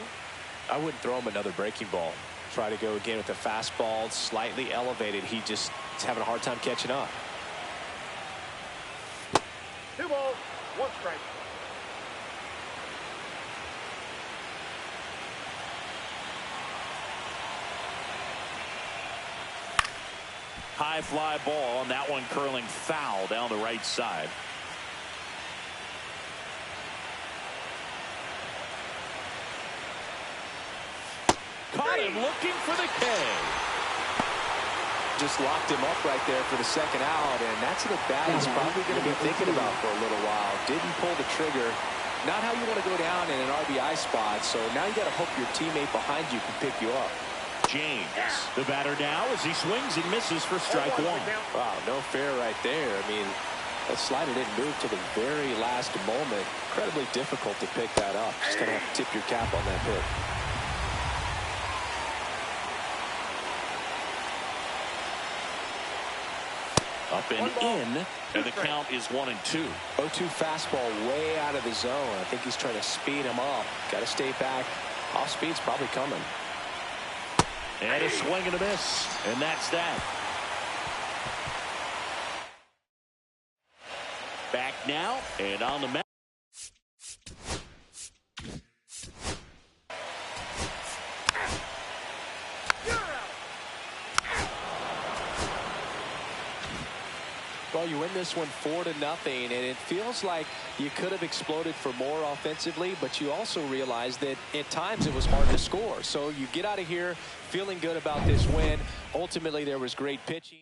I wouldn't throw him another breaking ball. Try to go again with a fastball, slightly elevated. He just is having a hard time catching up. 2 balls, 1 strike. high fly ball, and that one curling foul down the right side. Caught him looking for the K. Just locked him up right there for the second out, and that's an at-bat he's probably going to be thinking about for a little while. Didn't pull the trigger. Not how you want to go down in an RBI spot, so now you got to hope your teammate behind you can pick you up. James, the batter now, as he swings and misses for strike one. Wow, no fair right there. I mean, that slider didn't move to the very last moment. Incredibly difficult to pick that up. Just going to have to tip your cap on that pick. Up and in, and the count is 1-2. 0-2 fastball way out of the zone. I think he's trying to speed him up. Got to stay back. Off speed's probably coming. And a swing and a miss, and that's that. Back now, and on the mound. Well, you win this one 4-0, and it feels like you could have exploded for more offensively, but you also realize that at times it was hard to score. So you get out of here feeling good about this win. Ultimately, there was great pitching.